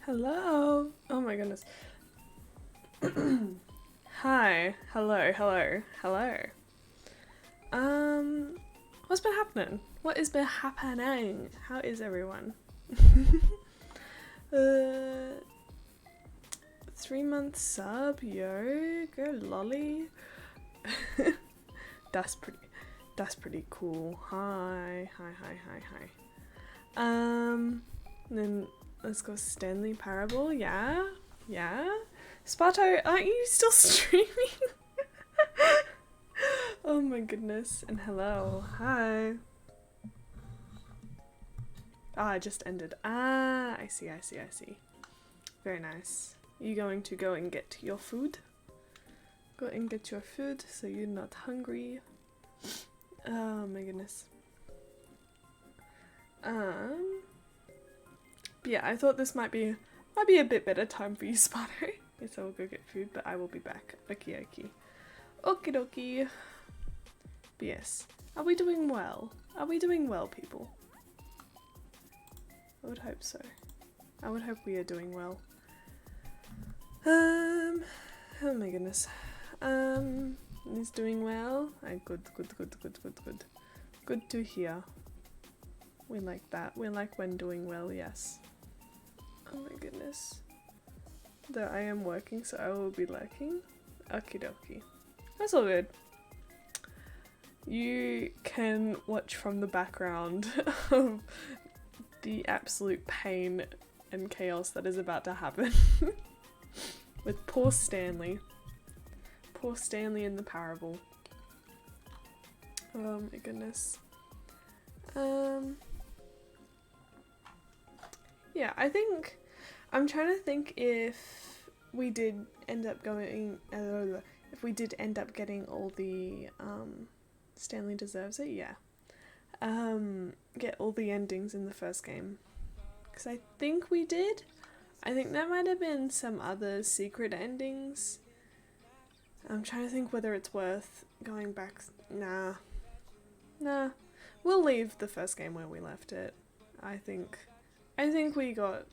Hello. Oh my goodness. Hi. Hello. What's been happening? What has been happening? How is everyone? 3-month sub, yo, go lolly. That's pretty cool. Hi. Then let's go Stanley Parable, yeah. Sparto, aren't you still streaming? Oh my goodness, and hello, hi. I just ended. I see. Very nice. You going to go and get your food? Go and get your food so you're not hungry. Oh my goodness. But yeah, I thought this might be a bit better time for you, Sparto. Yes, I will go get food, but I will be back. Okie dokie. But yes, are we doing well? Are we doing well, people? I would hope so. I would hope we are doing well. Oh my goodness. Is doing well. Good to hear. We like that. We like when doing well, yes. Oh my goodness. Though I am working, so I will be lurking. Okie dokie. That's all good. You can watch from the background of the absolute pain and chaos that is about to happen with poor Stanley. Poor Stanley in the parable. Oh my goodness. Yeah, I think I'm trying to think if we did end up going if we did end up getting all the Stanley Deserves It, yeah. Get all the endings in the first game. Because I think we did. I think there might have been some other secret endings. I'm trying to think whether it's worth going back. Nah. We'll leave the first game where we left it. I think we got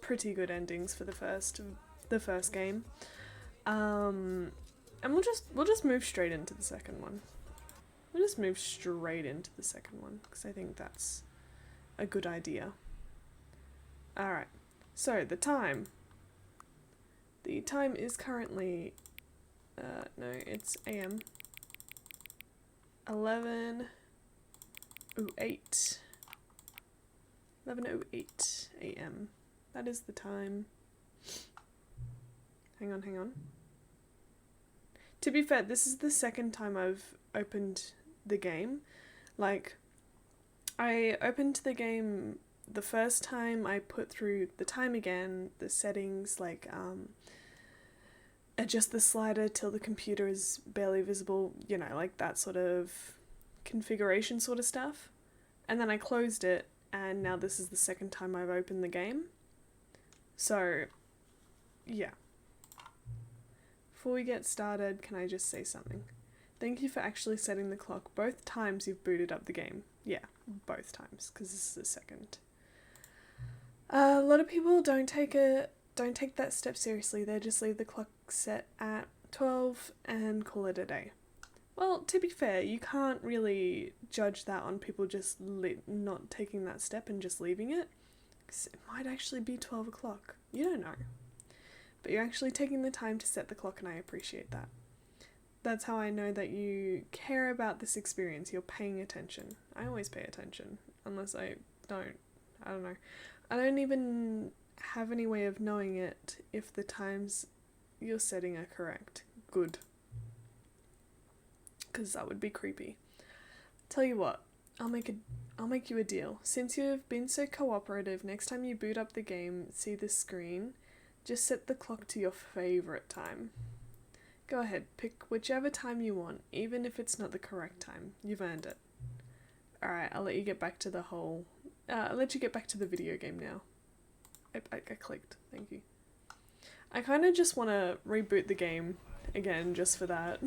pretty good endings for the first game. And we'll just move straight into the second one. We'll just move straight into the second one because I think that's a good idea. Alright, so the time. The time is currently, no, it's AM. 11:08 AM. That is the time. Hang on. To be fair, this is the second time I've opened the game. Like, I opened the game the first time, I put through the time again, the settings, like, adjust the slider till the computer is barely visible, you know, like that sort of configuration sort of stuff. And then I closed it, and now this is the second time I've opened the game. So, yeah. Before we get started, can I just say something? Thank you for actually setting the clock both times you've booted up the game. Yeah, both times, because this is the second. A lot of people don't take that step seriously. They just leave the clock set at 12 and call it a day. Well, to be fair, you can't really judge that on people just not taking that step and just leaving it. Because it might actually be 12 o'clock. You don't know. But you're actually taking the time to set the clock, and I appreciate that. That's how I know that you care about this experience. You're paying attention. I always pay attention. Unless I don't. I don't know. I don't even have any way of knowing it if the times you're setting are correct. Good. Because that would be creepy. Tell you what, I'll make you a deal. Since you've been so cooperative, next time you boot up the game, see the screen, just set the clock to your favourite time. Go ahead, pick whichever time you want, even if it's not the correct time. You've earned it. Alright, I'll let you get back to the I'll let you get back to the video game now. I clicked. Thank you. I kind of just want to reboot the game again just for that.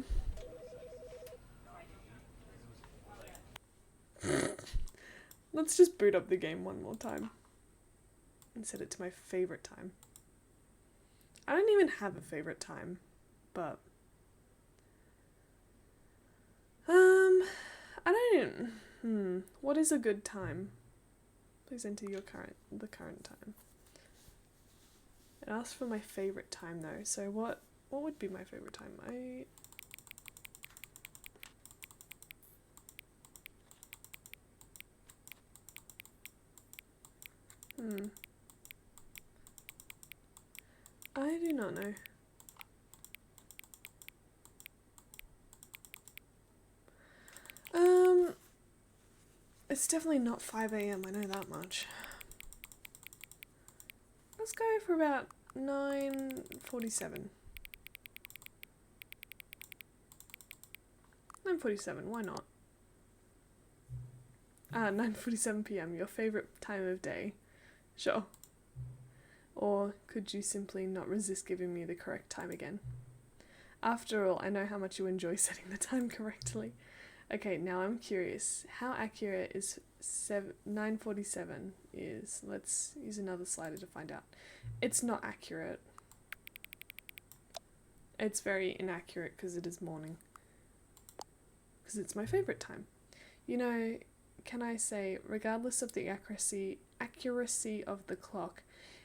Let's just boot up the game one more time and set it to my favorite time. I don't even have a favorite time, but I don't. What is a good time? Please enter the current time. It asks for my favorite time though. So what would be my favorite time? I do not know. It's definitely not 5 AM, I know that much. Let's go for about 9:47. 9:47, why not? 9:47 PM, your favourite time of day. Sure. Or could you simply not resist giving me the correct time again? After all, I know how much you enjoy setting the time correctly. Okay, now I'm curious. How accurate is 9:47 is? Let's use another slider to find out. It's not accurate. It's very inaccurate because it is morning. Because it's my favourite time. You know, can I say, regardless of the accuracy of the clock,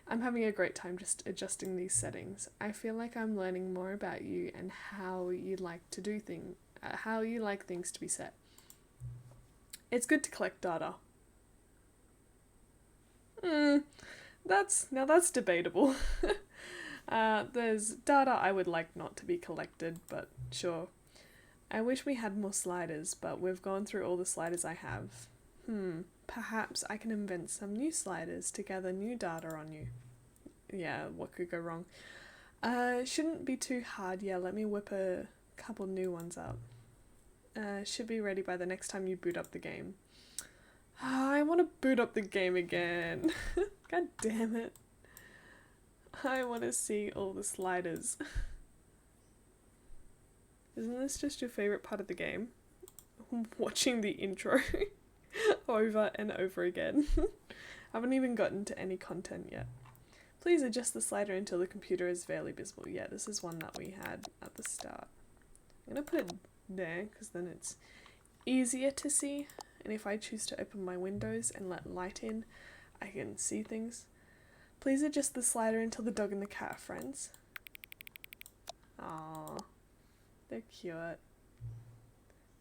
I'm having a great time just adjusting these settings. I feel like I'm learning more about you and how you like to do things, how you like things to be set. It's good to collect data. That's debatable. There's data I would like not to be collected, but sure. I wish we had more sliders, but we've gone through all the sliders I have. Perhaps I can invent some new sliders to gather new data on you. Yeah, what could go wrong? Shouldn't be too hard. Yeah, let me whip a couple new ones up. Should be ready by the next time you boot up the game. I want to boot up the game again. God damn it. I want to see all the sliders. Isn't this just your favourite part of the game? Watching the intro over and over again. I haven't even gotten to any content yet. Please adjust the slider until the computer is barely visible. Yeah, this is one that we had at the start. I'm going to put it there because then it's easier to see. And if I choose to open my windows and let light in, I can see things. Please adjust the slider until the dog and the cat are friends. Aww, they're cute.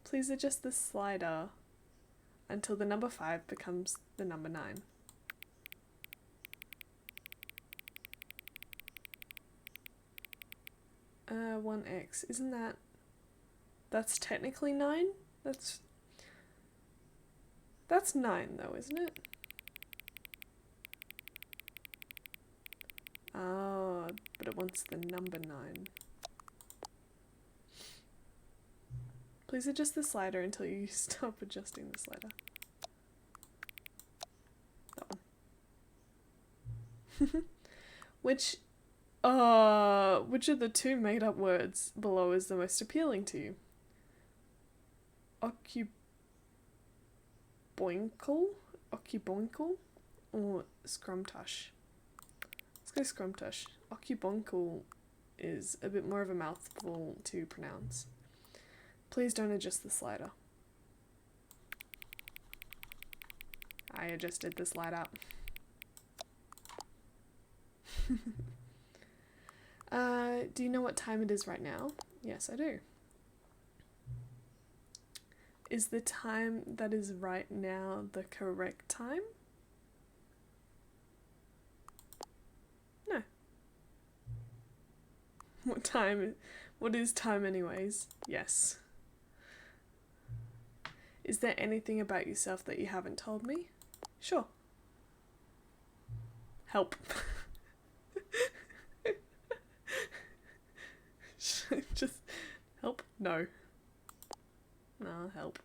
Please adjust the slider until the number 5 becomes the number 9. Uh, 1x, isn't that... That's technically 9? That's 9 though, isn't it? Oh, but it wants the number 9. Please adjust the slider until you stop adjusting the slider. That one. Which of the 2 made up words below is the most appealing to you? Occuboinkle? Or Scrumtush? Let's go Scrumtush. Occuboinkle is a bit more of a mouthful to pronounce. Please don't adjust the slider. I adjusted the slider. Do you know what time it is right now? Yes, I do. Is the time that is right now the correct time? No. What is time anyways? Yes. Is there anything about yourself that you haven't told me? Sure. Help. Just help? No. No, help.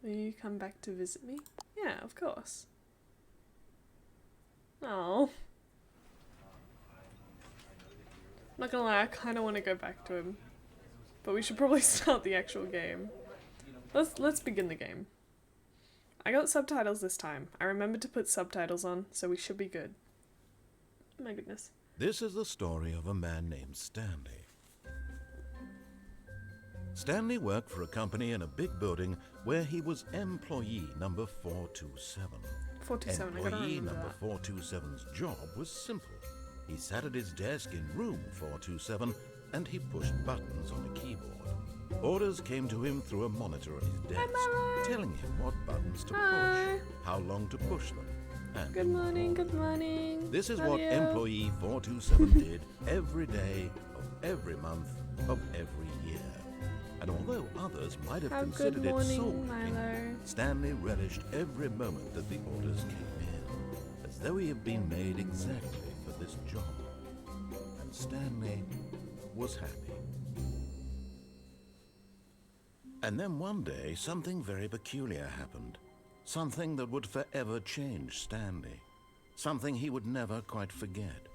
Will you come back to visit me? Yeah, of course. Oh. Not gonna lie, I kinda wanna go back to him. But we should probably start the actual game. Let's begin the game. I got subtitles this time. I remembered to put subtitles on, so we should be good. My goodness. This is the story of a man named Stanley. Stanley worked for a company in a big building where he was employee number 427. 427, I gotta Employee remember number that. 427's job was simple. He sat at his desk in room 427 and he pushed buttons on a keyboard. Orders came to him through a monitor at his desk, telling him what buttons to push, how long to push them, and Good morning, good morning. this is Love what you. employee 427 did every day of every month of every year. And although others might have Have considered good it morning, soul-winning, Milo. Stanley relished every moment that the orders came in, as though he had been made exactly for this job. And Stanley was happy. And then one day, something very peculiar happened. Something that would forever change Stanley. Something he would never quite forget.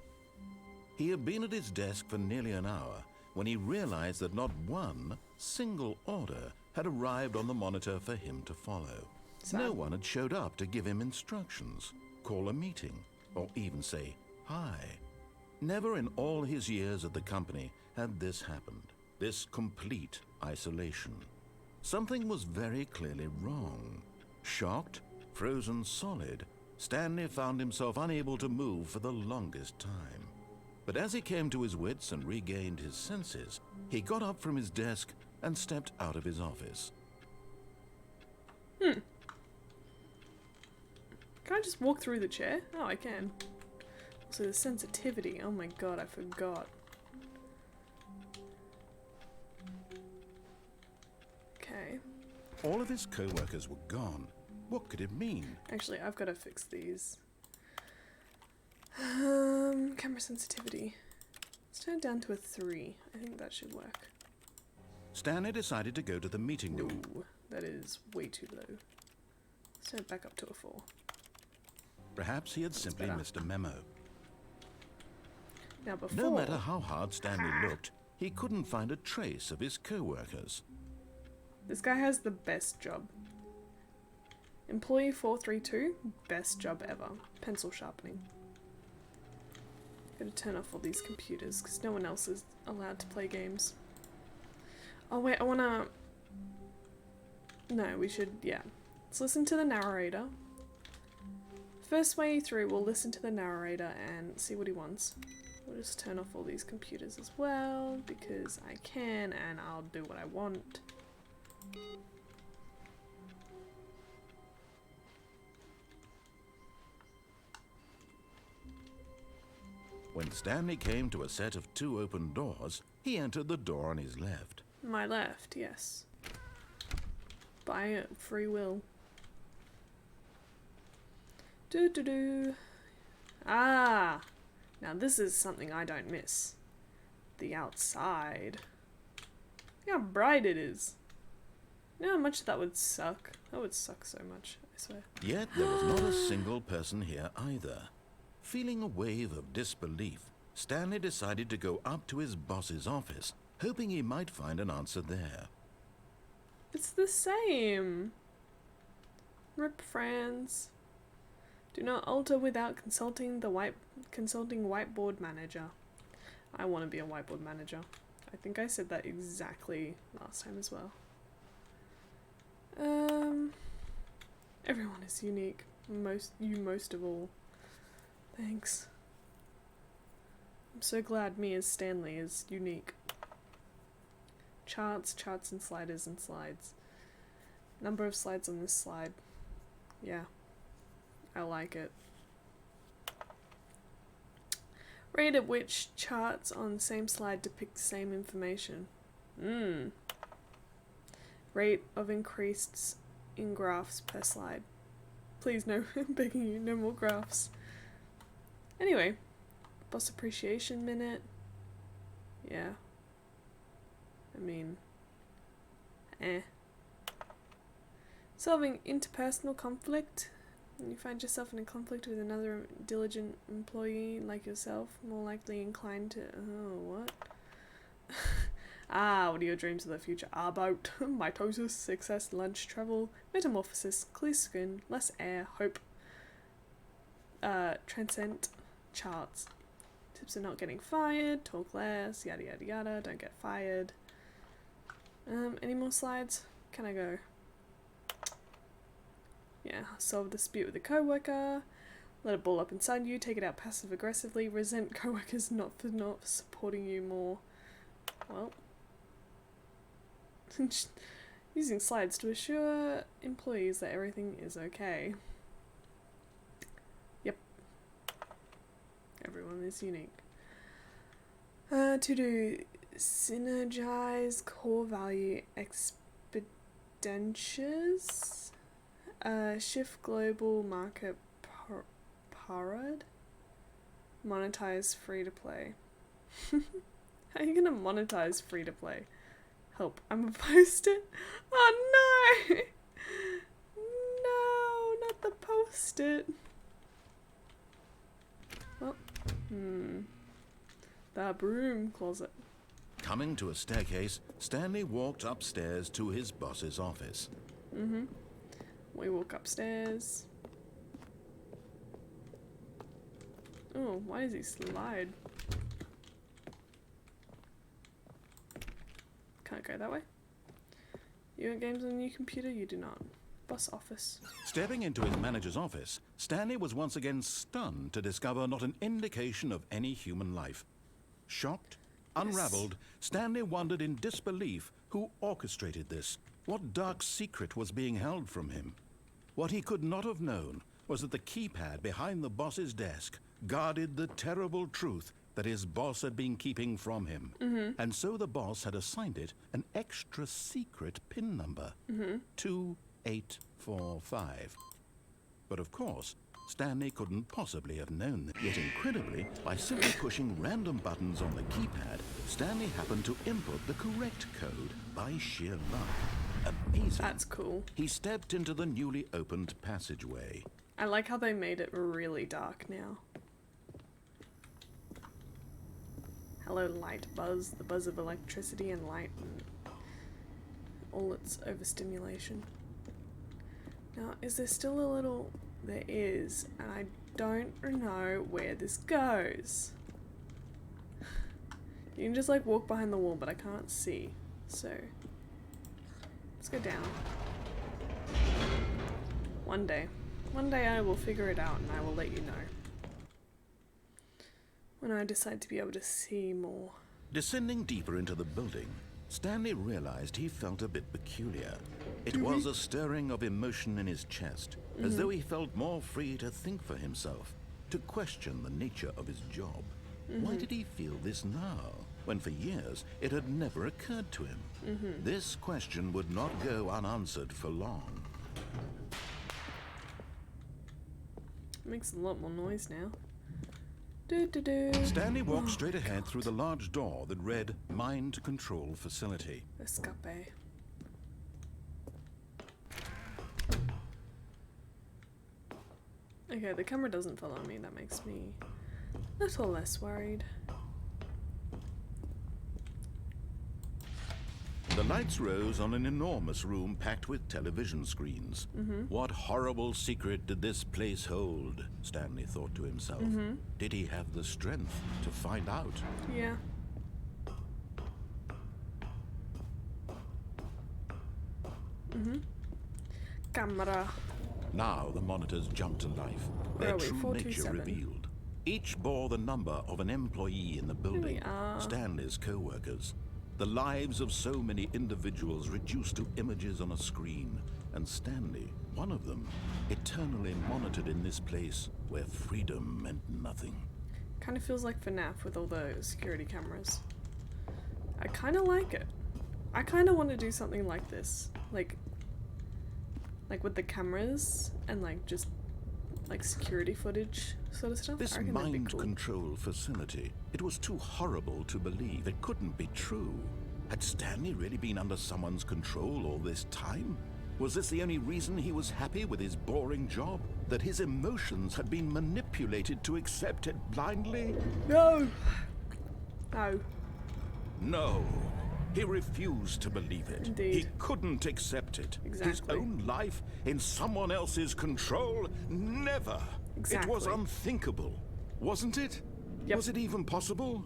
He had been at his desk for nearly an hour when he realized that not one single order had arrived on the monitor for him to follow. Sad. No one had showed up to give him instructions, call a meeting, or even say hi. Never in all his years at the company had this happened, this complete isolation. Something was very clearly wrong. Shocked, frozen solid, Stanley found himself unable to move for the longest time. But as he came to his wits and regained his senses, he got up from his desk and stepped out of his office. Can I just walk through the chair? Oh, I can. Also, the sensitivity. Oh my god, I forgot. Okay. All of his co-workers were gone. What could it mean? Actually, I've got to fix these. Camera sensitivity. Let's turn it down to a 3. I think that should work. Stanley decided to go to the meeting room. No, that is way too low. Let's turn it back up to a 4. Perhaps he had simply missed a memo. Now before... No matter how hard Stanley looked, he couldn't find a trace of his co-workers. This guy has the best job. Employee 432, best job ever. Pencil sharpening. Gotta turn off all these computers because no one else is allowed to play games. Oh wait, I wanna... No, we should, yeah. Let's listen to the narrator. First way through, we'll listen to the narrator and see what he wants. We'll just turn off all these computers as well because I can and I'll do what I want. When Stanley came to a set of 2 open doors, he entered the door on his left. My left, yes. By free will. Do. Ah! Now this is something I don't miss. The outside. Look how bright it is. You know how much that would suck? That would suck so much, I swear. Yet there was not a single person here either. Feeling a wave of disbelief, Stanley decided to go up to his boss's office, hoping he might find an answer there. It's the same. Rip Franz. Do not alter without consulting the whiteboard manager. I want to be a whiteboard manager. I think I said that exactly last time as well. Everyone is unique. Most of all. Thanks. I'm so glad me as Stanley is unique. Charts and sliders and slides. Number of slides on this slide. Yeah. I like it. Rate at which charts on same slide depict the same information. Rate of increased in graphs per slide. Please no, I'm begging you, no more graphs. Anyway, boss appreciation minute. Yeah. I mean, Solving interpersonal conflict. When you find yourself in a conflict with another diligent employee like yourself, more likely inclined to... Oh, what? What are your dreams of the future? About mitosis, success, lunch, travel, metamorphosis, clear skin, less air, hope, transcend, charts. Tips of not getting fired, talk less, yada yada yada, don't get fired. Any more slides? Can I go? Yeah, solve the dispute with a co-worker, let it ball up inside you, take it out passive-aggressively, resent co-workers not supporting you more. Well, using slides to assure employees that everything is okay. Yep. Everyone is unique. To do synergize core value expenditures. Shift global market parade. Monetize free to play. How are you gonna monetize free to play? Help, I'm opposed to it. Oh no! No, not the post-it. Oh, the broom closet. Coming to a staircase, Stanley walked upstairs to his boss's office. We walk upstairs. Oh, why does he slide? Can't go that way. You want games on a new computer? You do not. Boss office. Stepping into his manager's office, Stanley was once again stunned to discover not an indication of any human life. Shocked, unraveled, Stanley wondered in disbelief who orchestrated this. What dark secret was being held from him? What he could not have known was that the keypad behind the boss's desk guarded the terrible truth that his boss had been keeping from him. And so the boss had assigned it an extra secret PIN number, 2845. But of course, Stanley couldn't possibly have known that. Yet incredibly, by simply pushing random buttons on the keypad, Stanley happened to input the correct code by sheer luck. Amazing. That's cool. He stepped into the newly opened passageway. I like how they made it really dark now. Hello, light buzz, the buzz of electricity and light and all its overstimulation. Now, is there still a little... There is, and I don't know where this goes. You can just like walk behind the wall, but I can't see. So, let's go down. One day I will figure it out and I will let you know. When I decide to be able to see more. Descending deeper into the building, Stanley realized he felt a bit peculiar. It was a stirring of emotion in his chest, as though he felt more free to think for himself, to question the nature of his job. Why did he feel this now, when for years it had never occurred to him? This question would not go unanswered for long. It makes a lot more noise now. Stanley walked straight ahead through the large door that read Mind Control Facility. Escape. Okay, the camera doesn't follow me. That makes me a little less worried. The lights rose on an enormous room packed with television screens. What horrible secret did this place hold? Stanley thought to himself. Did he have the strength to find out? Yeah. Camera. Now the monitors jumped to life, Where their are we? true nature 427. revealed. Each bore the number of an employee in the building, are. Stanley's co-workers. The lives of so many individuals reduced to images on a screen, and Stanley, one of them, eternally monitored in this place where freedom meant nothing. Kind of feels like FNAF with all the security cameras. I kind of like it. I kind of want to do something like this. Like with the cameras and like just like security footage sort of stuff. This mind control facility, it was too horrible to believe. It couldn't be true. Had Stanley really been under someone's control all this time? Was this the only reason he was happy with his boring job? That his emotions had been manipulated to accept it blindly? No! No. No. He refused to believe it. Indeed. He couldn't accept it. Exactly. His own life in someone else's control? Never. Exactly. It was unthinkable, wasn't it? Yep. Was it even possible?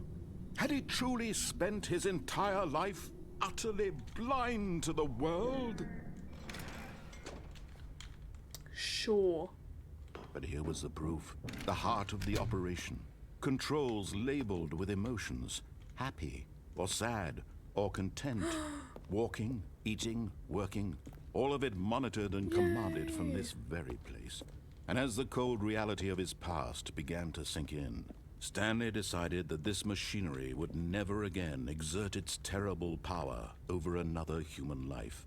Had he truly spent his entire life utterly blind to the world? Sure. But here was the proof. The heart of the operation. Controls labeled with emotions. Happy or sad or content. Walking, eating, working. All of it monitored and commanded from this very place. And as the cold reality of his past began to sink in, Stanley decided that this machinery would never again exert its terrible power over another human life.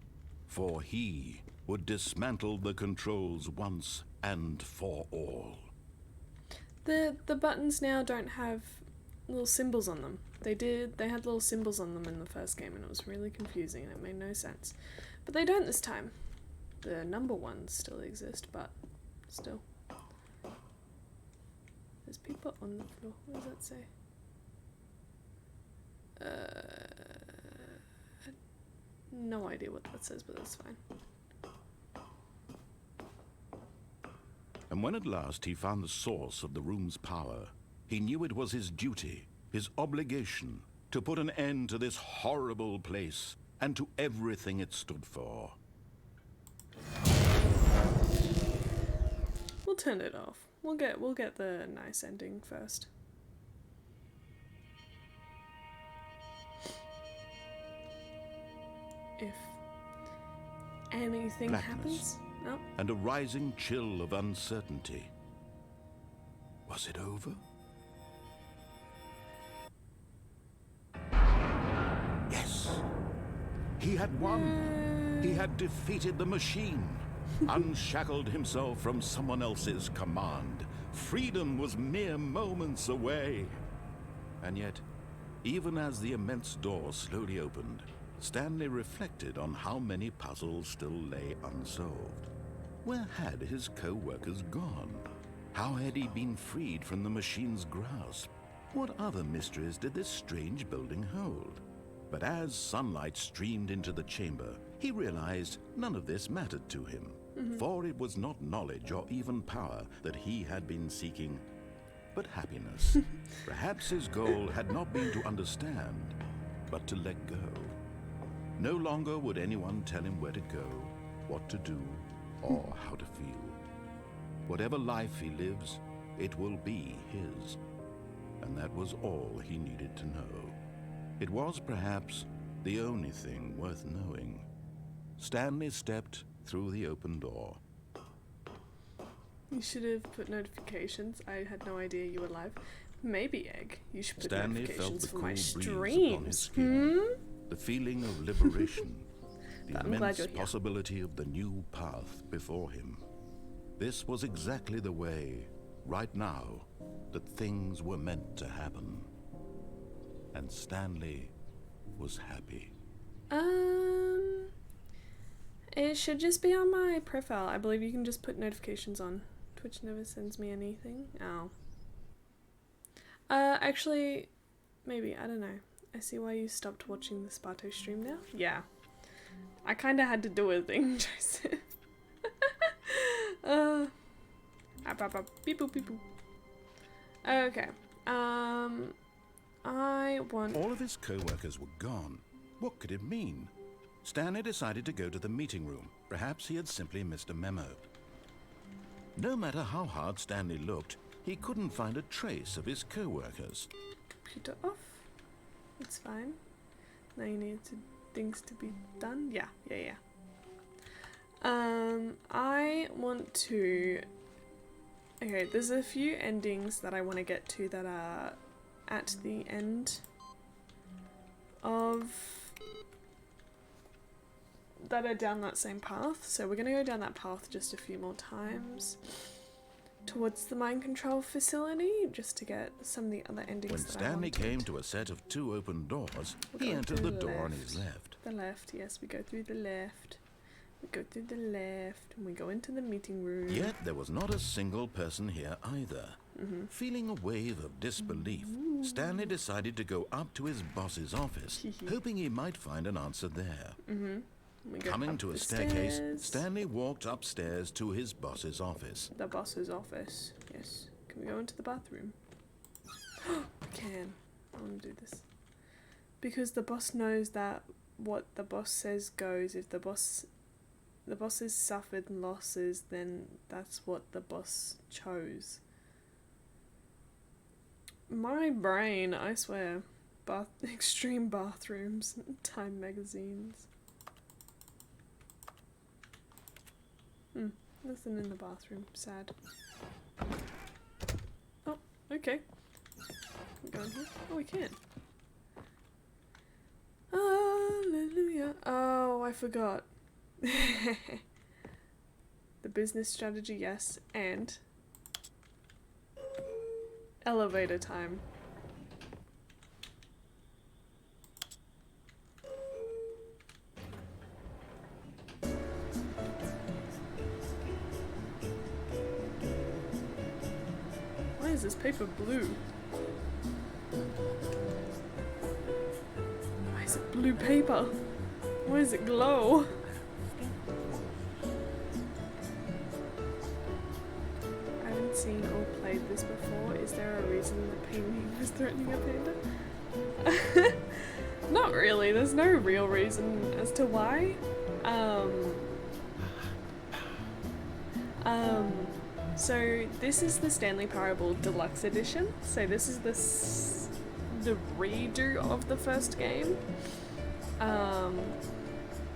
For he would dismantle the controls once and for all. The buttons now don't have little symbols on them. They had little symbols on them in the first game and it was really confusing and it made no sense. But they don't this time. The number ones still exist, but still. There's people on the floor. What does that say? No idea what that says, but that's fine. And when at last he found the source of the room's power, he knew it was his duty, his obligation, to put an end to this horrible place and to everything it stood for. We'll turn it off. We'll get the nice ending first. If anything Blackness. happens, no. And a rising chill of uncertainty. Was it over? Yes. He had won. He had defeated the machine. Unshackled himself from someone else's command. Freedom was mere moments away. And yet, even as the immense door slowly opened, Stanley reflected on how many puzzles still lay unsolved. Where had his co-workers gone? How had he been freed from the machine's grasp? What other mysteries did this strange building hold? But as sunlight streamed into the chamber, he realized none of this mattered to him. For it was not knowledge or even power that he had been seeking, but happiness. Perhaps his goal had not been to understand, but to let go. No longer would anyone tell him where to go, what to do, or how to feel. Whatever life he lives, it will be his. And that was all he needed to know. It was perhaps the only thing worth knowing. Stanley stepped through the open door. You should have put notifications. I had no idea you were live. Maybe, Egg. You should put Stanley felt notifications the for cool my breeze streams. upon his skin, the feeling of liberation, the But I'm glad immense you're here. possibility of the new path before him. This was exactly the way, right now, that things were meant to happen. And Stanley was happy. It should just be on my profile. I believe you can just put notifications on. Twitch never sends me anything. Oh. Actually, maybe, I don't know. I see why you stopped watching the Sparto stream now. Yeah. I kinda had to do a thing, Joseph. Beep boop, beep boop. Okay. I want... All of his co-workers were gone. What could it mean? Stanley decided to go to the meeting room. Perhaps he had simply missed a memo. No matter how hard Stanley looked, he couldn't find a trace of his co-workers. Computer off. It's fine. Now you need things to be done. Yeah. I want to... Okay, there's a few endings that I want to get to that are at the end of... that are down that same path. So we're going to go down that path just a few more times towards the mind control facility, just to get some of the other endings When that Stanley I wanted. came to a set of 2 open doors, We're he going entered through the the door on left. his left. The left, yes, we go through the left. We go through the left, and we go into the meeting room. Yet there was not a single person here either. Feeling a wave of disbelief, Stanley decided to go up to his boss's office, hoping he might find an answer there. We go Coming up to a the staircase, stairs. Stanley walked upstairs to his boss's office. The boss's office, yes. Can we go into the bathroom? We can. I want to do this. Because the boss knows that what the boss says goes. If the boss has suffered losses, then that's what the boss chose. My brain, I swear. Extreme bathrooms, Time magazines. Nothing in the bathroom. Sad. Oh, okay. Can we go in here? Oh, we can. Hallelujah. Oh, I forgot. The business strategy, yes, and elevator time. Why is this paper blue? Why is it blue paper? Why does it glow? I haven't seen or played this before. Is there a reason the penguin was threatening a panda? Not really, there's no real reason as to why. So this is the Stanley Parable Deluxe Edition. So this is the redo of the first game. Poor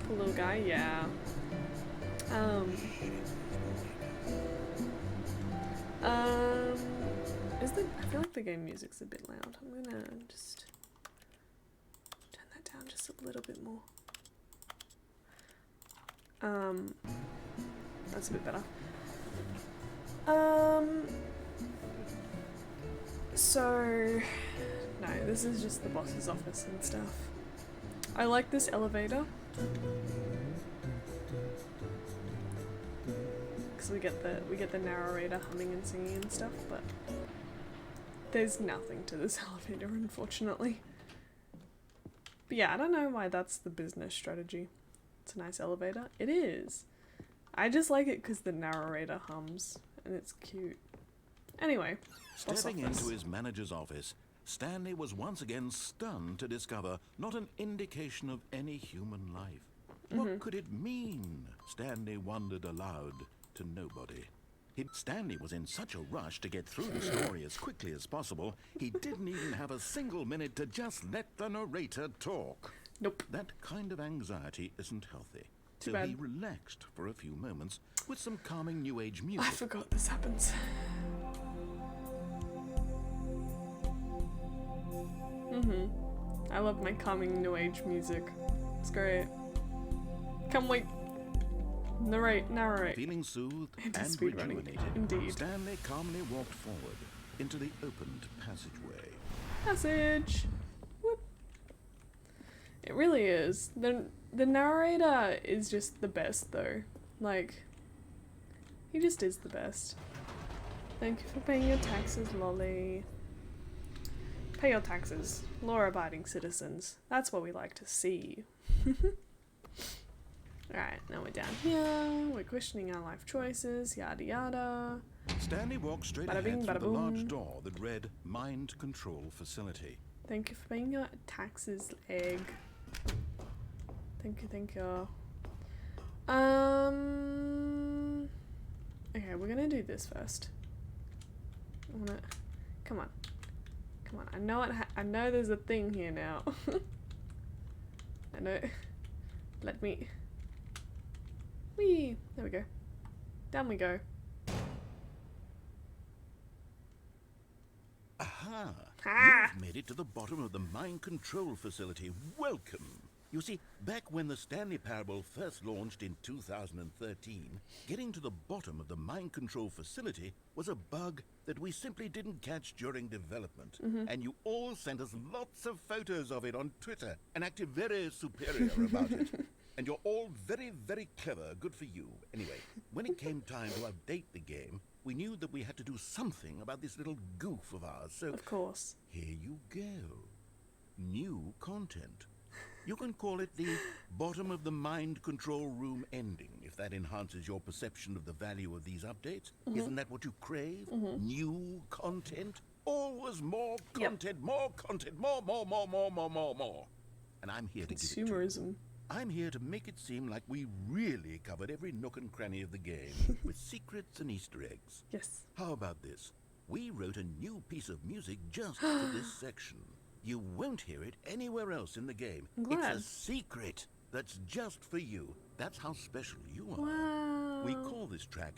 little guy, yeah. I feel like the game music's a bit loud. I'm gonna just turn that down just a little bit more. That's a bit better. So no, this is just the boss's office and stuff. I like this elevator. Because we get the narrator humming and singing and stuff, but there's nothing to this elevator, unfortunately. But yeah, I don't know why that's the business strategy. It's a nice elevator. It is. I just like it because the narrator hums and it's cute. Anyway, stepping into his manager's office, Stanley was once again stunned to discover not an indication of any human life. What could it mean? Stanley wondered aloud to nobody. Stanley was in such a rush to get through the story as quickly as possible, he didn't even have a single minute to just let the narrator talk. Nope. That kind of anxiety isn't healthy. Too So bad. he relaxed for a few moments with some calming new age music. I forgot this happens. I love my calming new age music. It's great. Come wait. Narrate. Feeling soothed and Speedrunning. rejuvenated, Indeed. Stanley calmly walked forward into the opened passageway. Passage. Whoop. It really is. The narrator is just the best though. Like, he just is the best. Thank you for paying your taxes, lolly. Pay your taxes, law-abiding citizens. That's what we like to see. Alright, now we're down here. We're questioning our life choices, yada yada. Stanley walked straight Bada bing, ahead through bada the boom. large door that read Mind Control Facility. Thank you for paying your taxes, egg. Thank you. Okay, we're gonna do this first. Come on. I know there's a thing here now. I know. Let me. Whee! There we go. Down we go. Aha! Ha! You've made it to the bottom of the Mind Control Facility. Welcome! You see, back when the Stanley Parable first launched in 2013, getting to the bottom of the Mind Control Facility was a bug that we simply didn't catch during development. And you all sent us lots of photos of it on Twitter and acted very superior about it. And you're all very, very clever. Good for you. Anyway, when it came time to update the game, we knew that we had to do something about this little goof of ours. So, Of course. here you go. New content. You can call it the bottom of the mind control room ending, if that enhances your perception of the value of these updates. Isn't that what you crave? New content? Always more content, more content, more. And I'm here to give it to you. Consumerism. I'm here to make it seem like we really covered every nook and cranny of the game, with secrets and Easter eggs. Yes. How about this? We wrote a new piece of music just for this section. You won't hear it anywhere else in the game. I'm glad. It's a secret that's just for you. That's how special you are. Wow. We call this track,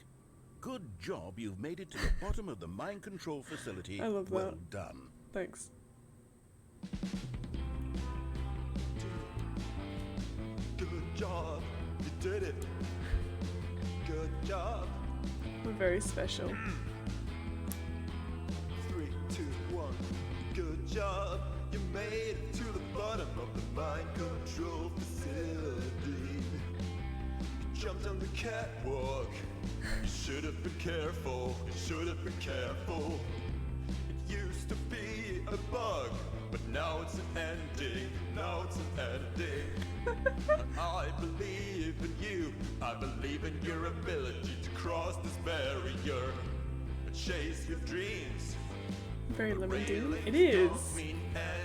Good Job You've Made It to the Bottom of the Mind Control Facility. I love Well that. done. Thanks. Good job, you did it. Good job. We're very special. 3, 2, 1. Good job, you made it to the bottom of the mind control facility. You jumped on the catwalk. You should have been careful. You should have been careful. It used to be a bug, but now it's an ending. Now it's an ending. I believe in you. I believe in your ability to cross this barrier and chase your dreams. Very Lemon Demon. It is.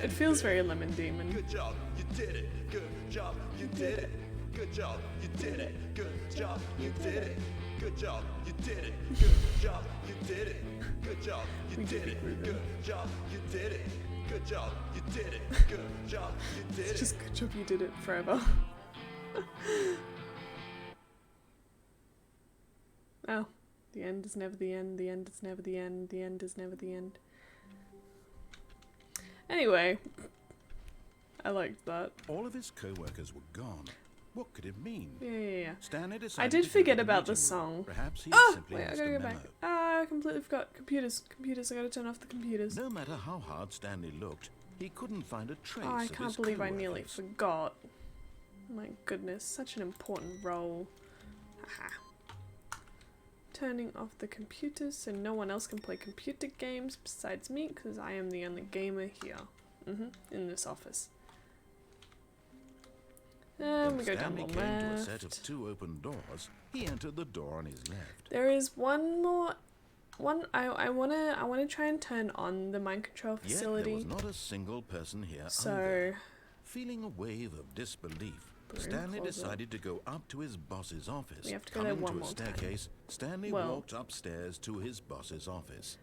It feels very Lemon Demon. Good job, you did it. Good job, you did it. Good job, you did it. Good job, you did it. Good job, you did it. Good job, you did it. Good job, you did it. Good job, you did it. Good job, you did it. Good job, you did it. It's just good job you did it forever. Oh, the end is never the end, the end is never the end, the end is never the end. Anyway, I liked that. All of his co-workers were gone. What could it mean? Yeah. Stanley decided I did to go forget to the about the meeting room. song. Perhaps he Oh, simply wait, I missed gotta a go back. memo. Ah, I completely forgot. Computers, I gotta turn off the computers. No matter how hard Stanley looked, he couldn't find a trace Oh, I of can't his believe I nearly co-workers. forgot. My goodness, such an important role. Haha. Turning off the computers so no one else can play computer games besides me, because I am the only gamer here. In this office. And we go down Stanley the came to a set of left. 2 open doors. He entered the door on his left. There is one more. I wanna try and turn on the mind control Yet there facility. was not a single person here So either. Feeling a wave of disbelief, Broom Stanley closet. decided to go up to his boss's office. We have to go there Coming one to a more time. staircase, Stanley Well- walked upstairs to his boss's office.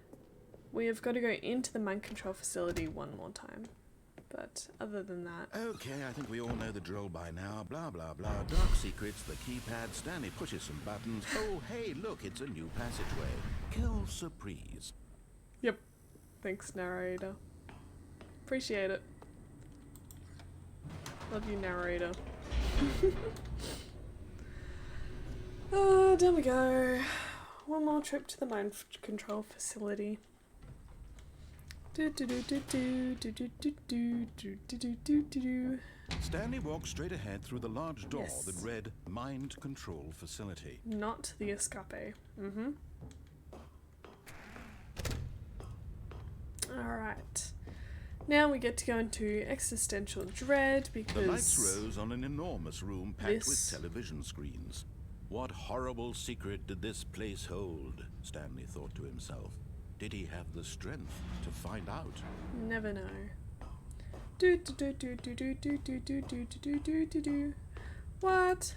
we have got to go into the mind control facility one more time. But other than that, Okay, I think we all know the drill by now. Blah, blah, blah. Dark secrets, the keypad. Stanley pushes some buttons. Oh, hey, look, it's a new passageway. Kill surprise. yep. Thanks, narrator. Appreciate it. Love you, narrator. Down we go. One more trip to the mind control facility. Stanley walked straight ahead through the large door Yes. that read Mind Control Facility. Not the escape. Alright. Now we get to go into existential dread because The lights rose on an enormous room packed this- with television screens. What horrible secret did this place hold? Stanley thought to himself. Did he have the strength to find out? never know. Do. What?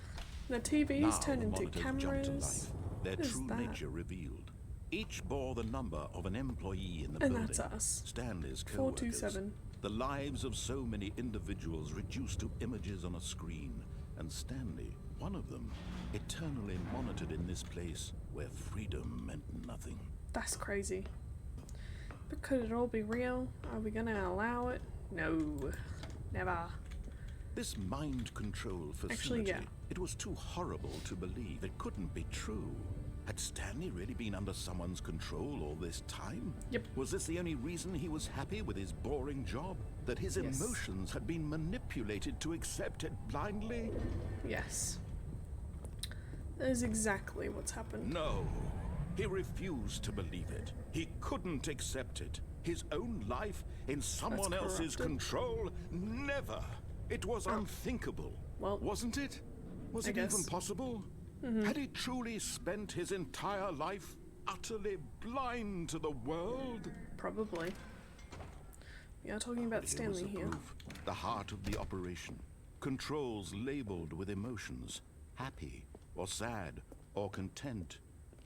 The TVs Now turn the into monitors cameras. jumped to life, their What is true that? nature revealed. Each bore the number of an employee in the And building. that's us. Stanley's co-workers. 427. The lives of so many individuals reduced to images on a screen. And Stanley, one of them, eternally monitored in this place where freedom meant nothing. That's crazy. But could it all be real? Are we gonna allow it? No. Never. This mind control facility, Actually, yeah. it was too horrible to believe. It couldn't be true. Had Stanley really been under someone's control all this time? Yep. Was this the only reason he was happy with his boring job? That his Yes. emotions had been manipulated to accept it blindly? Yes. That is exactly what's happened. No. He refused to believe it. He couldn't accept it. His own life in someone else's corrupted. control? Never. It was unthinkable. Well, Wasn't it? Was I it guess. even possible? Had he truly spent his entire life utterly blind to the world? Probably. We are talking about Here was Stanley the here. proof. The heart of the operation. Controls labeled with emotions. Happy or sad or content.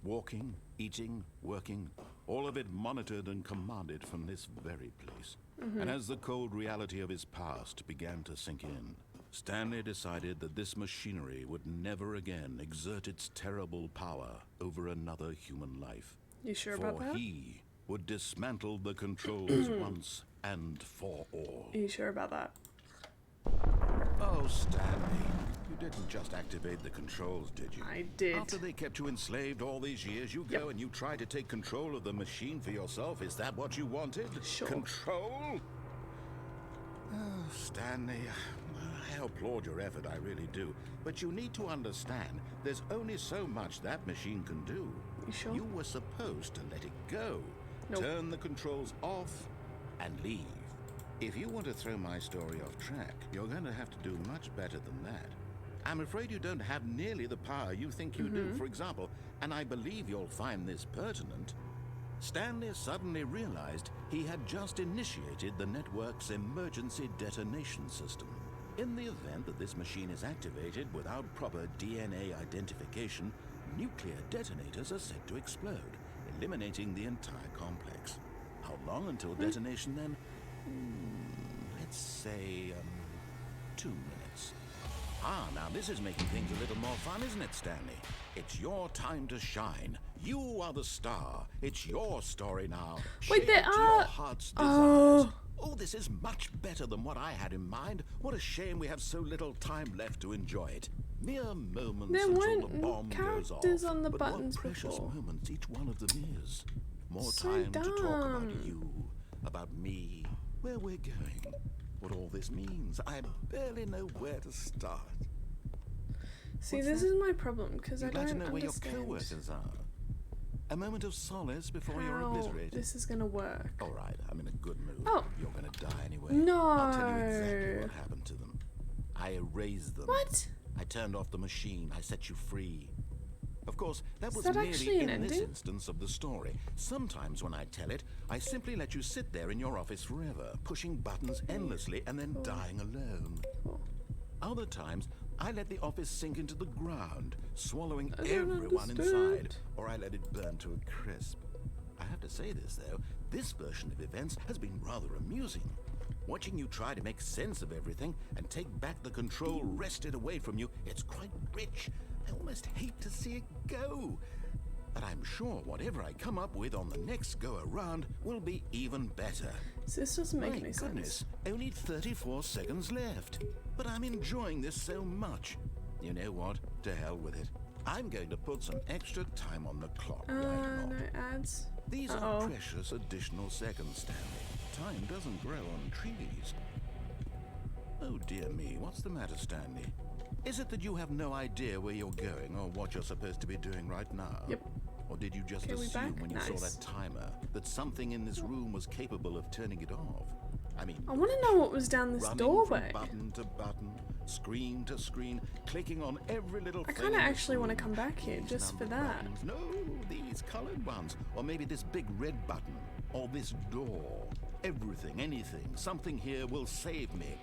Walking, eating, working. All of it monitored and commanded from this very place. And as the cold reality of his past began to sink in, Stanley decided that this machinery would never again exert its terrible power over another human life. You sure For about that? he would dismantle the controls once and for all. Are you sure about that? Oh, Stanley, you didn't just activate the controls, did you? I did. After they kept you enslaved all these years, you go Yep. and you try to take control of the machine for yourself. Is that what you wanted? Sure. Control? Oh, Stanley, I applaud your effort, I really do. But you need to understand, there's only so much that machine can do. You sure? You were supposed to let it go. Nope. Turn the controls off and leave. If you want to throw my story off track, you're going to have to do much better than that. I'm afraid you don't have nearly the power you think you do. For example, and I believe you'll find this pertinent, Stanley suddenly realized he had just initiated the network's emergency detonation system. In the event that this machine is activated without proper DNA identification, nuclear detonators are said to explode, eliminating the entire complex. How long until detonation then? Let's say, 2 minutes. Ah, now this is making things a little more fun, isn't it, Stanley? It's your time to shine. You are the star. It's your story now. Wait, Shape there it to are... your heart's desires. Oh, this is much better than what I had in mind. What a shame we have so little time left to enjoy it. Mere moments There until weren't the bomb goes off. characters on the But buttons what precious before. moments each one of them is. More So time to talk about dumb. you, about me, where we're going, what all this means. I barely know where to start. See, What's this that? is my problem, because I You'd like don't to know where your understand co-workers are. A moment of solace before you're how obliterated. this is gonna work. All right, I'm in a good mood. Oh. You're gonna die anyway. No. I'll tell you exactly what happened to them. I erased them. What? I turned off the machine. I set you free. Of course, that was that actually merely an in this ending? instance of the story. Sometimes when I tell it, I simply let you sit there in your office forever, pushing buttons endlessly and then dying alone. Cool. Other times, I let the office sink into the ground, swallowing I don't everyone understand. inside, or I let it burn to a crisp. I have to say this, though, this version of events has been rather amusing. Watching you try to make sense of everything and take back the control wrested away from you, it's quite rich. I almost hate to see it go. But I'm sure whatever I come up with on the next go-around will be even better. So this doesn't make My any goodness, sense. only 34 seconds left. But I'm enjoying this so much. You know what? To hell with it. I'm going to put some extra time on the clock right now. No ads. These Uh-oh. are precious additional seconds, Stanley. Time doesn't grow on trees. Oh dear me, what's the matter, Stanley? Is it that you have no idea where you're going or what you're supposed to be doing right now? Yep. Or did you just Okay, we assume back? when you saw Nice. that timer that something in this room was capable of turning it off? I mean, I want to know what was down this running doorway. from button to button, screen to screen, clicking on every little I thing. kind of in this actually want to room. come back here These just for numbered that. buttons. No, these colored ones. Or maybe this big red button. Or this door. Everything, anything, something here will save me.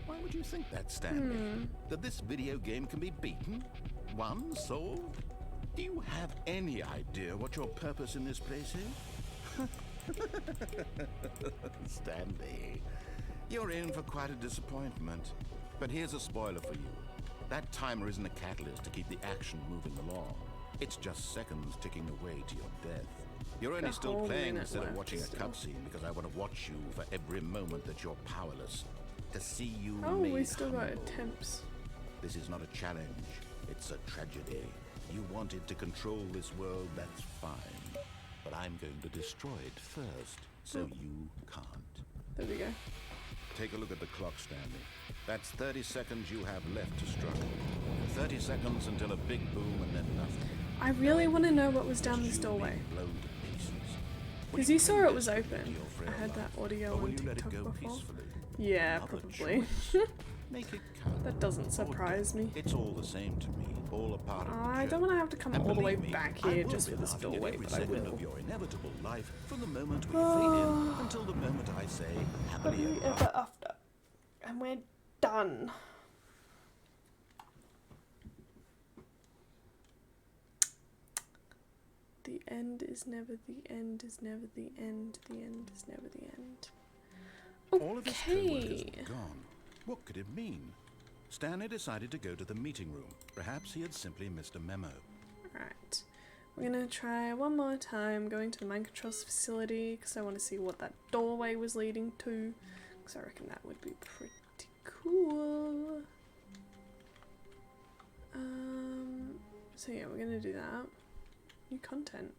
Why would you think that, Stanley? That this video game can be beaten? Won? Solved? Do you have any idea what your purpose in this place is? Stanley, you're in for quite a disappointment. But here's a spoiler for you. That timer isn't a catalyst to keep the action moving along. It's just seconds ticking away to your death. You're only A still whole playing minute instead of left watching a still. cutscene because I want to watch you for every moment that you're powerless. To see you Oh, made we still got humble. attempts. This is not a challenge. It's a tragedy. You wanted to control this world, that's fine. But I'm going to destroy it first, so you can't. There we go. Take a look at the clock, Stanley. That's 30 seconds you have left to struggle. 30 seconds until a big boom and then nothing. I really want to know what was down Just this you doorway. being blown to pieces. Would Because you saw it do was this open. to your frail I had life, that audio or will on you let it TikTok go before. peacefully? Yeah, Another probably. choice. Make it count. That doesn't Or surprise don't. me. It's all the same to me. All a part of the I don't joke. want to have to come And all the way believe me, back I here will just be for this laughing at doorway, every but I second will. of your inevitable life from the moment we fade in until the moment I say happily Happily ever ever after. And we're done. The end is never the end is never the end. The end is never the end. All of his co-workers Okay. were gone. What could it mean? Stanley decided to go to the meeting room. Perhaps he had simply missed a memo. Right. We're gonna try one more time going to the mind controls facility because I want to see what that doorway was leading to. Because I reckon that would be pretty cool. So yeah, we're gonna do that. New content.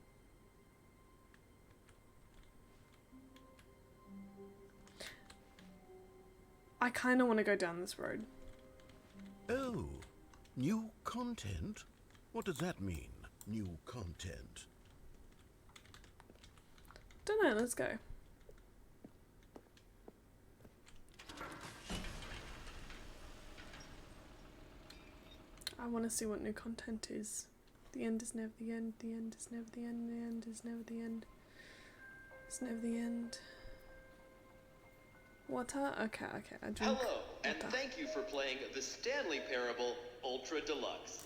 I kind of want to go down this road. Oh, new content? What does that mean, new content? Don't know, let's go. I want to see what new content is. The end is never the end, the end is never the end, the end is never the end. It's never the end. Water? Okay, okay. I drink Hello, and water. thank you for playing the Stanley Parable Ultra Deluxe.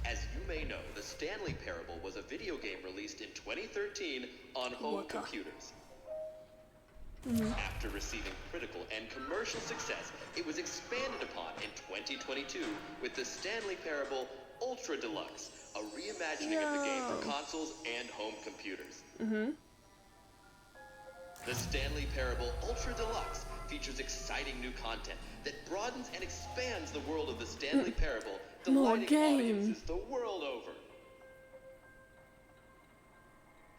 As you may know, the Stanley Parable was a video game released in 2013 on home Water. computers. After receiving critical and commercial success, it was expanded upon in 2022 with the Stanley Parable Ultra Deluxe, a reimagining of the game for consoles and home computers. The Stanley Parable Ultra Deluxe features exciting new content that broadens and expands the world of the Stanley Parable, More delighting game. audiences the world over.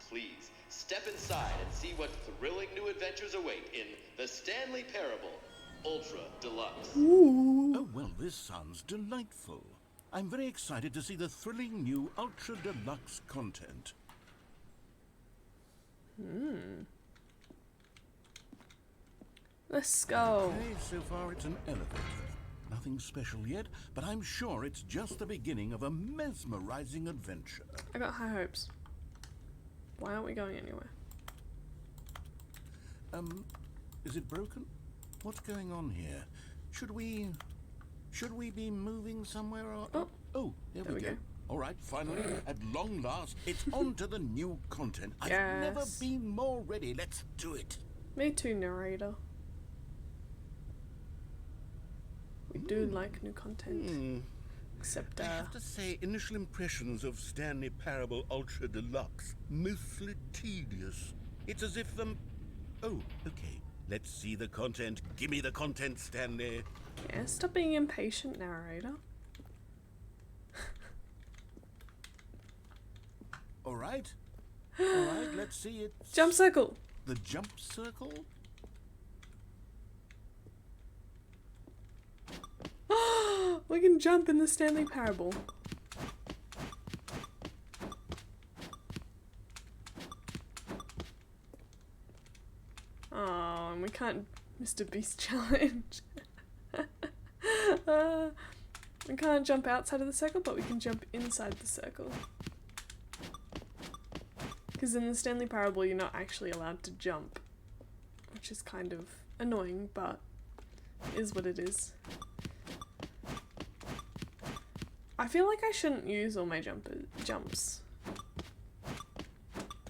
Please, step inside and see what thrilling new adventures await in the Stanley Parable Ultra Deluxe. Oh, well, this sounds delightful. I'm very excited to see the thrilling new Ultra Deluxe content. Let's go. Okay, so far it's an elevator. Nothing special yet, but I'm sure it's just the beginning of a mesmerizing adventure. I got high hopes. Why aren't we going anywhere? Is it broken? What's going on here? Should we be moving somewhere or... Oh, there we go. go. All right, finally, at long last, it's on to the new content. I've never Yes. been more ready. Let's do it. Me too, narrator. We do like new content. Except, I have to say, initial impressions of Stanley Parable Ultra Deluxe, mostly tedious. It's as if Oh, okay. Let's see the content. Give me the content, Stanley. yeah, stop being impatient, narrator. All right. All right, let's see it. Jump circle! The jump circle? We can jump in the Stanley Parable. Oh, and we can't Mr. Beast challenge. We can't jump outside of the circle, but we can jump inside the circle. Because in the Stanley Parable, you're not actually allowed to jump, which is kind of annoying, but is what it is. I feel like I shouldn't use all my jumps.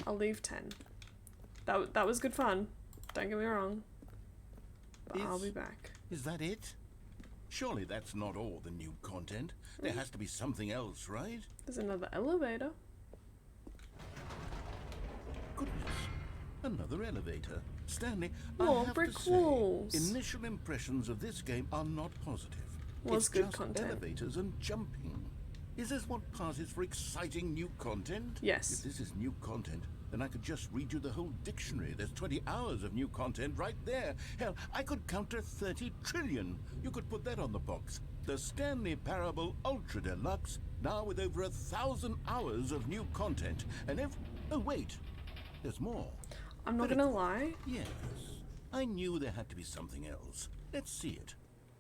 I'll leave 10. That was good fun. Don't get me wrong. But I'll be back. Is that it? Surely that's not all the new content. There has to be something else, right? There's another elevator. Goodness. Another elevator. Stanley, More I have brick to say, walls. initial impressions of this game are not positive. Was it's good just content. elevators and jumping. Is this what passes for exciting new content? Yes. If this is new content, then I could just read you the whole dictionary. There's 20 hours of new content right there. Hell, I could counter 30 trillion. You could put that on the box. The Stanley Parable Ultra Deluxe, now with over 1,000 hours of new content. And oh, wait. There's more. I'm not But gonna lie. Yes. I knew there had to be something else. Let's see it.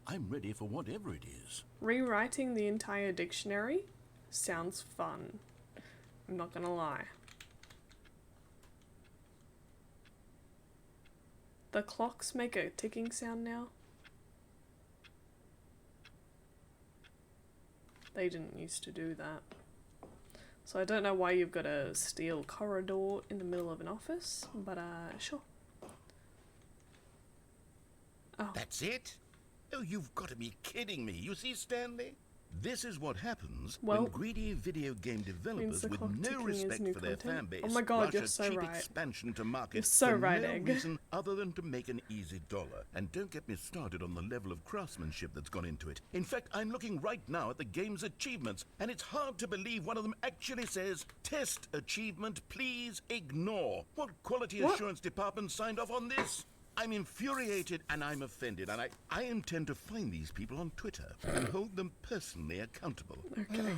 I'm ready for whatever it is. Rewriting the entire dictionary sounds fun. I'm not gonna lie. The clocks make a ticking sound now. They didn't used to do that. So I don't know why you've got a steel corridor in the middle of an office, but sure. Oh. That's it? Oh, you've got to be kidding me. You see, Stanley? This is what happens Well, when greedy video game developers the with clock no ticking is respect new for their content. fan base Oh my God, rush you're a so cheap right. expansion to market You're so for right, no Egg. reason other than to make an easy dollar. And don't get me started on the level of craftsmanship that's gone into it. In fact, I'm looking right now at the game's achievements, and it's hard to believe one of them actually says, "Test achievement, please ignore." What quality What? assurance department signed off on this? I'm infuriated and I'm offended, and I intend to find these people on Twitter and hold them personally accountable. Okay.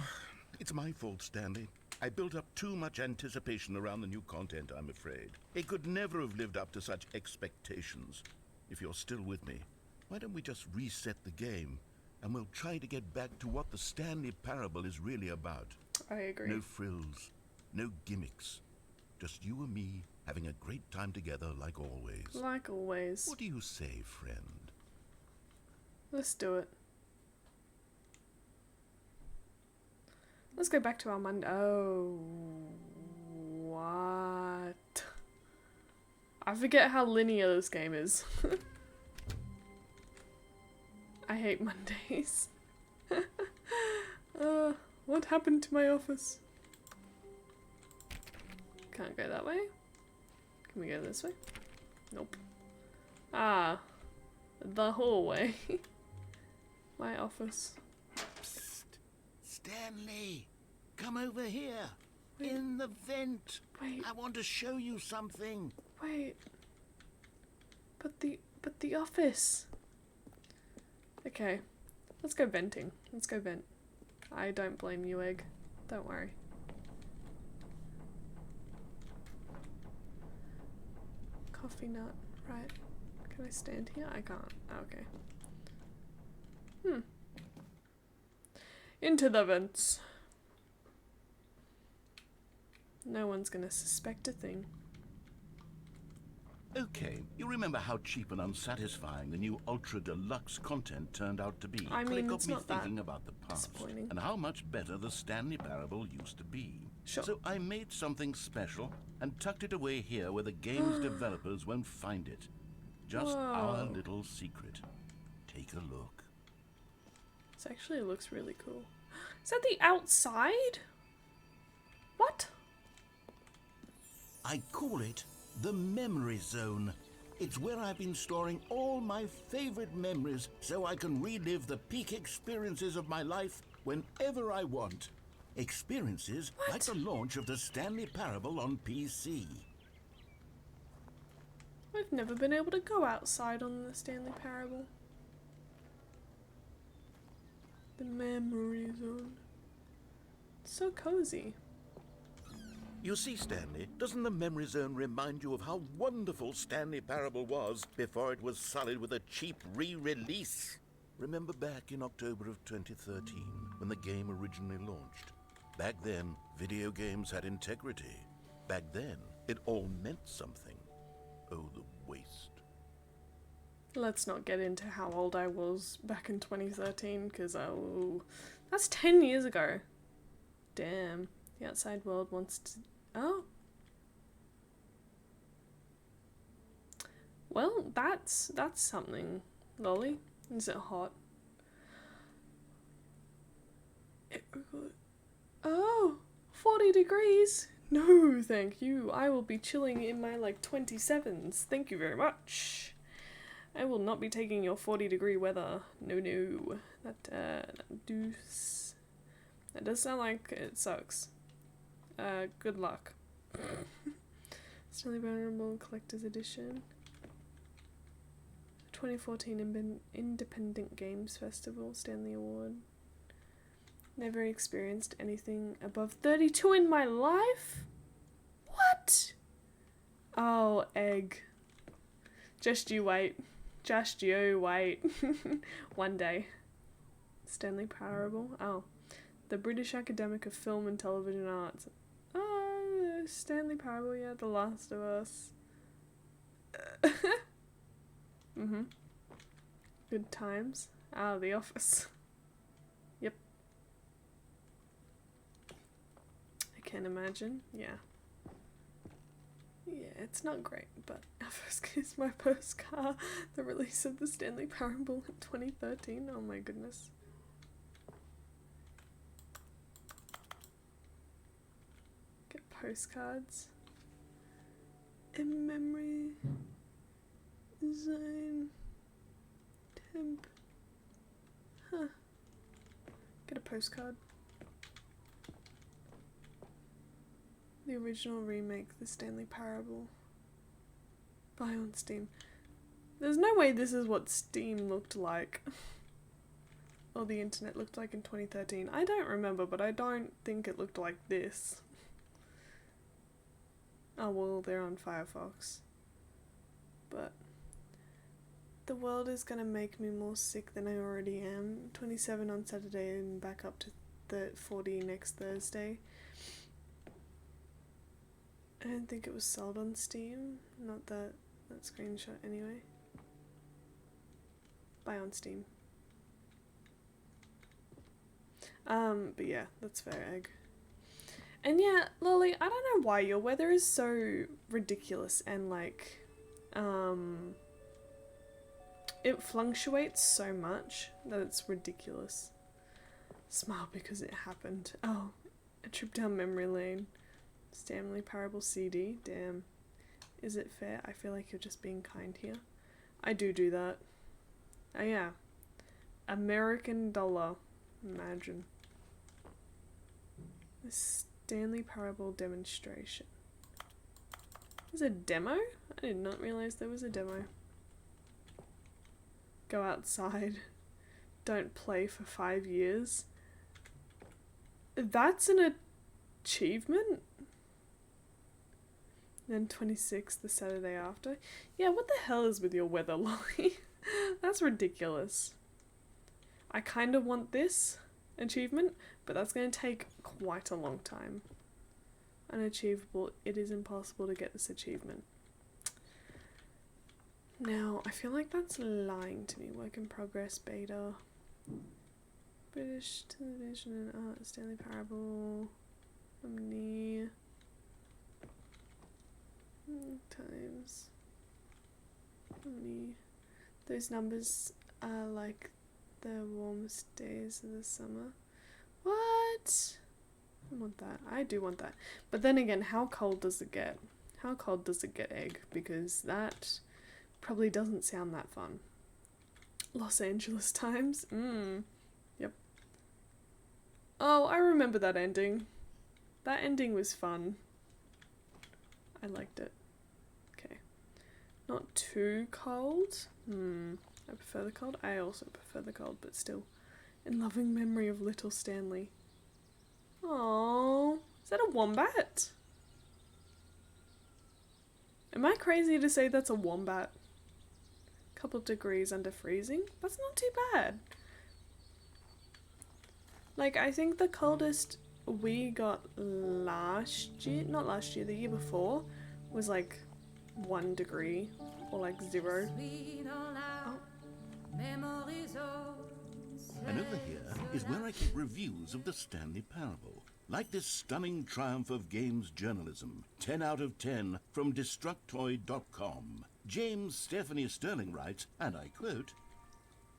It's my fault, Stanley. I built up too much anticipation around the new content, I'm afraid. It could never have lived up to such expectations. If you're still with me, why don't we just reset the game, and we'll try to get back to what the Stanley Parable is really about. I agree. No frills, no gimmicks. Just you and me having a great time together like always. Like always. What do you say, friend? Let's do it. Let's go back to our Monday. Oh, what? I forget how linear this game is. I hate Mondays. What happened to my office? Can't go that way. Can we go this way? Nope. Ah, the hallway. My office. Psst. Stanley, come over here. Wait. In the vent. Wait. I want to show you something. Wait. But the office. Okay. Let's go venting. Let's go vent. I don't blame you, Egg. Don't worry. Coffee nut. Right. Can I stand here? I can't. Okay. Into the vents. No one's gonna suspect a thing. Okay, you remember how cheap and unsatisfying the new Ultra Deluxe content turned out to be? I But it mean, got it's me not that thinking about the past disappointing. and how much better the Stanley Parable used to be. Sure. So I made something special and tucked it away here where the game's developers won't find it. Just our Whoa. little secret. Take a look. This actually looks really cool. Is that the outside? What? I call it the Memory Zone. It's where I've been storing all my favorite memories so I can relive the peak experiences of my life whenever I want. Experiences like the launch of the Stanley Parable on PC. I've never been able to go outside on the Stanley Parable. The memory zone. It's so cozy. You see, Stanley, doesn't the Memory Zone remind you of how wonderful Stanley Parable was before it was sullied with a cheap re-release? Remember back in October of 2013, when the game originally launched? Back then, video games had integrity. Back then, it all meant something. Oh, the waste. Let's not get into how old I was back in 2013, because that's 10 years ago. Damn. The outside world wants to... Oh. Well, that's something, Lolly. Is it hot? Oh, 40 degrees. No, thank you. I will be chilling in my, 27s. Thank you very much. I will not be taking your 40-degree weather. No. That does sound like it sucks. Good luck. Stanley Parable Collector's Edition. 2014 Independent Games Festival Stanley Award. Never experienced anything above 32 in my life? What? Oh, Egg. Just you wait. Just you wait. One day. Stanley Parable. Oh. The British Academic of Film and Television Arts. Oh, Stanley Parable, yeah, The Last of Us. Good times. Ah, The Office. Yep. I can imagine, yeah. Yeah, it's not great, but our first is my first car. The release of the Stanley Parable in 2013. Oh my goodness. Get postcards. In memory. Zone. Temp. Huh. Get a postcard. The original remake, The Stanley Parable. Buy on Steam. There's no way this is what Steam looked like. Or the internet looked like in 2013. I don't remember, but I don't think it looked like this. Oh well, they're on Firefox. But the world is gonna make me more sick than I already am. 27 on Saturday and back up to 40 next Thursday. I don't think it was sold on Steam. Not that screenshot anyway. Buy on Steam. But yeah, that's fair, Egg. And yeah, Lolly, I don't know why your weather is so ridiculous and like, it fluctuates so much that it's ridiculous. Smile because it happened. Oh, a trip down memory lane. Stanley Parable CD. Damn. Is it fair? I feel like you're just being kind here. I do that. Oh yeah. American dollar. Imagine. The Stanley Parable demonstration. There's a demo? I did not realize there was a demo. Go outside. Don't play for 5 years. That's an achievement? Then 26 the Saturday after. Yeah, what the hell is with your weather, Lolly? That's ridiculous. I kind of want this achievement, but that's going to take quite a long time. Unachievable. It is impossible to get this achievement. Now, I feel like that's lying to me. Work in progress, beta. British television and art, Stanley Parable. Omni. Times. Omni. Those numbers are like the warmest days of the summer. What? I want that. I do want that. But then again, how cold does it get? How cold does it get, Egg? Because that probably doesn't sound that fun. Los Angeles Times? Yep. Oh, I remember that ending. That ending was fun. I liked it. Okay. Not too cold. I prefer the cold. I also prefer the cold, but still. In loving memory of little Stanley. Aww. Is that a wombat? Am I crazy to say that's a wombat? Couple degrees under freezing? That's not too bad. Like, I think the coldest we got last year, not last year, the year before, was like 1 degree or like 0. Oh. And over here is where I keep reviews of the Stanley Parable. Like this stunning triumph of games journalism, 10 out of 10 from Destructoid.com. James Stephanie Sterling writes, and I quote,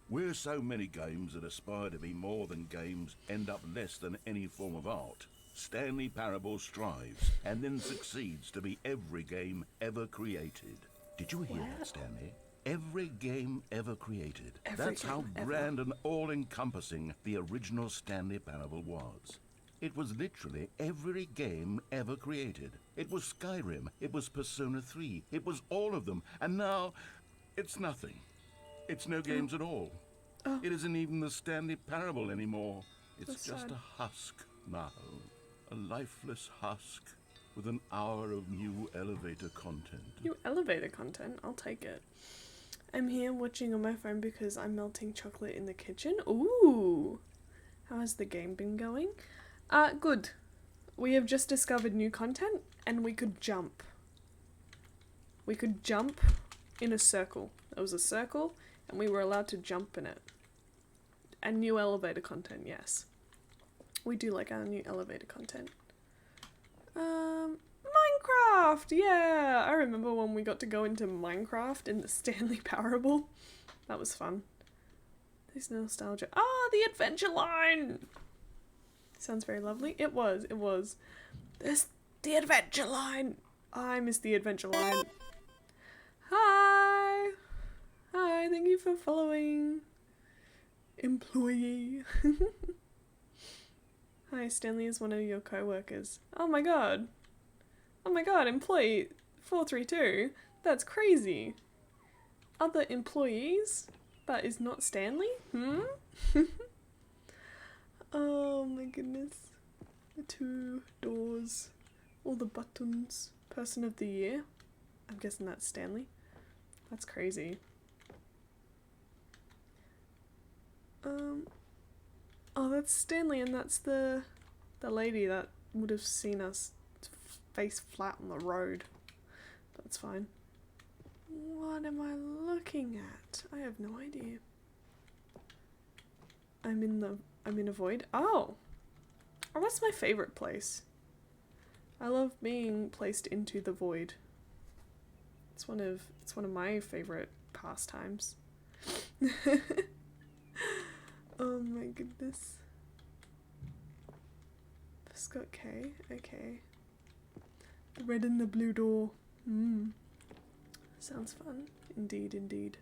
"Where so many games that aspire to be more than games end up less than any form of art, Stanley Parable strives and then succeeds to be every game ever created." Did you hear that, Stanley? Every game ever created. That's how grand and all-encompassing the original Stanley Parable was. It was literally every game ever created. It was Skyrim, it was Persona 3, it was all of them, and now it's nothing. It's no games at all. It isn't even the Stanley Parable anymore. It's just a husk now. A lifeless husk with an hour of new elevator content. New elevator content? I'll take it. I'm here watching on my phone because I'm melting chocolate in the kitchen. Ooh! How has the game been going? Good. We have just discovered new content and we could jump. We could jump in a circle. There was a circle and we were allowed to jump in it. And new elevator content, yes. We do like our new elevator content. Minecraft! Yeah! I remember when we got to go into Minecraft in the Stanley Parable. That was fun. There's nostalgia. Ah, the adventure line! Sounds very lovely. It was. There's the adventure line! I miss the adventure line. Hi! Hi, thank you for following. Employee. Hi, Stanley is one of your co-workers. Oh my god. Oh my god, employee 432? That's crazy. Other employees? That is not Stanley? Oh my goodness. The 2 doors. All the buttons. Person of the year? I'm guessing that's Stanley. That's crazy. Oh, that's Stanley, and that's the lady that would have seen us face flat on the road. That's fine. What am I looking at? I have no idea. I'm in a void. Oh! Oh, that's my favorite place. I love being placed into the void. It's one of my favorite pastimes. Oh my goodness. Scott K. Okay. The red and the blue door. Sounds fun. Indeed, indeed.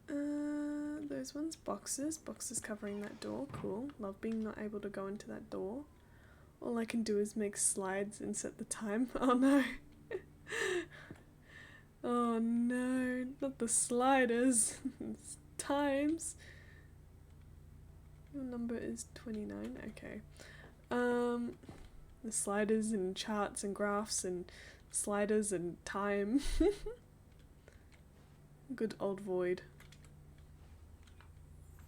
Those ones. Boxes. Boxes covering that door. Cool. Love being not able to go into that door. All I can do is make slides and set the time. Oh no. Oh no. Not the sliders. It's times. Your number is 29. Okay. The sliders and charts and graphs and sliders and time. Good old void.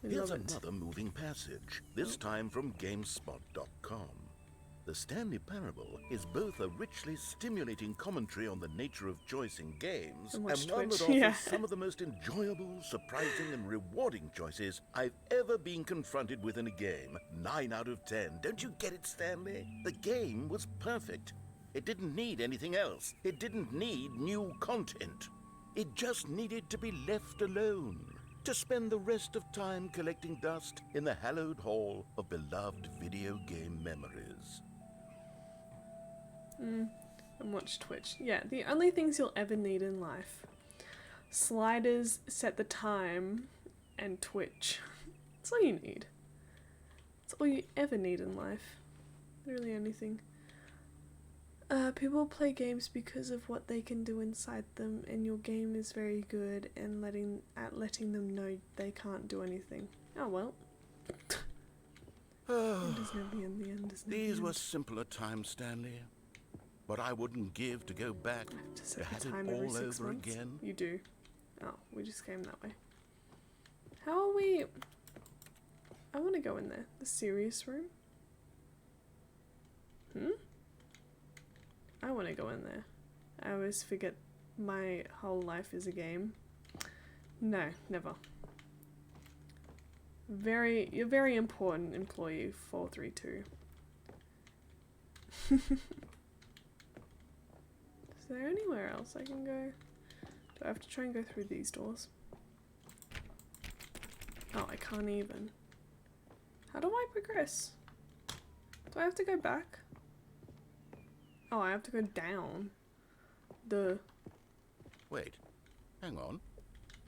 I Here's love it. another moving passage, this time from GameSpot.com. The Stanley Parable is both a richly stimulating commentary on the nature of choice in games And and watch one that Twitch, offers yeah. some of the most enjoyable, surprising, and rewarding choices I've ever been confronted with in a game. 9 out of 10. Don't you get it, Stanley? The game was perfect. It didn't need anything else. It didn't need new content. It just needed to be left alone, to spend the rest of time collecting dust in the hallowed hall of beloved video game memories. And watch Twitch. Yeah, the only things you'll ever need in life. Sliders, set the time, and Twitch. That's all you need. That's all you ever need in life. Literally anything. People play games because of what they can do inside them, and your game is very good and letting them know they can't do anything. Oh well. End is never the end, the end is never These the were end. simpler times, Stanley. But I wouldn't give to go back I have to to set have the it time every all 6 over months. again. You do. Oh, we just came that way. How are we? I want to go in there. The serious room? I want to go in there. I always forget my whole life is a game. No, never. You're very important, employee 432. Is there anywhere else I can go? Do I have to try and go through these doors? Oh, I can't even. How do I progress? Do I have to go back? Oh, I have to go down. Wait, hang on.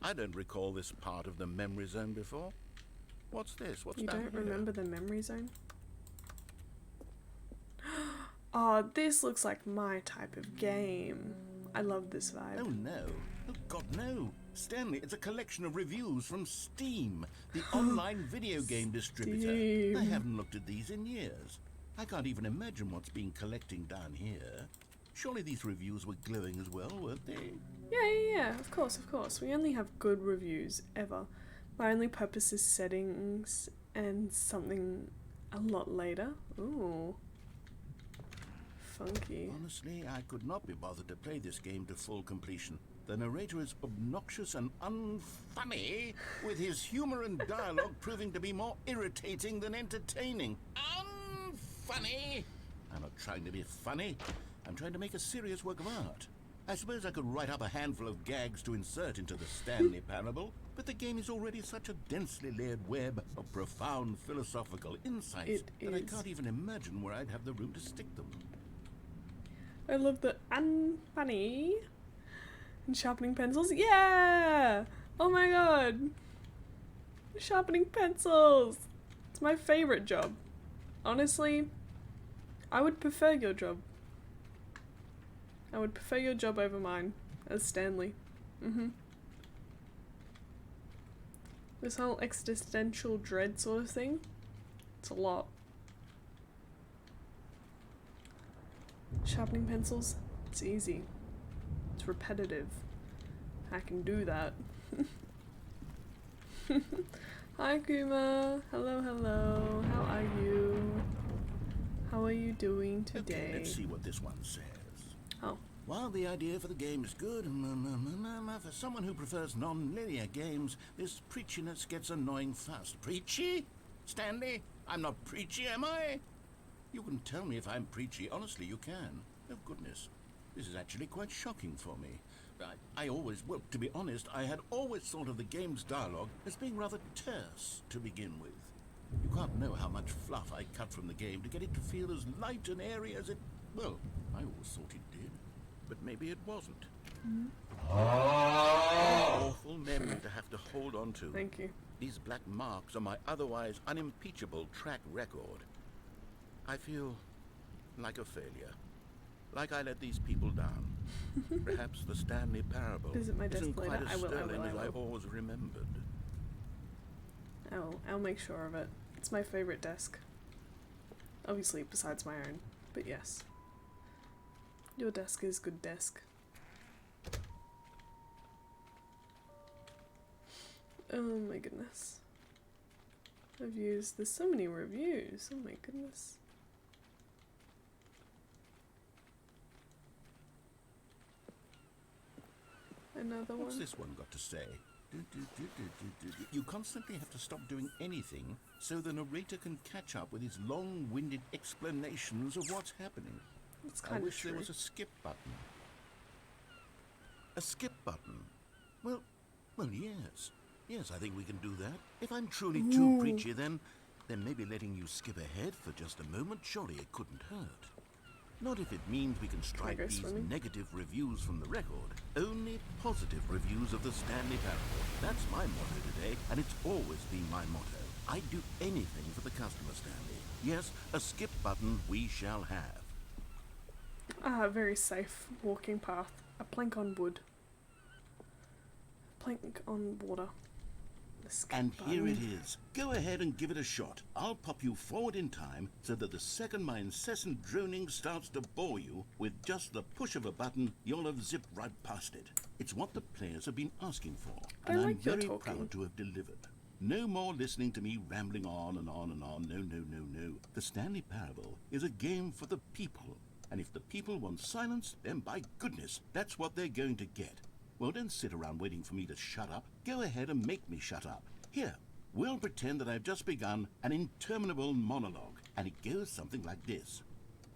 I don't recall this part of the memory zone before. What's this? What's You down don't here? remember the memory zone? Oh, this looks like my type of game. I love this vibe. Oh no. Oh God, no. Stanley, it's a collection of reviews from Steam, the online video game distributor. Steam. I haven't looked at these in years. I can't even imagine what's been collecting down here. Surely these reviews were glowing as well, weren't they? Yeah, of course. We only have good reviews, ever. My only purpose is settings and something a lot later. Ooh. Funky. Honestly, I could not be bothered to play this game to full completion. The narrator is obnoxious and unfunny, with his humor and dialogue proving to be more irritating than entertaining. Unfunny! I'm not trying to be funny. I'm trying to make a serious work of art. I suppose I could write up a handful of gags to insert into the Stanley Parable, but the game is already such a densely layered web of profound philosophical insights that I can't even imagine where I'd have the room to stick them. I love the unfunny and sharpening pencils. Yeah! Oh my god! Sharpening pencils! It's my favorite job. Honestly, I would prefer your job. I would prefer your job over mine as Stanley. This whole existential dread sort of thing, it's a lot. Sharpening pencils, it's easy. It's repetitive. I can do that. Hi Kuma, hello, how are you? How are you doing Okay, today? let's see what this one says. Oh, While the idea for the game is good, for someone who prefers non-linear games, this preachiness gets annoying fast. Preachy? Stanley? I'm not preachy, am I? You can tell me if I'm preachy. Honestly, you can. Oh, goodness. This is actually quite shocking for me. Well, to be honest, I had always thought of the game's dialogue as being rather terse to begin with. You can't know how much fluff I cut from the game to get it to feel as light and airy as it... Well, I always thought it did. But maybe it wasn't. Awful memory to have to hold on to. thank you. These black marks are my otherwise unimpeachable track record. I feel like a failure. Like I let these people down. Perhaps the Stanley Parable Visit my desk isn't quite later. as I will. sterling as I always remembered. I'll make sure of it. It's my favorite desk. Obviously, besides my own. But yes. Your desk is good desk. Oh my goodness. Reviews. There's so many reviews. Oh my goodness. Another What's one. this one got to say? You constantly have to stop doing anything so the narrator can catch up with his long-winded explanations of what's happening. It's I kind of wish true. there was a skip button. A skip button? Well, yes. Yes, I think we can do that. If I'm truly too preachy, then maybe letting you skip ahead for just a moment, surely it couldn't hurt. Not if it means we can strike go these swimming? negative reviews from the record. Only positive reviews of the Stanley Parable. That's my motto today, and it's always been my motto. I'd do anything for the customer, Stanley. Yes, a skip button we shall have. Very safe walking path. A plank on wood. Plank on water. The skip And here button. it is. Go ahead and give it a shot. I'll pop you forward in time so that the second my incessant droning starts to bore you, with just the push of a button, you'll have zipped right past it. It's what the players have been asking for, I and I'm like your very talking. proud to have delivered. No more listening to me rambling on and on and on. No. The Stanley Parable is a game for the people. And if the people want silence, then by goodness, that's what they're going to get. Well, don't sit around waiting for me to shut up. Go ahead and make me shut up. Here, we'll pretend that I've just begun an interminable monologue, and it goes something like this.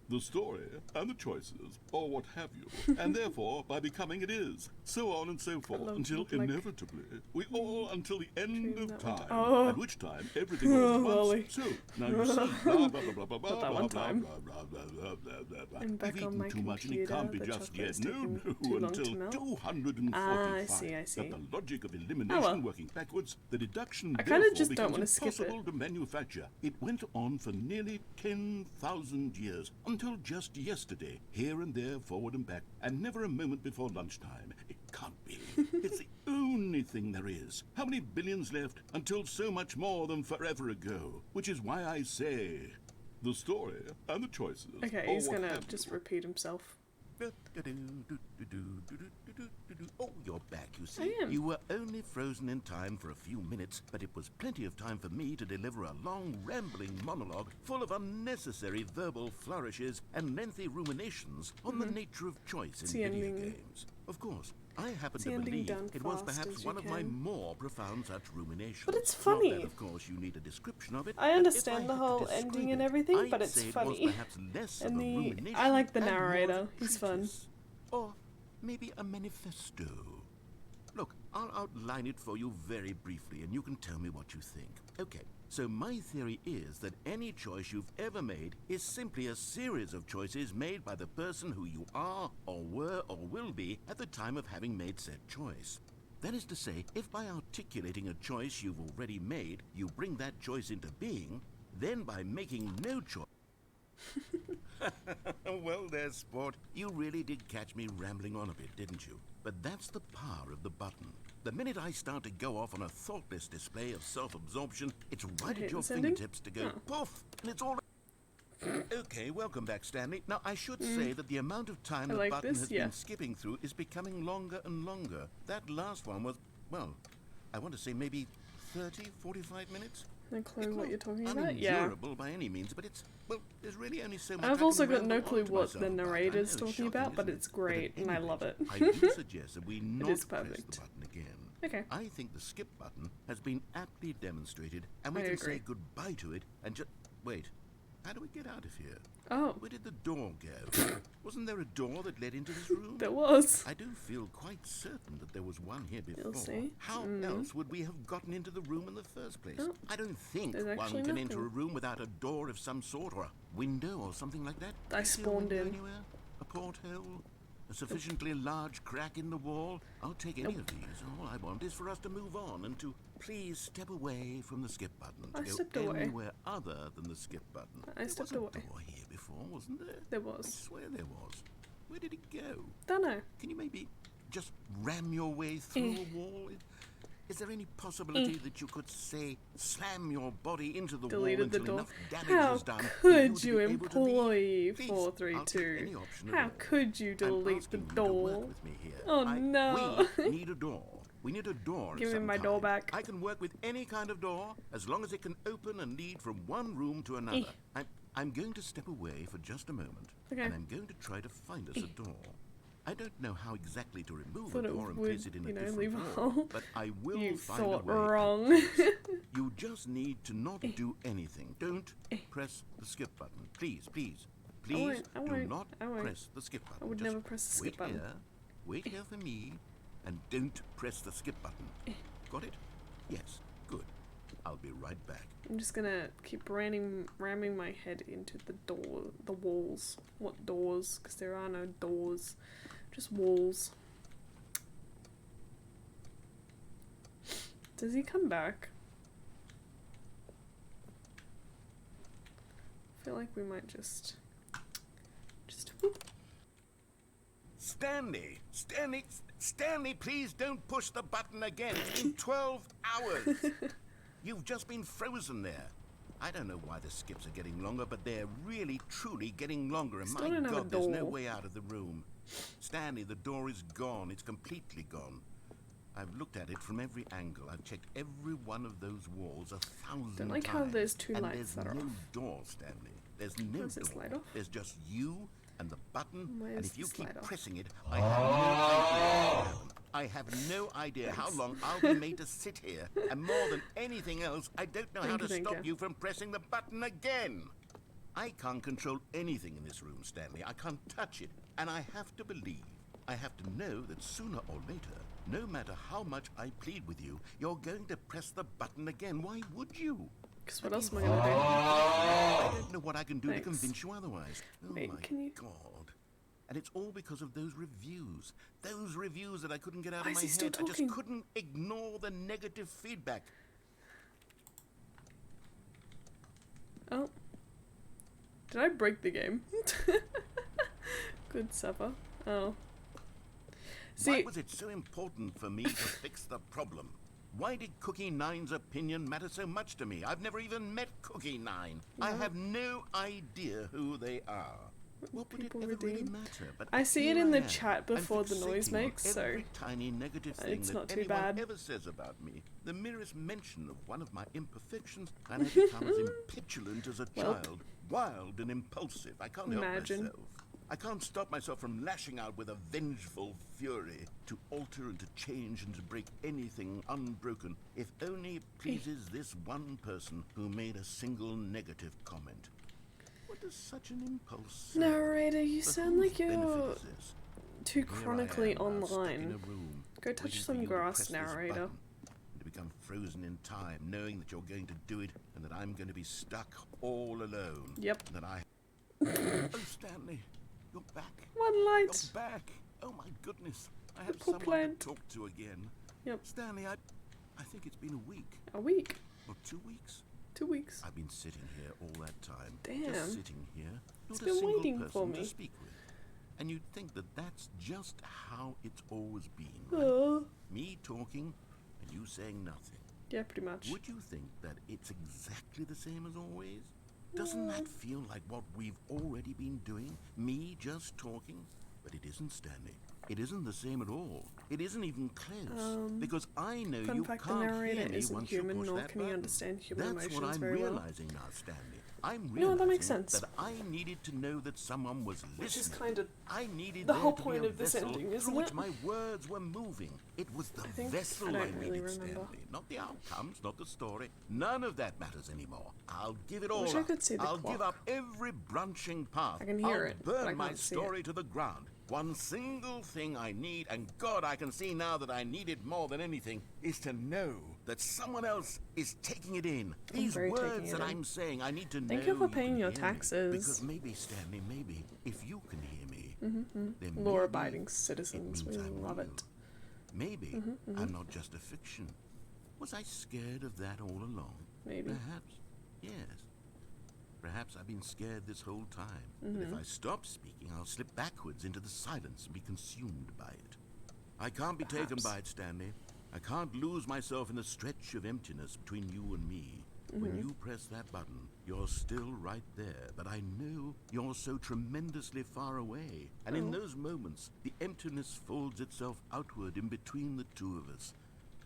The story and the choices, or what have you, and therefore by becoming it is, so on and so forth, love until look like inevitably we all until the end dream of that one time, time. Oh. at which time everything all at once. Lolly. So now you see, blah blah blah blah blah Not that blah one blah time. blah blah blah blah blah blah blah. I'm back You've on eaten my too much and it can't be computer. The just yet. chocolate's No, taking too long until to melt. 245. I see. That the logic of elimination Oh, well. working backwards, the deduction I kinda therefore just don't becomes wanna skip it. impossible to manufacture. It went on for nearly 10,000 years, until just yesterday, here and there, forward and back, and never a moment before lunchtime. It can't be. It's the only thing there is. How many billions left until so much more than forever ago? Which is why I say, the story and the choices. Okay, or he's what gonna have just you. repeat himself. Oh, you're back, you see. I am. You were only frozen in time for a few minutes, but it was plenty of time for me to deliver a long, rambling monologue full of unnecessary verbal flourishes and lengthy ruminations on the nature of choice in It's the video ending. games. Of course, I happen It's the to ending believe done it was fast perhaps as you one of my can. more profound such ruminations. But it's Not funny. that, of course, you need a description of it. I but if understand the had to whole describe ending and it, everything, I'd but it's say funny. It was perhaps less And of a the- rumination I like the and more narrator. of a He's fun. treatise. Or maybe a manifesto. Look, I'll outline it for you very briefly, and you can tell me what you think. Okay, so my theory is that any choice you've ever made is simply a series of choices made by the person who you are, or were, or will be at the time of having made said choice. That is to say, if by articulating a choice you've already made, you bring that choice into being, then by making no choice... Well, there's sport. You really did catch me rambling on a bit, didn't you? But that's the power of the button. The minute I start to go off on a thoughtless display of self-absorption, it's right hate at your this ending? fingertips to go Oh. poof, and it's all... Okay, welcome back, Stanley. Now, I should say that the amount of time I the like button this, has yeah. been skipping through is becoming longer and longer. That last one was, well, I want to say maybe 30, 45 minutes? No clue It's what not you're talking about? Yeah. unendurable by any means, but it's Well, there's really only so much I've I also can got no ramble clue on to what myself the about. I know narrator's it's talking shocking, about, but isn't it's it? great, But at and I any love rate, it. I do suggest that we not is press perfect. the button again. Okay. I think the skip button has been aptly demonstrated, and we I can agree. say goodbye to it and just wait. How do we get out of here? Oh, Where did the door go? Wasn't there a door that led into this room? there was. I do feel quite certain that there was one here before. You'll see. How else would we have gotten into the room in the first place? Oh, I don't think there's one actually can nothing. enter a room without a door of some sort, or a window, or something like that. I Is there a spawned window in. Anywhere? A porthole? A sufficiently large crack in the wall? I'll take any of these. All I want is for us to move on and to please step away from the skip button. To I go stepped away. anywhere other than the skip button. I stepped There was away. a door here before, wasn't there? There I was. swear there was. Where did it go? Don't know. Can you maybe just ram your way through a wall? Is there any possibility that you could, say, slam your body into the Deleted the wall door. until enough damage How is done for could to you be able to employ leave? Please, I'll take 432? any option at How all. could you I'm delete the asking you to door? work with me here. Oh, no. We need a door. We need a door. of Give me some my door kind. back. I can work with any kind of door as long as it can open and lead from one room to another. I'm going to step away for just a moment, Okay. and I'm going to try to find us a door. I don't know how exactly to remove Thought a it door and would, place it in a you know, different leave a wall, hole. but I will You find thought a way. I wrong. promise. You just need to not do anything. Don't press the skip button. Please, please, please I do won't. not I won't. press the skip button. I would Just never press the skip button. Wait here for me, and don't press the skip button. Got it? Yes. Good. I'll be right back. I'm just gonna keep ramming my head into the walls. What doors? Because there are no doors, just walls. Does he come back? I feel like we might just whoop. Stanley! Stanley, please don't push the button again. It's been 12 hours. You've just been frozen there. I don't know why the skips are getting longer, but they're really, truly getting longer. And Still my don't have a God, there's no door. way out of the room. Stanley, the door is gone. It's completely gone. I've looked at it from every angle. I've checked every one of those walls 1,000 Don't like times. how there's two and lights there's that are no off. door, Stanley. There's no Does this light door. off? There's just you and the button. Why And is if you this keep light off? pressing it, I have no idea what will happen. I have no idea how long I'll be made to sit here. And more than anything else, I don't know how to Thank stop you. you from pressing the button again. I can't control anything in this room, Stanley. I can't touch it. And I have to believe, I have to know that sooner or later, no matter how much I plead with you, you're going to press the button again. Why would you? Because what else am I gonna I don't know what I can do Thanks. to convince you otherwise. Oh Wait, my can you- God. And it's all because of those reviews. Those reviews that I couldn't get out Why of is my he still head. I talking? just couldn't ignore the negative feedback. do? Oh, did I break the game? Good supper. Oh. Why See, was it so important for me to fix the problem? Why did Cookie Nine's opinion matter so much to me? I've never even met Cookie Nine. I have no idea who they are. What would it people ever really redeem? matter? But I see it here in the I am. chat I'm before the noise fixating on makes, so every tiny negative thing it's that not too anyone bad. ever says about me. The merest mention of one of my imperfections, and I become as impetulant as a child, wild and impulsive. I can't Imagine. help myself. I can't stop myself from lashing out with a vengeful fury to alter and to change and to break anything unbroken, if only it pleases this one person who made a single negative comment. What does such an impulse say? Narrator, you For sound whose like you're benefit is this? too Here I chronically am now, stuck in online. a room, Go waiting touch for some you to grass, press this narrator. button, and to become frozen in time, knowing that you're going to do it, and that I'm going to be stuck all alone. Yep. And that I... Oh, Stanley, you're back. One You're light. back. Oh my goodness. I have poor someone plant. to talk to again. Yep. Stanley, I think it's been a week. A week. Or 2 weeks. 2 weeks. I've been sitting here all that time. Damn. Just sitting here. Not It's a been single waiting person for to me. speak with. And you'd think that that's just how it's always been, right? Oh. Me talking and you saying nothing. Yeah, pretty much. Would you think that it's exactly the same as always? Doesn't that feel like what we've already been doing? Me just talking? But it isn't, Stanley. It isn't the same at all. It isn't even close. Because I know Fun you fact, the can't narrator hear me isn't once human, you push nor that can he button. understand human That's emotions what I'm very well. realizing now, Stanley. I'm You know what, that makes realizing sense. that I needed to know that someone was listening. Which is kind of I needed the there whole to point be a of this vessel ending, through isn't which it? my words were moving. It was the think vessel I don't I really needed, remember. Stanley. Not the outcomes, not the story. None of that matters anymore. I'll give it all wish up. I could see the I'll clock. give up every branching path. I can hear I'll it, but I burn my can't see story to the ground. One single thing I need, and God, I can see now that I need it more than anything, is to know that someone else is taking it in. These very taking words it that in. I'm saying, I need to know. Thank you for you paying can your hear me. taxes. Because maybe, Stanley, maybe, if you can hear me, then Law-abiding maybe citizens, it we means I'm love real. it. Maybe I'm not just a fiction. Was I scared of that all along? Maybe. Perhaps, yes. Perhaps I've been scared this whole time. But if I stop speaking, I'll slip backwards into the silence and be consumed by it. I can't be taken Perhaps. by it, Stanley. I can't lose myself in the stretch of emptiness between you and me. When you press that button, you're still right there, but I know you're so tremendously far away. And in those moments, the emptiness folds itself outward in between the two of us.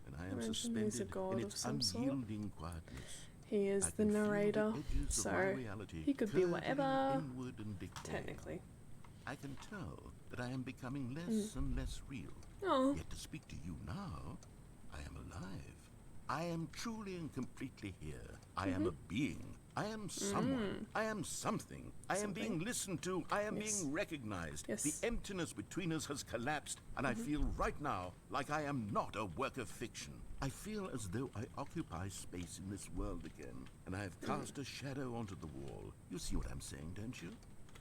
And I am Imagine he's a suspended god in of its some sort. unyielding quietness. He is I the can feel narrator, edges of my so reality he could be curving whatever, inward and decaying. technically. I can tell that I am becoming less and less real. Oh, Yet to speak to you now, I am alive. I am truly and completely here. I am a being. I am someone. I am something. I am being listened to. I am Yes. being recognized. Yes. The emptiness between us has collapsed, and I feel right now like I am not a work of fiction. I feel as though I occupy space in this world again, and I have cast a shadow onto the wall. You see what I'm saying, don't you?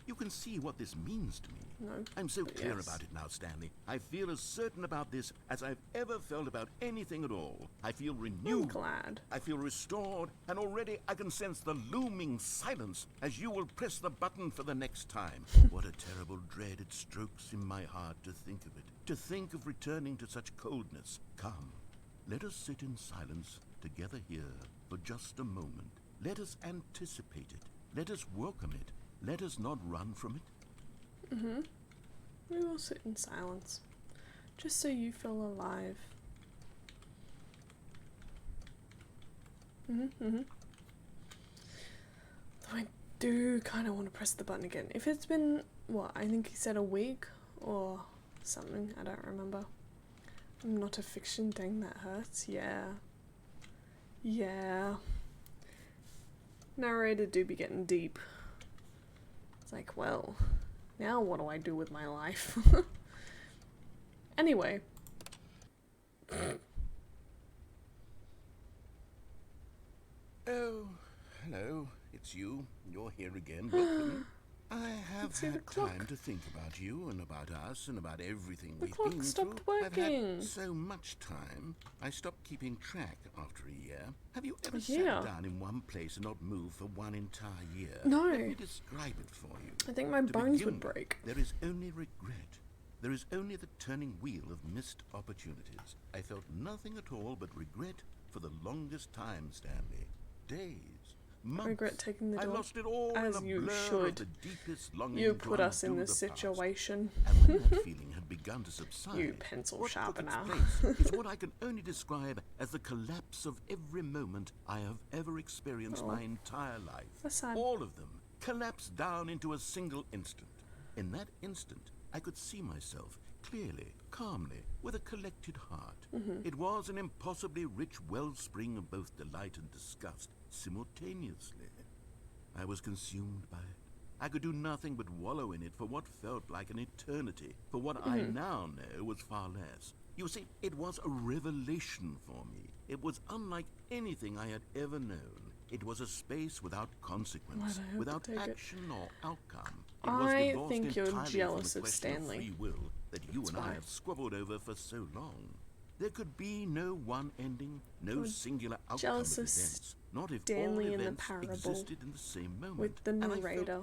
You can see what this means to me. No, I'm so but clear yes. about it now, Stanley. I feel as certain about this as I've ever felt about anything at all. I feel I'm renewed. glad. I feel restored, and already I can sense the looming silence as you will press the button for the next time. What a terrible dread it strokes in my heart to think of it. To think of returning to such coldness. Come, let us sit in silence together here for just a moment. Let us anticipate it. Let us welcome it. Let us not run from it. We will sit in silence, just so you feel alive. Though I do kind of want to press the button again. If it's been, what, I think he said a week or something, I don't remember. I'm not a fiction, dang that hurts, yeah. Yeah. Narrator do be getting deep. It's like, well, now what do I do with my life? Anyway. Oh, hello. It's you. You're here again. Welcome. I have see the had clock. time to think about you and about us and about everything The we've clock been stopped through. I've working. had so much time. I stopped keeping track after a year. Have you ever Yeah. sat down in one place and not moved for one entire year? No. Let me describe it for you. I think my To bones begin would with, break. There is only regret. There is only the turning wheel of missed opportunities. I felt nothing at all but regret for the longest time, Stanley. Days, months. regret taking the I dog, lost it all as in a you blur should. of the deepest longing You to put us in undo this the past. situation. And when that feeling had begun to subside, You pencil what took its sharpener. place is what I can only describe as the collapse of every moment I have ever experienced my entire life. That's sad. All of them collapsed down into a single instant. In that instant, I could see myself clearly, calmly, with a collected heart. It was an impossibly rich wellspring of both delight and disgust simultaneously. I was consumed by it. I could do nothing but wallow in it for what felt like an eternity, for what I now know was far less. You see, it was a revelation for me. It was unlike anything I had ever known. It was a space without consequence, Why'd I have without to take it? action or outcome. It I was divorced think you're entirely jealous from of the question Stanley. free will that you That's and I why. have squabbled over for so long. There could be no one ending, no You're singular outcome of jealous of events. Not if Stanley all in the events parable existed in the same moment. with the And I felt narrator.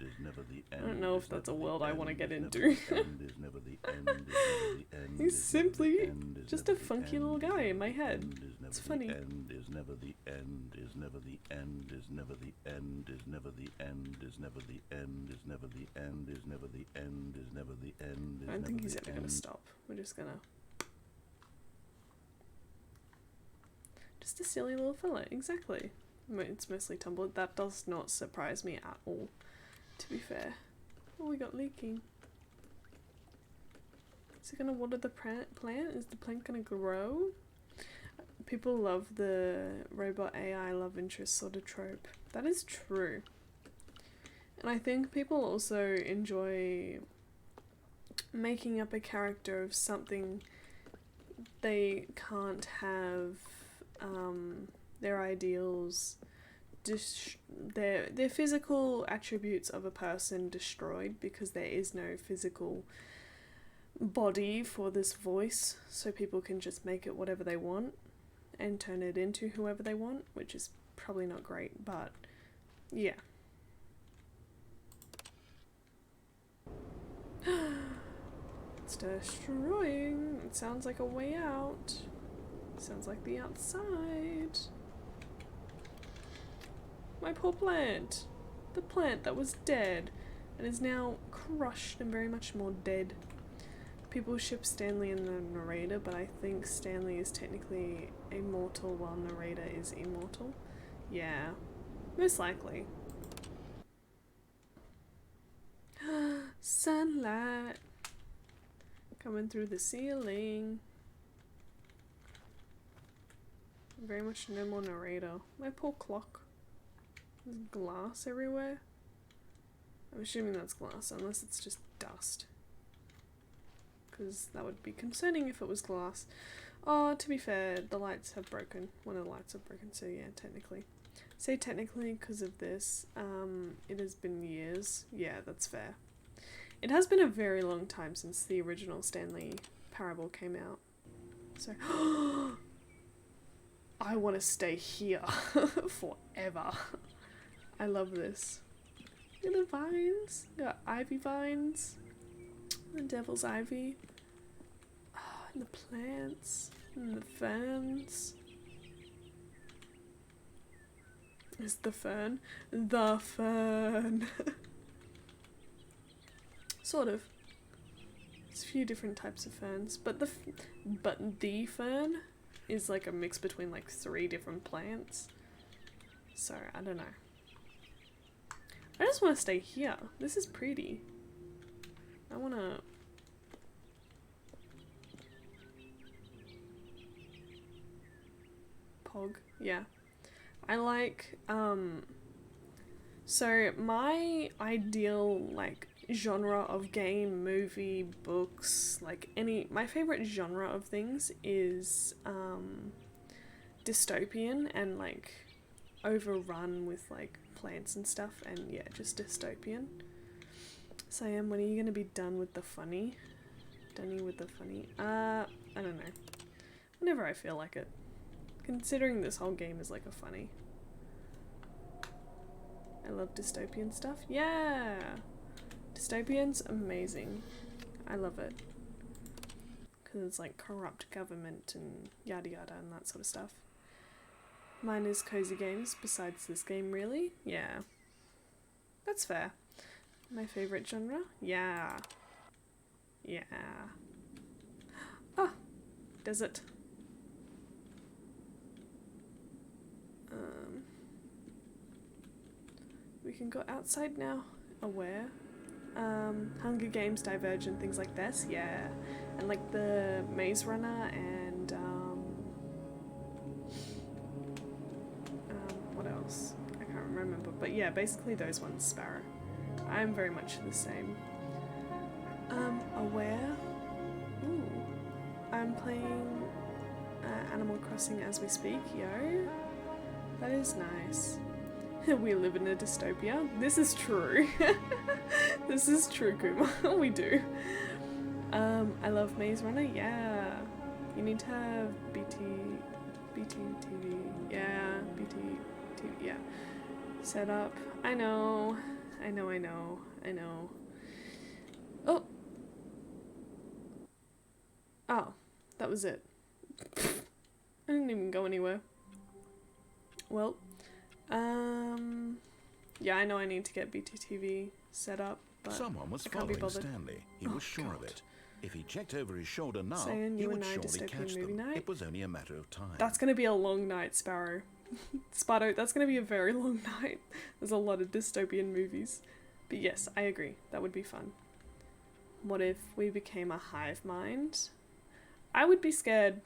end is never the end. I don't know is if that's a never the world I end, want to get is never into. the end, is never the end, is never the end, He's is never the simply end, is just a never the funky end, little is guy never in my the head. end, is never It's the funny. end, is never the end, is never the end, is never the end, is never the end, is never the end, is never the end, is never the end, is never the end, is I don't think never he's the ever gonna end. stop. We're just gonna... Just a silly little fella, exactly. It's mostly tumbled. That does not surprise me at all, to be fair. Oh, we got leaking. Is it gonna water the plant? Is the plant gonna grow? People love the robot AI love interest sort of trope. That is true. And I think people also enjoy making up a character of something they can't have their ideals, their physical attributes of a person destroyed because there is no physical body for this voice, so people can just make it whatever they want and turn it into whoever they want, which is probably not great, but yeah. It's destroying. It sounds like a way out. Sounds like the outside. My poor plant. The plant that was dead and is now crushed and very much more dead. People ship Stanley and the narrator, but I think Stanley is technically immortal while narrator is immortal. Yeah, most likely. Sunlight coming through the ceiling. Very much no more narrator. My poor clock. There's glass everywhere. I'm assuming that's glass, unless it's just dust. Because that would be concerning if it was glass. Oh, to be fair, the lights have broken. One of the lights have broken, so yeah, technically. Say technically because of this. It has been years. Yeah, that's fair. It has been a very long time since the original Stanley Parable came out. So, I want to stay here forever. I love this. Look at the vines. Got ivy vines. The devil's ivy. Oh, and the plants. And the ferns. Is the fern? The fern. Sort of. There's a few different types of ferns, but the fern is like a mix between like 3 different plants. So, I don't know. I just want to stay here. This is pretty. I want to... Pog. Yeah. I like, so my ideal, like, genre of game, movie, books, like my favorite genre of things is, dystopian and, like, overrun with, like, plants and stuff, and yeah, just dystopian. Sam, when are you gonna be done with the funny? Dunny with the funny? I don't know. Whenever I feel like it. Considering this whole game is like a funny. I love dystopian stuff. Yeah! Dystopian's amazing. I love it. Because it's like corrupt government and yada yada and that sort of stuff. Mine is cozy games, besides this game really. Yeah. That's fair. My favourite genre? Yeah. Yeah. Ah! Desert. We can go outside now. Aware. Hunger Games, Divergent, things like this. Yeah. And like the Maze Runner and what else? I can't remember. But yeah, basically those ones, Sparrow. I'm very much the same. Aware. Ooh. I'm playing Animal Crossing as we speak, yo. That is nice. We live in a dystopia. This is true. This is true, Kuma. We do. I love Maze Runner. Yeah. You need to have BT TV. Yeah, BT TV. Yeah. Set up. I know. I know. Oh! Oh, that was it. I didn't even go anywhere. Well, yeah, I know I need to get BTTV set up, but Someone was I can't be following bothered. Stanley. He Oh, was sure of God. it. If he checked over his shoulder now, Saying he you would and I surely dystopian catch movie them. night? It was only a matter of time. That's gonna be a long night, Sparrow. Sparrow, that's gonna be a very long night. There's a lot of dystopian movies. But yes, I agree. That would be fun. What if we became a hive mind? I would be scared.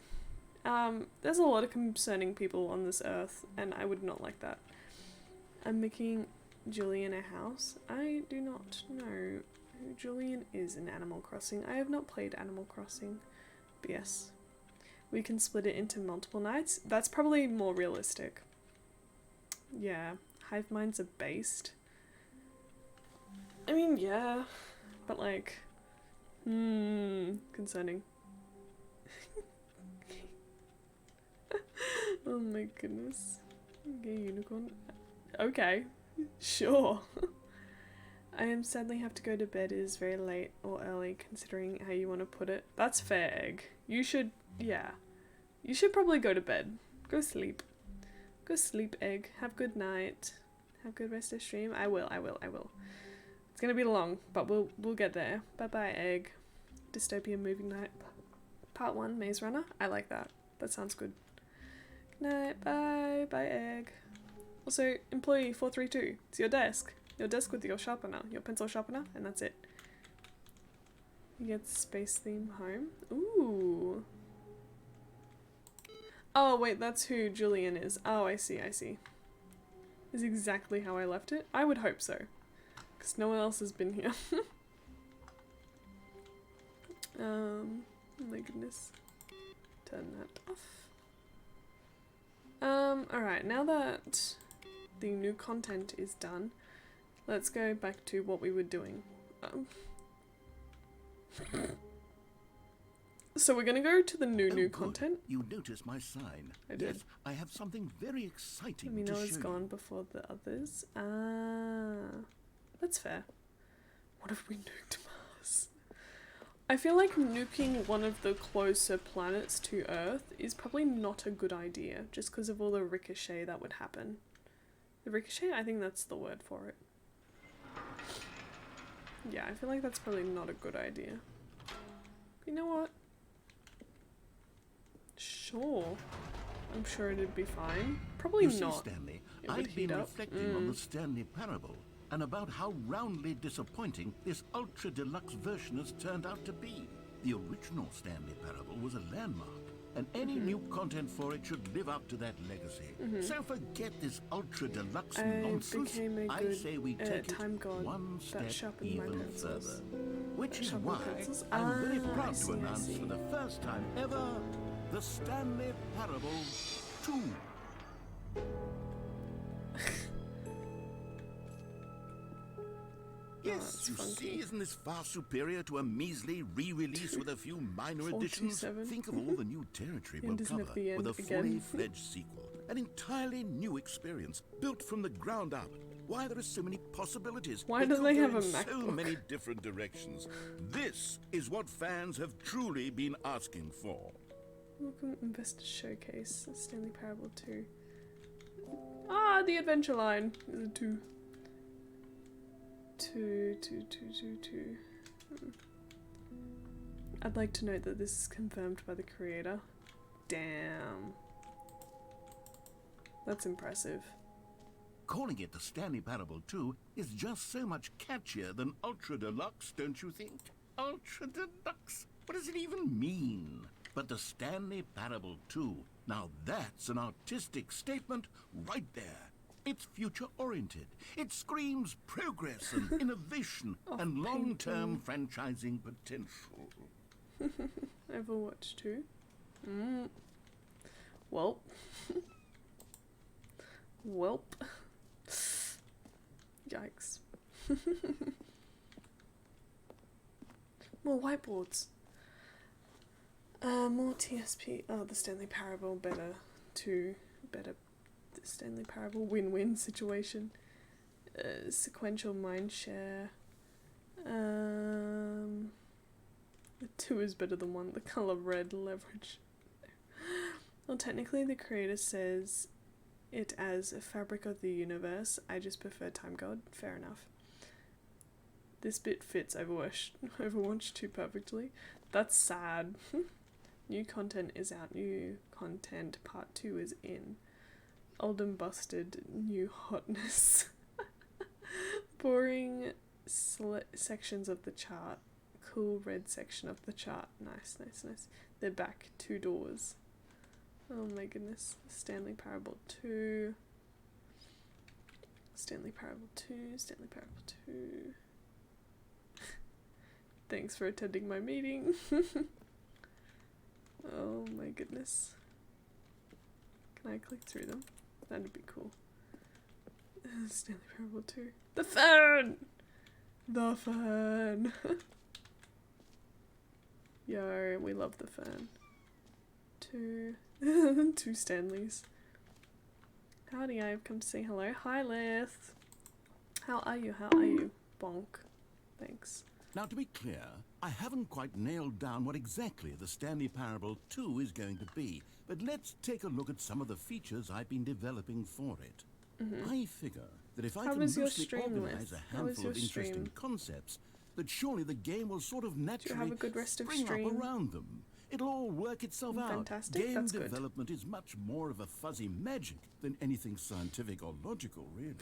There's a lot of concerning people on this earth, and I would not like that. I'm making Julian a house. I do not know who Julian is in Animal Crossing. I have not played Animal Crossing. But yes. We can split it into multiple nights. That's probably more realistic. Yeah, hive minds are based. I mean, yeah, but like, concerning. Oh my goodness. Gay unicorn. Okay, sure. I am sadly have to go to bed. It is very late or early considering how you want to put it. That's fair, Egg. You should, yeah. You should probably go to bed. Go sleep. Go sleep, Egg. Have good night. Have good rest of stream. I will. It's gonna be long, but we'll get there. Bye-bye, Egg. Dystopian movie night. Part 1, Maze Runner. I like that. That sounds good. Good night. Bye. Bye, Egg. Also, employee 432. It's your desk. Your desk with your sharpener. Your pencil sharpener, and that's it. You get space theme home. Ooh. Oh, wait, that's who Julian is. Oh, I see. Is exactly how I left it? I would hope so. Because no one else has been here. Oh my goodness. Turn that off. Alright, now that the new content is done, let's go back to what we were doing. So we're gonna go to the new good. content. You noticed my sign. I did. Yes, I have something very exciting Let me to know show it's you. gone before the others. Ah, that's fair. What if we nuked Mars? I feel like nuking one of the closer planets to Earth is probably not a good idea, just because of all the ricochet that would happen. The ricochet? I think that's the word for it. Yeah, I feel like that's probably not a good idea. You know what? Sure. I'm sure it'd be fine. Probably You see, not. Stanley, It would I've heat been up. reflecting on the Stanley Parable and about how roundly disappointing this ultra deluxe version has turned out to be. The original Stanley Parable was a landmark, and any new content for it should live up to that legacy. So forget this ultra deluxe I nonsense. became a I good say we take time it god one that step sharpened my even pencils. further. Which That is sharpened why pencils? I'm very Ah, I proud see, to I announce see. for the first time ever the Stanley Parable 2. Yes, that's you funky. see, isn't this far superior to a measly re-release with a few minor additions? 427. Think of all the new territory we'll End isn't cover at the with a end again. fully-fledged sequel. An entirely new experience, built from the ground up. Why there are so many possibilities. Why It do could they go have a in so MacBook? many different directions. This is what fans have truly been asking for. Welcome Investor Showcase, Stanley Parable 2. Ah, the adventure line is a 2. 2. I'd like to note that this is confirmed by the creator. Damn. That's impressive. Calling it the Stanley Parable 2 is just so much catchier than Ultra Deluxe, don't you think? Ultra Deluxe? What does it even mean? But the Stanley Parable 2, now that's an artistic statement right there. It's future-oriented. It screams progress and innovation and long-term franchising potential. Overwatch 2. Welp. Welp. Yikes. More whiteboards. More TSP. Oh, the Stanley Parable. Better. The Stanley Parable win-win situation. Sequential mind share. The 2 is better than 1. The color red leverage. Well, technically the creator says it as a fabric of the universe. I just prefer Time God. Fair enough. This bit fits Overwatch 2 perfectly. That's sad. New content is out. New content part 2 is in. Old and busted. New hotness. Boring sections of the chart. Cool red section of the chart. Nice, nice, nice. They're back. 2 doors. Oh my goodness. Stanley Parable 2. Stanley Parable 2. Stanley Parable 2. Thanks for attending my meeting. Oh my goodness. Can I click through them? That'd be cool. Stanley Parable 2. The phone! The phone! Yo, we love the phone. 2 Stanleys. Howdy, I've come to say hello. Hi, Lith. How are you? How are you? Bonk. Thanks. Now, to be clear, I haven't quite nailed down what exactly the Stanley Parable 2 is going to be, but let's take a look at some of the features I've been developing for it. I figure that if I can loosely organize a handful of interesting concepts, that surely the game will sort of naturally spring up around them. It'll all work itself out. Fantastic. Game That's development is much more of a fuzzy magic than anything scientific or logical, really.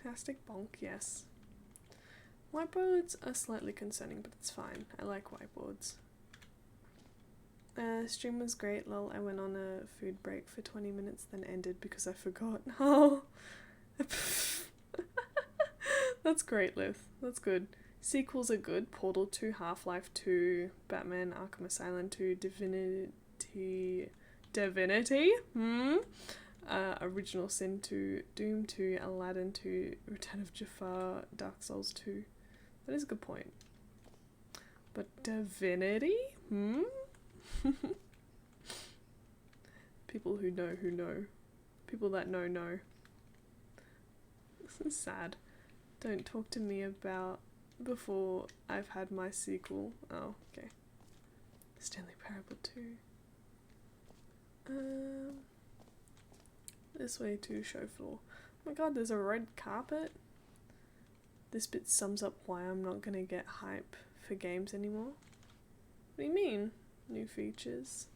Fantastic bonk, yes. Whiteboards are slightly concerning, but it's fine. I like whiteboards. Stream was great, lol. I went on a food break for 20 minutes, then ended because I forgot. Oh. That's great, Liv. That's good. Sequels are good. Portal 2, Half-Life 2, Batman Arkham Asylum 2, Divinity? Original Sin 2, Doom 2, Aladdin 2, Return of Jafar, Dark Souls 2. That is a good point. But Divinity? People who know. People that know. This is sad. Don't talk to me about before I've had my sequel. Oh, okay. Stanley Parable 2. This way to show floor. Oh my god, there's a red carpet. This bit sums up why I'm not gonna get hype for games anymore. What do you mean? New features.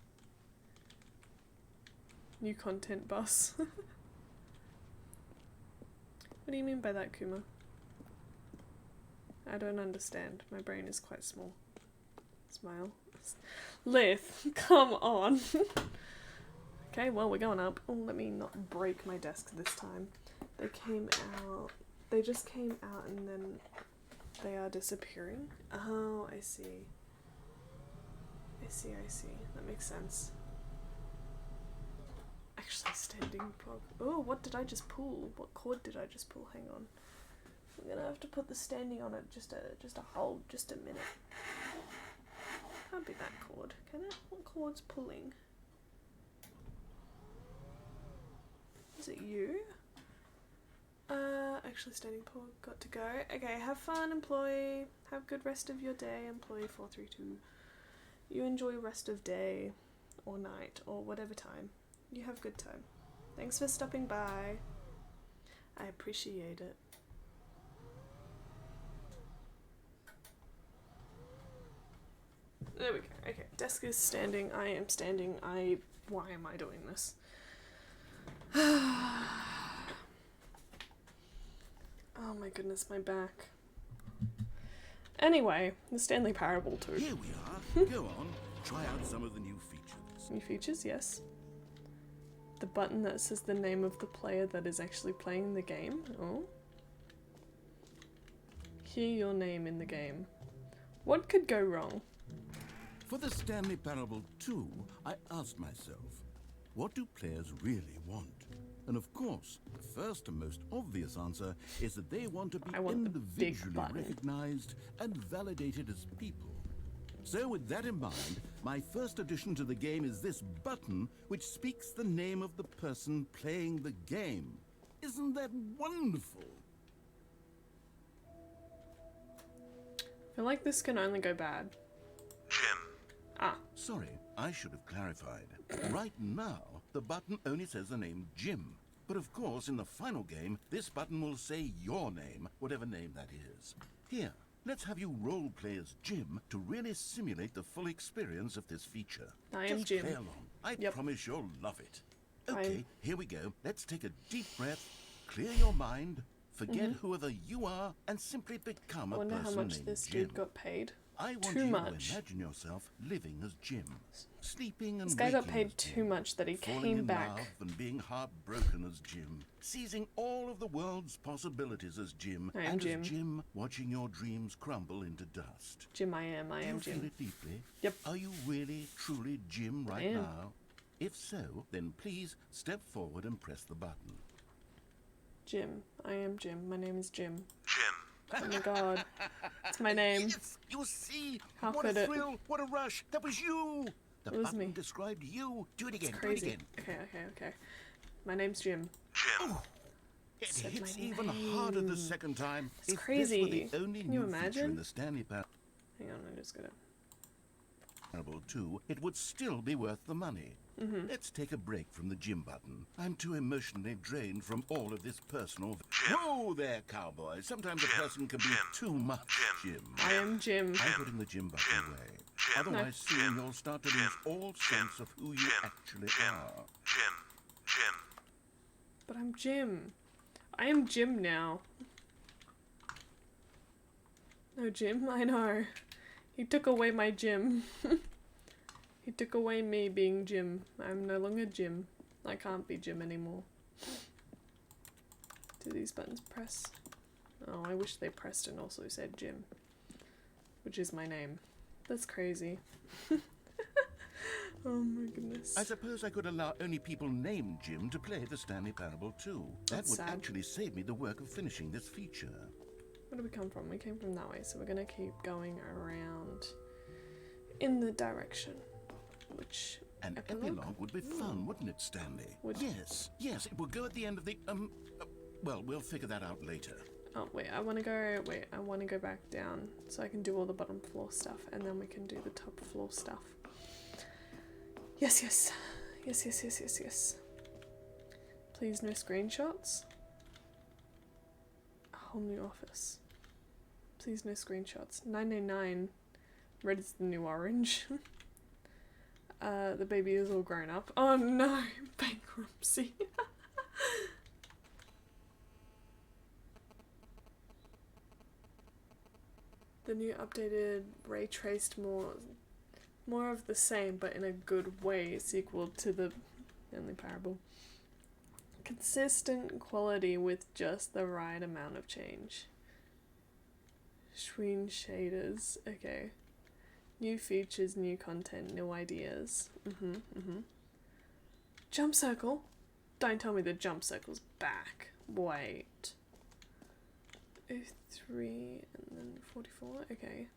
New content bus. What do you mean by that, Kuma? I don't understand. My brain is quite small. Smile. Lith, come on. Okay, well, we're going up. Oh, let me not break my desk this time. They just came out and then they are disappearing. Oh, I see. I see. That makes sense. Actually, standing prog. Oh, what did I just pull? What chord did I just pull? Hang on. I'm gonna have to put the standing on it just a minute. Can't be that chord, can it? What chord's pulling? Is it you? Actually standing prog, got to go. Okay, have fun, employee. Have good rest of your day, employee 432. You enjoy rest of day, or night, or whatever time. You have good time. Thanks for stopping by. I appreciate it. There we go. Okay, desk is standing. I am standing. Why am I doing this? Oh my goodness, my back. Anyway, the Stanley Parable 2. Here we are. Go on. Try out some of the new features. New features, yes. The button that says the name of the player that is actually playing the game. Oh. Hear your name in the game. What could go wrong? For the Stanley Parable 2, I asked myself, what do players really want? And of course, the first and most obvious answer is that they want to be individually recognized and validated as people. So with that in mind, my first addition to the game is this button which speaks the name of the person playing the game. Isn't that wonderful? I feel like this can only go bad. Jim. Ah, Sorry, I should have clarified. Right now, the button only says the name Jim. But of course, in the final game, this button will say your name, whatever name that is. Here, let's have you role-play as Jim to really simulate the full experience of this feature. I am Just Jim. play along. I Yep. promise you'll love it. I'm- Okay, here we go. Let's take a deep breath, clear your mind, forget whoever you are, and simply become I a wonder person how much named this Jim. dude got paid. I want Too you much. to imagine yourself living as Jim, sleeping and This guy got waking paid as too Jim, much that he falling came in back. love and being heartbroken as Jim, seizing all of the world's possibilities as Jim, I am and Jim. as Jim, watching your dreams crumble into dust. Jim, I am Do you feel Jim. it deeply? Yep. Are you really, truly Jim right am. now? If so, then please step forward and press the button. Jim, I am Jim. My name is Jim. Jim. Oh my god. It's my name. Yes, you see, How what could a it? thrill, what a rush. That was you. The It was button me. described you. Do it It's again. Do it crazy. again. Okay. My name's Jim. Jim. It Said hits my even harder the name. second time. It's If crazy. this were the only Can you new feature imagine? in the Stanley Hang on, I just gotta. Parable 2, it would still be worth the money. Let's take a break from the Jim button. I'm too emotionally drained from all of this personal... Whoa there, cowboy. Sometimes a person can be too much Jim. I am Jim. I'm putting the Jim button away. Otherwise, soon you'll start to lose all sense of who you actually are. Jim. But I'm Jim. I am Jim now. No, Jim, I know. He took away my Jim. He took away me being Jim. I'm no longer Jim. I can't be Jim anymore. Do these buttons press? Oh, I wish they pressed and also said Jim. Which is my name. That's crazy. Oh my goodness. I suppose I could allow only people named Jim to play the Stanley Parable 2. That That's would sad. actually save me the work of finishing this feature. Where do we come from? We came from that way, so we're gonna keep going around in the direction. Which An epilogue? epilogue would be fun, wouldn't it, Stanley? Would- Yes, it would go at the end of the, well, we'll figure that out later. Oh wait, I wanna go back down so I can do all the bottom floor stuff and then we can do the top floor stuff. Yes. Please no screenshots. A whole new office. Please no screenshots. 999. Red is the new orange. The baby is all grown up. Oh no, bankruptcy. The new updated ray traced more of the same but in a good way sequel to the Stanley Parable. Consistent quality with just the right amount of change. Screen shaders, okay. New features, new content, new ideas. Jump circle? Don't tell me the jump circle's back. Wait. 03 and then 44, okay.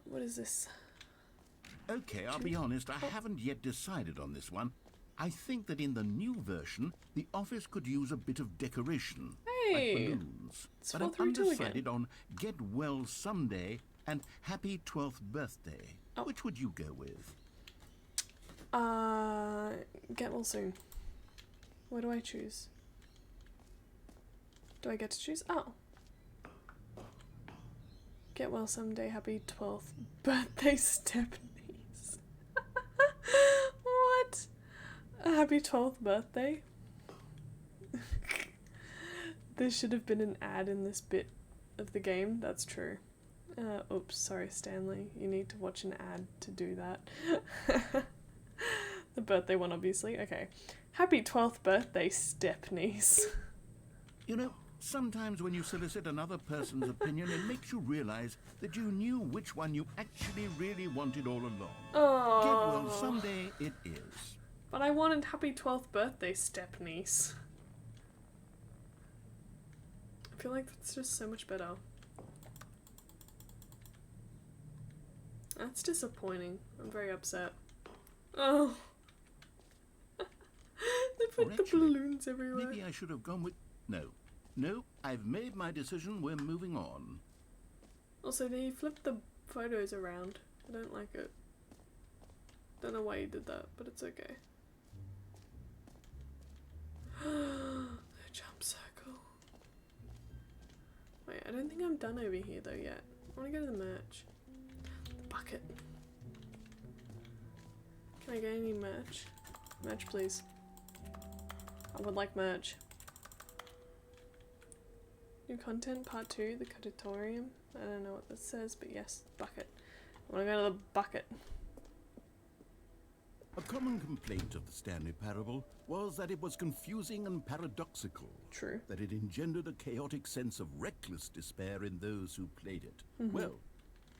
What is this? Okay, I'll be honest, I haven't yet decided on this one. I think that in the new version, the office could use a bit of decoration, Hey! like balloons. It's But I'm 432 again. undecided on Get Well Someday and Happy 12th Birthday. Oh. Which would you go with? Get well soon. What do I choose? Do I get to choose? Oh. Get well someday, happy 12th birthday, Stephanie's. What? A happy 12th birthday? There should have been an ad in this bit of the game, that's true. Oops, sorry Stanley, you need to watch an ad to do that. The birthday one, obviously. Okay. Happy 12th birthday, Stephanie's. You know, sometimes when you solicit another person's opinion, it makes you realize that you knew which one you actually really wanted all along. Oh. Get well someday it is. But I wanted happy 12th birthday, Stephanie's. I feel like that's just so much better. That's disappointing. I'm very upset. Oh. They put the actually, balloons everywhere. Maybe I should have gone with... No, I've made my decision. We're moving on. Also, he flipped the photos around. I don't like it. Don't know why he did that, but it's okay. The jump circle. Wait, I don't think I'm done over here though yet. I want to go to the merch. The bucket. Can I get any merch? Merch, please. I would like merch. New content, part 2, the Cutatorium. I don't know what this says, but yes, bucket. I want to go to the bucket. A common complaint of the Stanley Parable was that it was confusing and paradoxical. True. That it engendered a chaotic sense of reckless despair in those who played it. Well,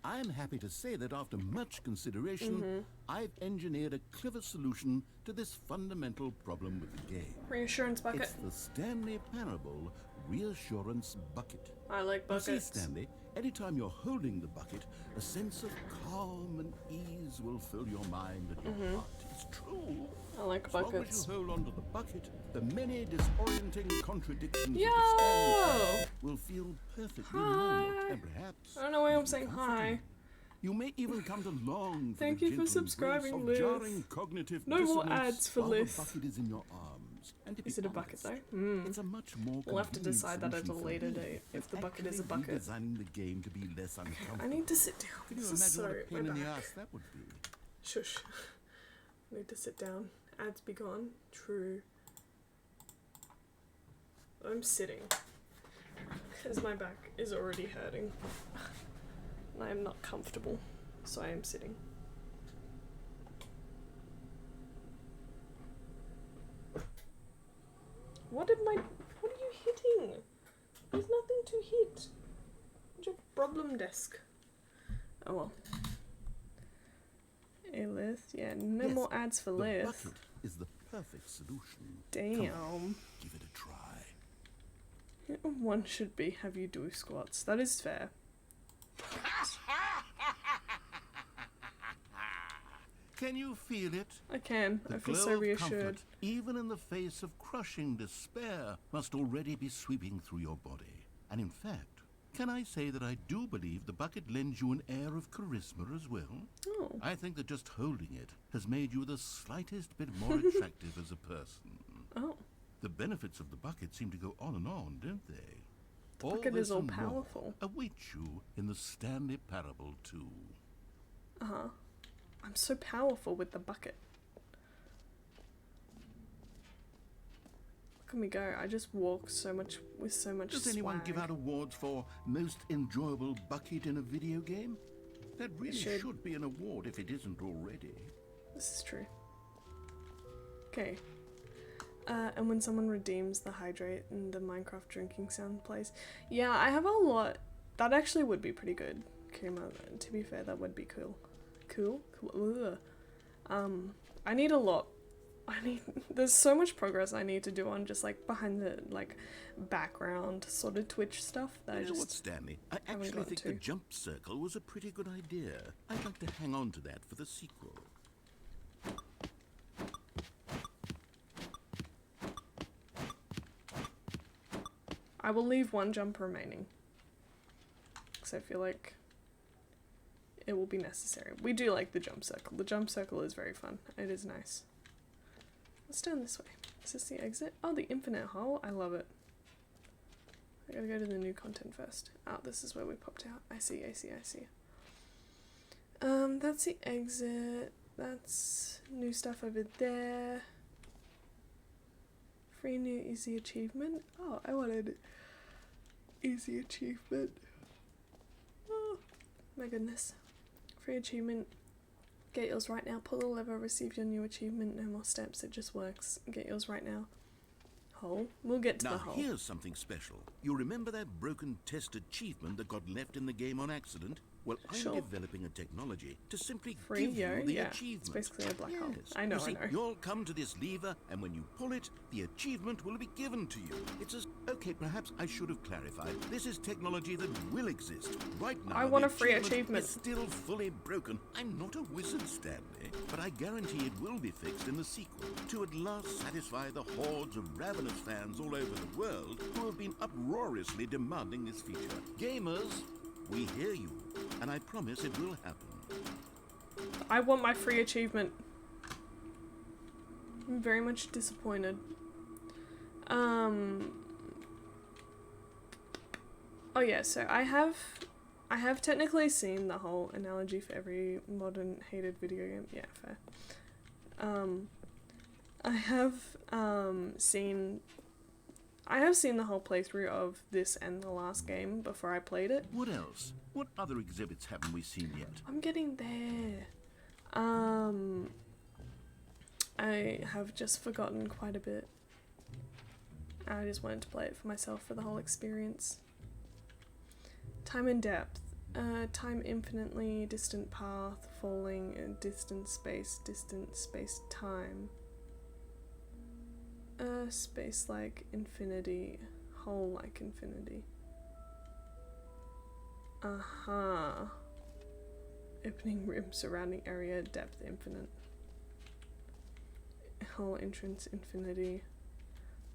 I'm happy to say that after much consideration, I've engineered a clever solution to this fundamental problem with the game. Reassurance bucket. It's the Stanley Parable Reassurance Bucket. I like buckets. You see, Stanley, anytime you're holding the bucket, a sense of calm and ease will fill your mind and your heart. It's true. I like As long buckets. as you hold onto the bucket, the many disorienting contradictions Yo! of the Stanley Parable will feel perfectly normal, Hi. and perhaps I don't know why I'm even saying comforting. hi. You may even come to long for Thank the you for gentle subscribing, embrace Liz. of jarring cognitive No more dissonance ads for while Liz. the bucket is in your arms. And to Is be it a bucket honest, though? it's a much more We'll have to convenient decide that at a solution for later me date, if than the bucket is a actually bucket. redesigning the game to be less uncomfortable. I need to sit down. Can you This is imagine what a so pain my in the back. ass that would be? Shush. I need to sit down. Ads be gone. True. I'm sitting. Because my back is already hurting. And I am not comfortable. So I am sitting. What are you hitting? There's nothing to hit. What's your problem, desk? Oh well. Hey Liz, yeah, no Yes, more ads for the Liz. bucket is the perfect solution. Damn. Come on, give it a try. One should be have you do squats. That is fair. Can you feel it? I can. The I feel glow so of reassured. comfort, even in the face of crushing despair, must already be sweeping through your body. And in fact, can I say that I do believe the bucket lends you an air of charisma as well? Oh. I think that just holding it has made you the slightest bit more attractive as a person. Oh. The benefits of the bucket seem to go on and on, don't they? The bucket this is all and more powerful. await you in the Stanley Parable too. Uh-huh. I'm so powerful with the bucket. Look at me go. I just walk so much with so much Does anyone give swag. out awards for most enjoyable bucket in a video game? That really should. should be an award if it isn't already. This is true. Okay. And when someone redeems the hydrate and the Minecraft drinking sound plays. Yeah, I have a lot. That actually would be pretty good. Kuma, to be fair, that would be cool. Cool? Ugh. I need a lot. There's so much progress I need to do on just like behind the like background sort of Twitch stuff that You I know just what, Stanley? I haven't actually gotten think to. the jump circle was a pretty good idea. I'd like to hang on to that for the sequel. I will leave one jump remaining. Because I feel like it will be necessary. We do like the jump circle. The jump circle is very fun. It is nice. Let's turn this way. Is this the exit? Oh, the infinite hole. I love it. I gotta go to the new content first. Oh, this is where we popped out. I see. That's the exit. That's new stuff over there. Free new easy achievement. Oh, I wanted easy achievement. Oh, my goodness. Free achievement. Get yours right now. Pull the lever. Receive your new achievement. No more steps. It just works. Get yours right now. hole. We'll get to Now the hole. here's something special. You remember that broken test achievement that got left in the game on accident? Well, I'm Sure. developing a technology to simply Free give yo, you the yeah. achievement. It's basically a black hole. Yes. I know, You see, I know. you'll come to this lever, and when you pull it, the achievement will be given to you. It's as... Okay, perhaps I should have clarified. This is technology that will exist. Right now, I want the a free achievement. is still fully broken. I'm not a wizard, Stanley, but I guarantee it will be fixed in the sequel to at last satisfy the hordes of ravenous fans all over the world who have been uproariously demanding this feature. Gamers, we hear you, and I promise it will happen. I want my free achievement. I'm very much disappointed. Oh yeah, so I have technically seen the whole analogy for every modern hated video game. Yeah, fair. I have seen the whole playthrough of this and the last game before I played it. What else? What other exhibits haven't we seen yet? I'm getting there. I have just forgotten quite a bit. I just wanted to play it for myself for the whole experience. Time and depth. Time infinitely, distant path, falling, distant space, time. Space like infinity, whole like infinity. Opening room, surrounding area, depth infinite. Whole entrance infinity.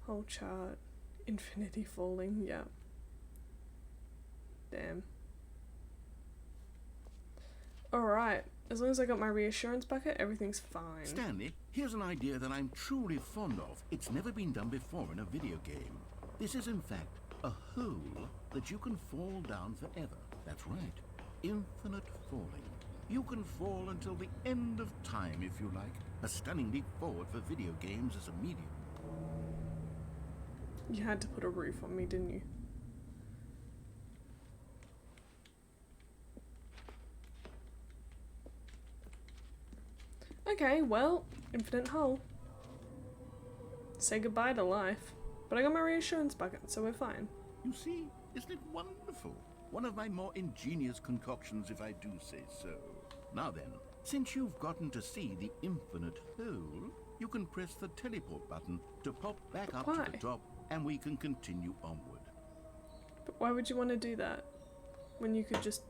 Whole chart, infinity falling, yeah. Damn. Alright, as long as I got my reassurance bucket, everything's fine. Stanley, here's an idea that I'm truly fond of. It's never been done before in a video game. This is in fact a hole that you can fall down forever. That's right. Infinite falling. You can fall until the end of time if you like. A stunning leap forward for video games as a medium. You had to put a roof on me, didn't you? Okay, well, infinite hole. Say goodbye to life. But I got my reassurance bucket, so we're fine. You see, isn't it wonderful? One of my more ingenious concoctions, if I do say so. Now then, since you've gotten to see the infinite hole, you can press the teleport button to pop back up to the top, and we can continue onward. But why would you want to do that? When you could just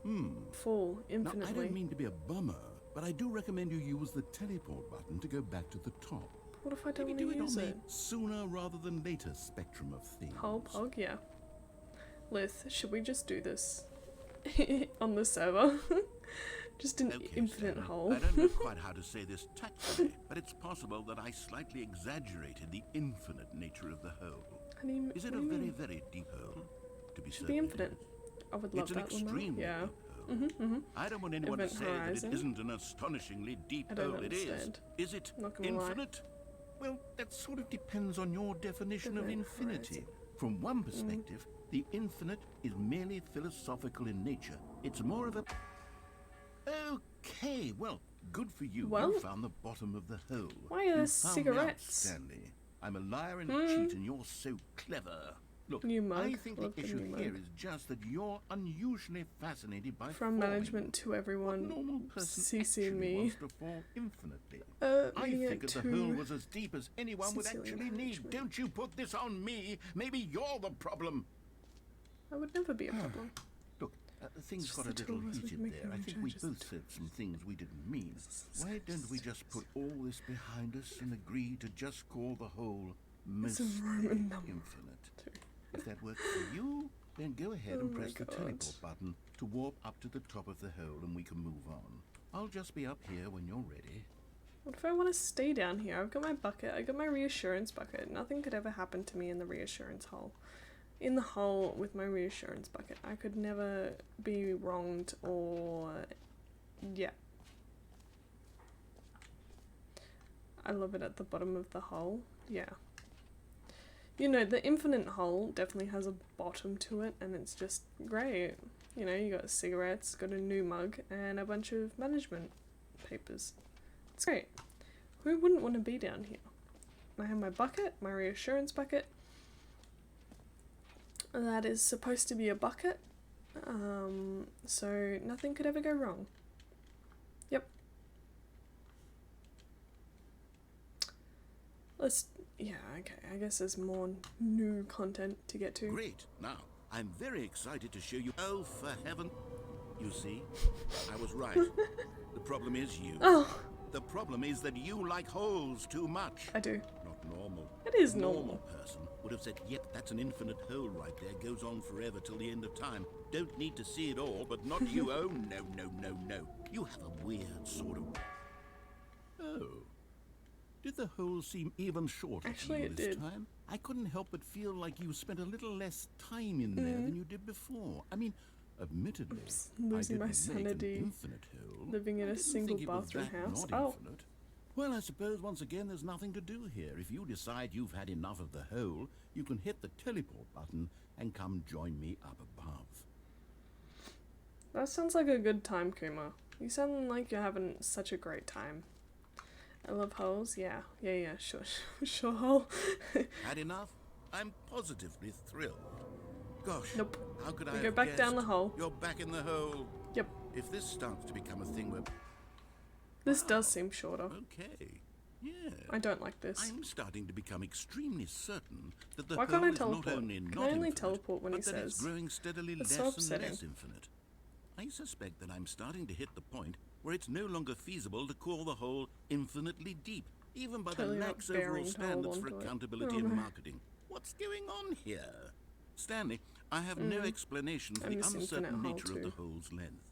fall infinitely? Now, I don't mean to be a bummer, but I do recommend you use the teleport button to go back to the top. What if I don't Maybe want to use do it on it? the sooner rather than later spectrum of things. Hole pog, yeah. Lith, should we just do this on the server? Just an Okay, infinite Stanley, hole. I don't know quite how to say this tactfully, but it's possible that I slightly exaggerated the infinite nature of the hole. Is it a very, very deep hole? To be Should be infinite. I would love it's an that one. extremely Yeah. deep hole. I don't want anyone Event to say horizon. that it isn't an astonishingly deep I don't hole. It is. understand. Is it Not gonna lie. infinite? Well, that sort of depends on your definition of Event infinity. horizon. From one perspective, the infinite is merely philosophical in nature. It's more of a... Okay, well, good for you. Well, you found the bottom of the hole. why are You there found me out, cigarettes? Stanley. I'm a liar and a cheat, and you're so clever. Look, New mug. I think the Love the issue new here mug. is just that you're unusually fascinated by From falling. management to What everyone, normal person CC actually me. wants to fall infinitely? I Meaning it figured the to hole was as deep as anyone would Sicilian actually need. management. Don't you put this on me. Maybe you're the problem. I would never be a problem. Look, things just got a the two little of us, we heated can make there. our I own think we changes. both said some things we didn't mean. Why don't we just put all this behind us and agree to just call the whole It's a mostly Roman number. infinite? Too. If that works for you, then go ahead and Oh my press the God. teleport button to warp up to the top of the hole and we can move on. I'll just be up here when you're ready. What if I want to stay down here? I've got my bucket. I got my reassurance bucket. Nothing could ever happen to me in the reassurance hole. In the hole with my reassurance bucket. I could never be wronged or... yeah. I love it at the bottom of the hole. Yeah. You know, the infinite hole definitely has a bottom to it and it's just great. You know, you got cigarettes, got a new mug, and a bunch of management papers. It's great. Who wouldn't want to be down here? I have my bucket, my reassurance bucket. That is supposed to be a bucket. So nothing could ever go wrong. Yep. Yeah, okay, I guess there's more new content to get to. Great. Now, I'm very excited to show you. Oh, for heaven. You see, I was right. The problem is you. Oh, The problem is that you like holes too much. I do. Not normal. It is A normal. person would have said, yep, that's an infinite hole right there. Goes on forever till the end of time. Don't need to see it all, but not you. Oh, no, no, no, no. You have a weird sort of... Oh. Did the hole seem even shorter Actually, to you it this did. time? I couldn't help but feel like you spent a little less time in there than you did before. I mean, admittedly, Oops, I losing my didn't make an sanity. infinite hole. Living in I a didn't single think it was bathroom that house. not Oh. infinite. Well, I suppose once again there's nothing to do here. If you decide you've had enough of the hole, you can hit the teleport button and come join me up above. That sounds like a good time, Kuma. You sound like you're having such a great time. I love holes. Yeah, sure, sure hole. Had enough? I'm positively thrilled. Gosh, Nope. how could I We go have back down the guessed? hole. You're back in the hole. Yep. If this starts to become a thing where... This does seem shorter. Okay, yeah. I don't like this. I'm starting to become extremely certain that the Why hole can't I is teleport? not only Can not I only infinite, teleport when but he that it's says? growing steadily That's less so and upsetting. less infinite. I suspect that I'm starting to hit the point where it's no longer feasible to call the hole infinitely deep, even by Totally the not lax overall bearing to hold standards for onto it. accountability Oh, in no. marketing. What's going on here? Stanley, I have no explanation for And the this uncertain infinite hole nature of the too. hole's length.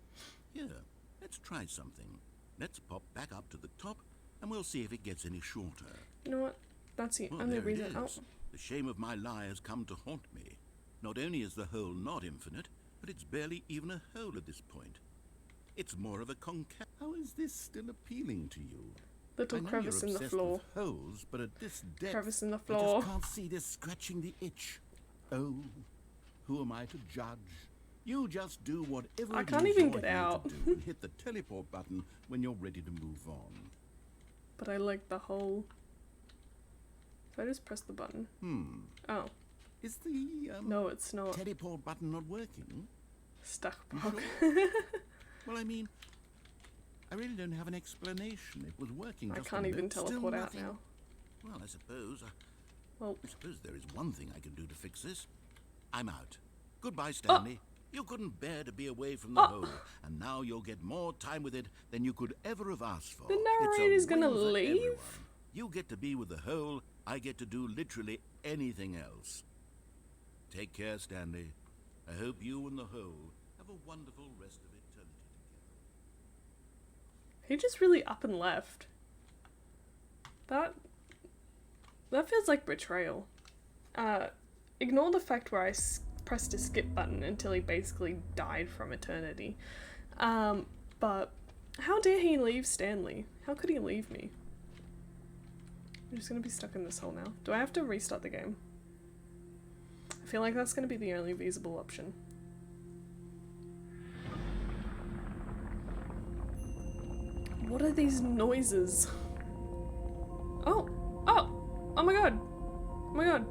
Here, let's try something. Let's pop back up to the top, and we'll see if it gets any shorter. You know what? That's the Well, only there reason. it Oh, is. The shame of my lie has come to haunt me. Not only is the hole not infinite, but it's barely even a hole at this point. It's more of a concave. How is this still appealing to you? little I know crevice you're in the obsessed floor. with holes, but at this depth, Crevice in the I floor. just can't see this scratching the itch. Oh, who am I to judge? You just do whatever I it can't is even you're get here out. to do and hit the teleport button when you're ready to move on. But I like the hole. If I just press the button. Oh, Is the no, it's not. teleport button not working? Stuck You bug. sure? Well, I mean, I really don't have an explanation. It was working I just can't a even minute, still teleport out nothing. now. Well, I suppose Well, there is one thing I can do to fix this. I'm out. Goodbye, Stanley. You couldn't bear to be away from the hole, and now you'll get more time with it than you could ever have asked for. The It's a narrator's gonna win for leave? everyone. You get to be with the hole. I get to do literally anything else. Take care, Stanley. I hope you and the hole have a wonderful rest of eternity together. he just really up and left. That feels like betrayal. Ignore the fact where I pressed a skip button until he basically died from eternity. But how dare he leave Stanley? How could he leave me? I'm just gonna be stuck in this hole now. Do I have to restart the game? I feel like that's gonna be the only feasible option. What are these noises? Oh! Oh! Oh my god! Oh my god!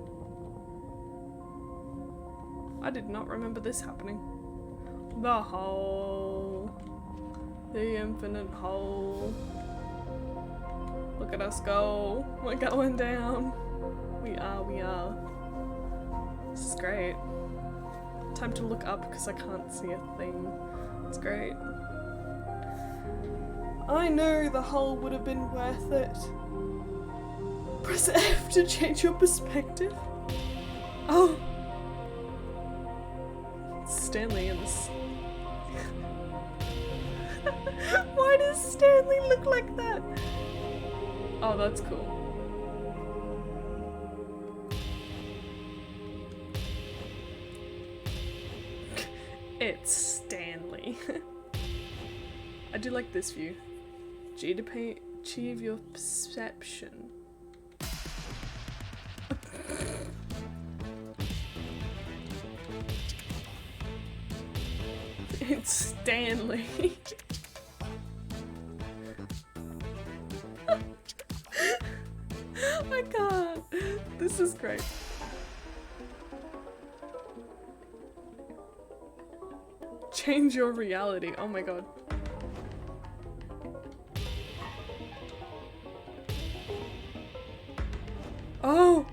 I did not remember this happening. The hole. The infinite hole. Look at us go. We're going down. We are. This is great. Time to look up because I can't see a thing. It's great. I know the hole would have been worth it. Press F to change your perspective. Oh. Stanley in this. Why does Stanley look like that? Oh, that's cool. It's Stanley. I do like this view. G to achieve your perception. It's Stanley. I can't. This is great. Change your reality. Oh my god. Oh!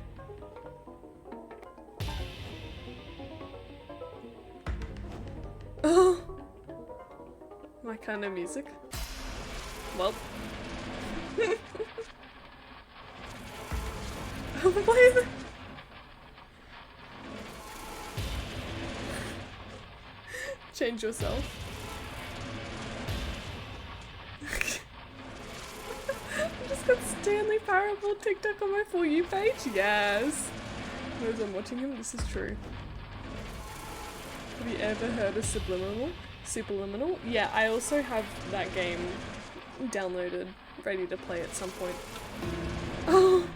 Oh! My kind of music. Well. Why is it? Change yourself. I just got Stanley Parable TikTok on my For You page. Yes. Knows I'm watching him. This is true. Have you ever heard of Subliminal? Superliminal? Yeah, I also have that game downloaded, ready to play at some point. Oh.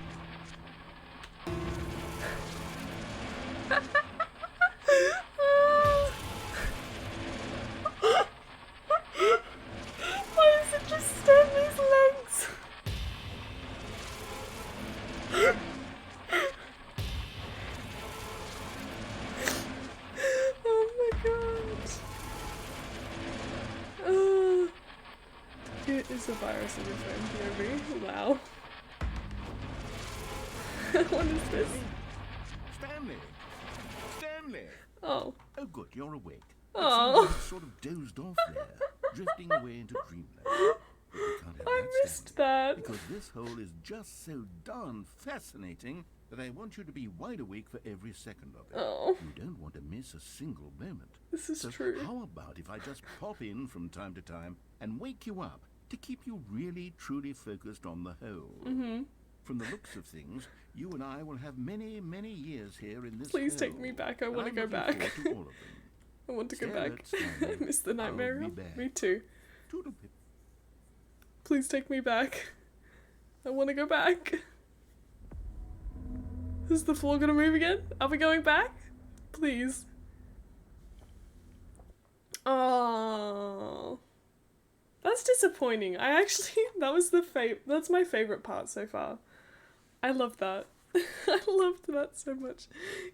Why is it just Stanley's legs? Oh my god. It is a virus in your phone, POV. Wow. What is this? Stanley! Stanley! Oh. Oh good, you're awake. Oh. You sort of dozed off there, drifting away into dreamland. But you can't have I that, missed Stanley, that. because this hole is just so darn fascinating that I want you to be wide awake for every second of it. Oh. You don't want to miss a single moment. This is So true. how about if I just pop in from time to time and wake you up to keep you really, truly focused on the hole? Mm-hmm. From the looks of things, you and I will have many, many years here in this Please take hole, me back. I and want to I'm go looking back. forward to all of them. I want to go Stay back. alert, Stanley. I missed the nightmare. I'll be back. Me too. Toodle-pip. Please take me back. I want to go back. Is the floor gonna move again? Are we going back? Please. Oh, that's disappointing. I actually that's my favorite part so far. I love that. I loved that so much.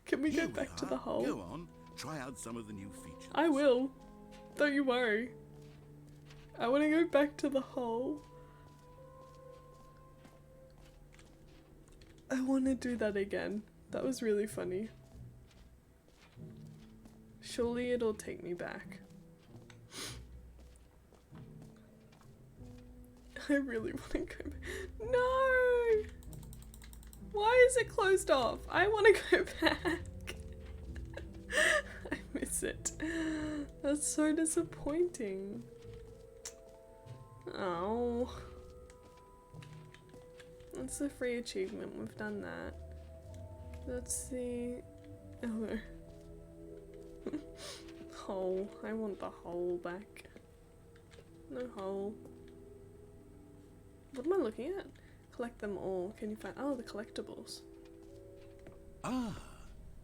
Can we Here go we back to are. the hole? Go on. Try out some of the new features. I will. Don't you worry. I want to go back to the hole. I want to do that again. That was really funny. Surely it'll take me back. I really want to go back. No! Why is it closed off? I want to go back. I miss it. That's so disappointing. Oh. That's a free achievement. We've done that. Let's see. Oh no. Hole. I want the hole back. No hole. What am I looking at? Collect them all. Can you find— oh, the collectibles. Ah,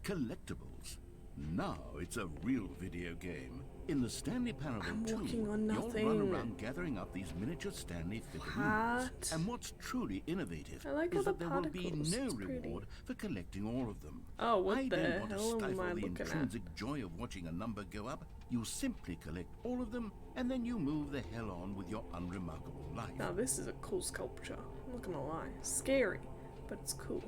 collectibles. Now it's a real video game. In the Stanley Parable I'm 2, walking on you'll nothing. run around gathering up these miniature Stanley figurines. What? And what's truly innovative I like all is the that there will be particles. no It's pretty. reward for collecting all of them. Oh, what I the don't want to hell am stifle I the looking at? intrinsic joy of watching a number go up. You simply collect all of them, and then you move the hell on with your unremarkable life. Now this is a cool sculpture. I'm not gonna lie. Scary, but it's cool.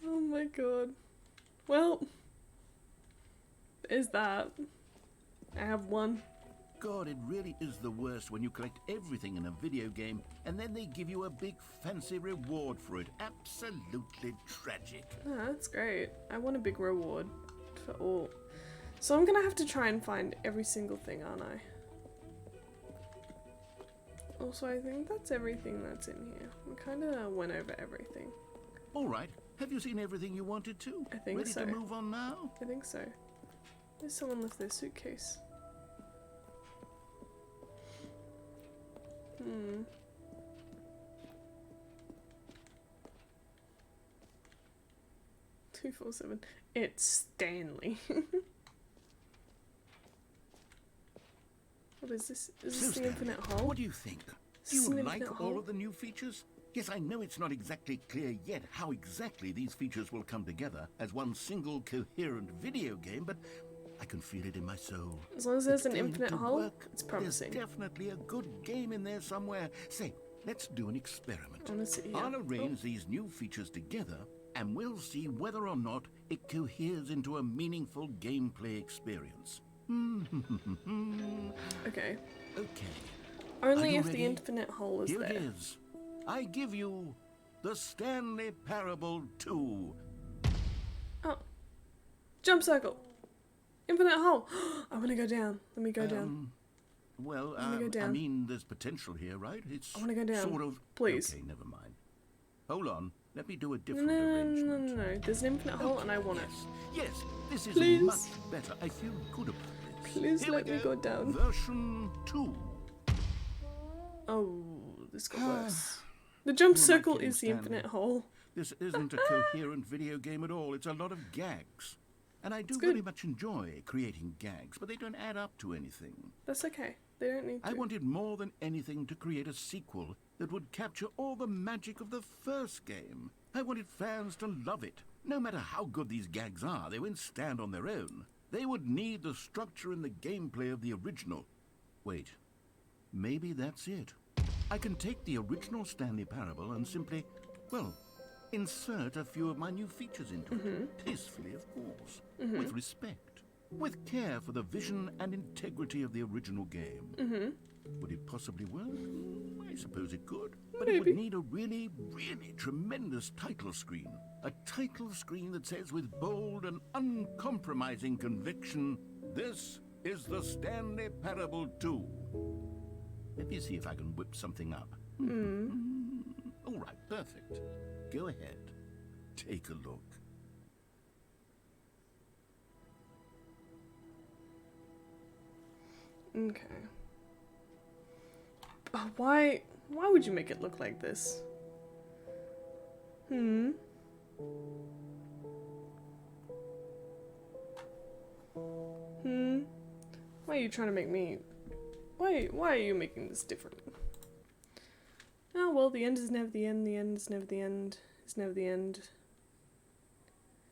Oh my god. Well, there's that. I have one. God, it really is the worst when you collect everything in a video game and then they give you a big fancy reward for it. Absolutely tragic. Oh, that's great. I want a big reward for all. So I'm gonna have to try and find every single thing, aren't I? Also, I think that's everything that's in here. We kinda went over everything. All right. Have you seen everything you wanted to? I think Ready so. to move on now? I think so. There's someone left their suitcase. Hmm. $247. It's Stanley. What is this? Is So, this the Stanley, infinite hole? what do you think? Is Do this you an like infinite all hole? of the new features? Yes, I know it's not exactly clear yet how exactly these features will come together as one single coherent video game, but I can feel it in my soul. As long as there's It's an going infinite to hole, work. it's promising. There's definitely a good game in there somewhere. Say, let's do an experiment. I wanna sit here. I'll arrange these new features together, and we'll see whether or not it coheres into a meaningful gameplay experience. Okay. Okay. Only you if the ready? infinite hole is Here there. it is. I give you the Stanley Parable 2. Oh. Jump circle. Infinite hole. I wanna go down. Let me go down. Well, Let me go I down. mean, there's potential here, right? It's I wanna go down. sort of... Please. Okay, never mind. Hold on. Let me do a No, different no, no, no, arrangement. no, no. There's an infinite hole and I want it. Yes, yes, this is Please. much better. I feel good about this. Please Here let we me go down. Version 2. Oh, this got worse. The jump Who am I circle kidding, is the Stanley? infinite hole. This isn't a coherent video game at all. It's a lot of gags. And I do good. very much enjoy creating gags, but they don't add up to anything. That's okay. They don't need to. I wanted more than anything to create a sequel that would capture all the magic of the first game. I wanted fans to love it. No matter how good these gags are, they won't stand on their own. They would need the structure and the gameplay of the original. Wait, maybe that's it. I can take the original Stanley Parable and simply, well, insert a few of my new features into it. Tastefully, of course. With respect. With care for the vision and integrity of the original game. Would it possibly work? I suppose it could. But it would Maybe. need a really, really tremendous title screen. A title screen that says with bold and uncompromising conviction, "This is the Stanley Parable 2." Let me see if I can whip something up. All right, perfect. Go ahead. Take a look. Okay. But why would you make it look like this? Why are you trying to make me... Why are you making this different? Oh, well, the end is never the end, the end is never the end, it's never the end.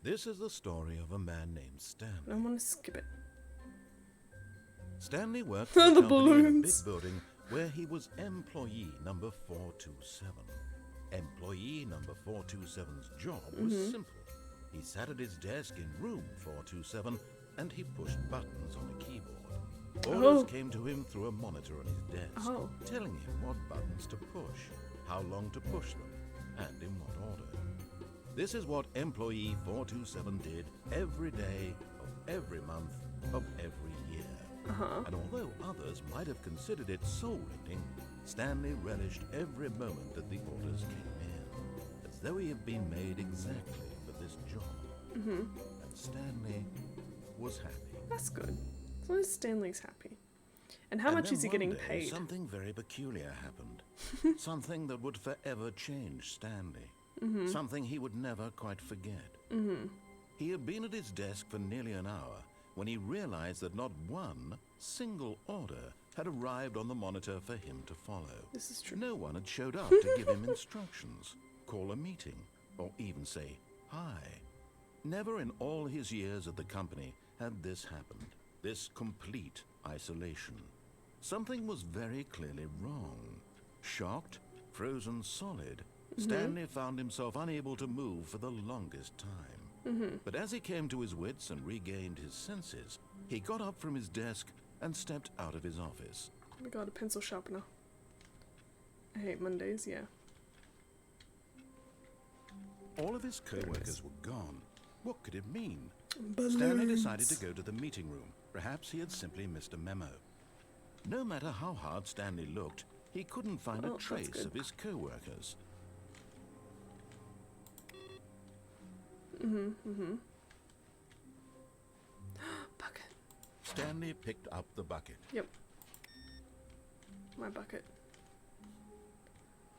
This is the story of a man named Stanley. I want to skip it. Stanley worked The for a company in a big balloons. building where he was employee number 427. Employee number 427's job was simple. He sat at his desk in room 427 and he pushed buttons on a keyboard. Orders came to him through a monitor on his desk, telling him what buttons to push, how long to push them, and in what order. This is what employee 427 did every day of every month of every year. And although others might have considered it soul-rending, Stanley relished every moment that the orders came in, as though he had been made exactly for this job. And Stanley was happy. That's good. As long as Stanley's happy. And how And much then is he one getting day, paid? Something very peculiar happened. Something that would forever change Stanley. Something he would never quite forget. He had been at his desk for nearly an hour when he realized that not one single order had arrived on the monitor for him to follow. This is true. No one had showed up to give him instructions, call a meeting, or even say hi. Never in all his years at the company had this happened. This complete isolation. Something was very clearly wrong. Shocked, frozen solid, Stanley found himself unable to move for the longest time. But as he came to his wits and regained his senses, he got up from his desk and stepped out of his office. I got a pencil sharpener. I hate Mondays, yeah. All of his co-workers were gone. What could it mean? Balloons. Stanley decided to go to the meeting room. Perhaps he had simply missed a memo. No matter how hard Stanley looked, he couldn't find Oh, a that's trace good. of his co-workers. Bucket. Stanley picked up the bucket. Yep. My bucket.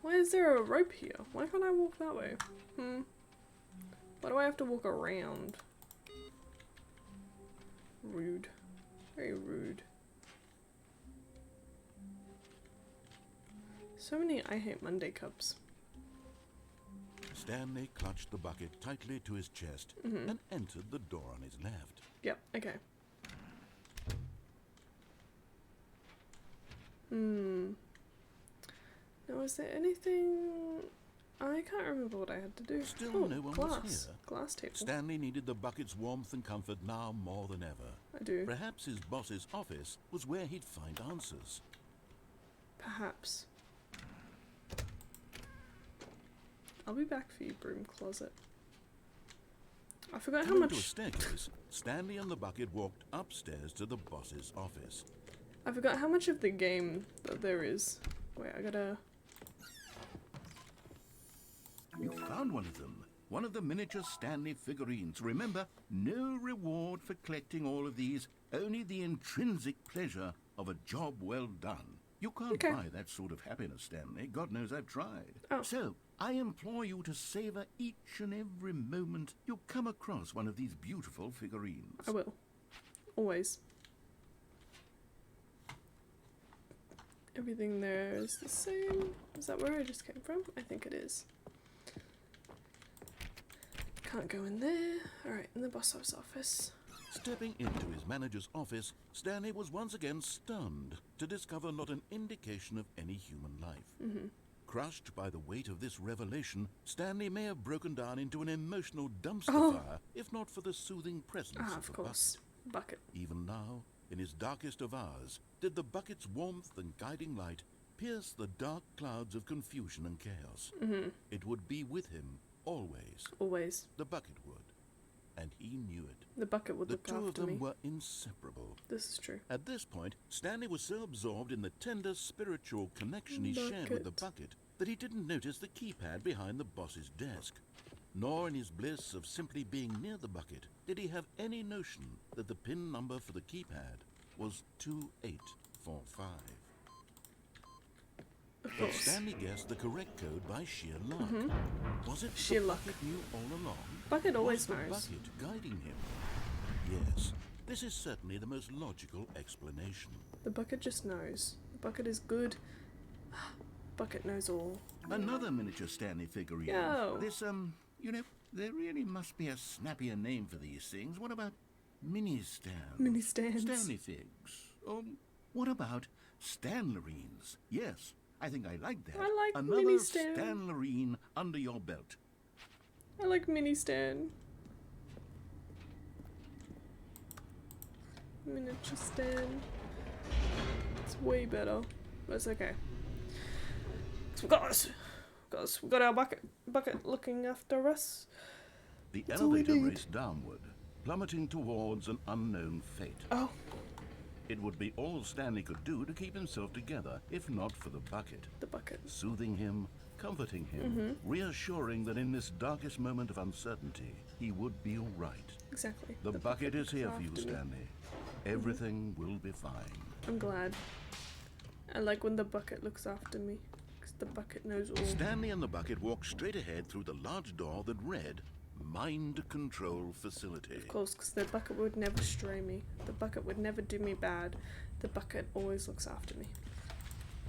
Why is there a rope here? Why can't I walk that way? Why do I have to walk around? Rude. Very rude. So many I Hate Monday cups. Stanley clutched the bucket tightly to his chest and entered the door on his left. Yep, okay. Now, is there anything... I can't remember what I had to do. Still no one glass. was here. Glass table. Stanley needed the bucket's warmth and comfort now more than ever. I do. Perhaps his boss's office was where he'd find answers. Perhaps. I'll be back for you, Broom Closet. I forgot how Coming to a much... staircase, Stanley and the bucket walked upstairs to the boss's office. I forgot how much of the game that there is. Wait, I gotta... You found one of them. One of the miniature Stanley figurines. Remember, no reward for collecting all of these, only the intrinsic pleasure of a job well done. You can't buy that sort of happiness, Stanley. God knows I've tried. Oh. So, I implore you to savor each and every moment you come across one of these beautiful figurines. I will. Always. Everything there is the same. Is that where I just came from? I think it is. Can't go in there. Alright, in the boss's office. Stepping into his manager's office, Stanley was once again stunned to discover not an indication of any human life. Crushed by the weight of this revelation, Stanley may have broken down into an emotional dumpster fire, if not for the soothing presence of the course. Bucket. Even now, in his darkest of hours, did the bucket's warmth and guiding light pierce the dark clouds of confusion and chaos. It would be with him always. Always. The bucket would. And he knew it. The bucket would look The two of after them me. were inseparable. This is true. At this point, Stanley was so absorbed in the tender spiritual connection he shared with the bucket that he didn't notice the keypad behind the boss's desk. Nor in his bliss of simply being near the bucket did he have any notion that the PIN number for the keypad was 2845. Of But course. Stanley guessed the correct code by sheer luck. Was it Sheer the luck. bucket knew all along? Bucket always Was the knows. bucket guiding him? Yes, this is certainly the most logical explanation. The bucket just knows. The bucket is good. Bucket knows all. Another miniature Stanley figurine. Yo. This, you know, there really must be a snappier name for these things. What about mini stands? Mini stands. Stanley figs. What about Stanlerines? Yes, I think I like that. I like Another mini stand. Stanlerine under your belt. I like mini stand. Miniature stand. It's way better. But it's okay. So we got our bucket looking after us. The That's all we elevator need. raced downward, plummeting towards an unknown fate. Oh, It would be all Stanley could do to keep himself together, if not for the bucket. the bucket. Soothing him, comforting him, reassuring that in this darkest moment of uncertainty, he would be all right. Exactly. The bucket is here for you, looks after me. Stanley. Everything will be fine. I'm glad. I like when the bucket looks after me. Because the bucket knows all. Stanley and the bucket walked straight ahead through the large door that read, Mind Control Facility. Of course, because the bucket would never stray me. The bucket would never do me bad. The bucket always looks after me.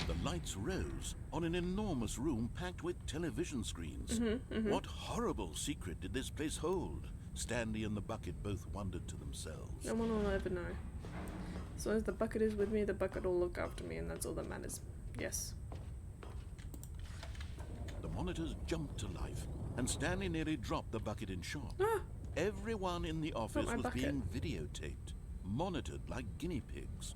The lights rose on an enormous room packed with television screens. What horrible secret did this place hold? Stanley and the bucket both wondered to themselves. No one will ever know. As long as the bucket is with me, the bucket will look after me, and that's all that matters. Yes. The monitors jumped to life, and Stanley nearly dropped the bucket in shock. Ah! Everyone in the office my was bucket. being videotaped, monitored like guinea pigs.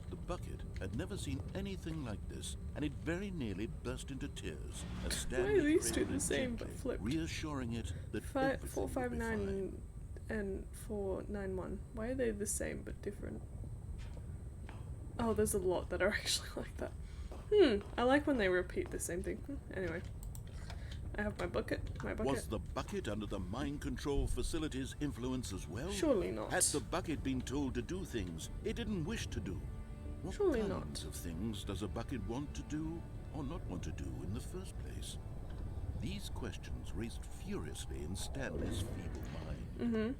The bucket had never seen anything like this, and it very nearly burst into tears as Stanley are these two cradled the it same but gently, flipped? reassuring it that everything would be 459 fine. and 491. Why are they the same but different? Oh, there's a lot that are actually like that. I like when they repeat the same thing. Anyway. I have my bucket. Was the bucket under the mind control facility's influence as well? Surely not. Had the bucket been told to do things it didn't wish to do? What Surely kinds not. of things does a bucket want to do or not want to do in the first place? These questions raced furiously in Stanley's feeble mind.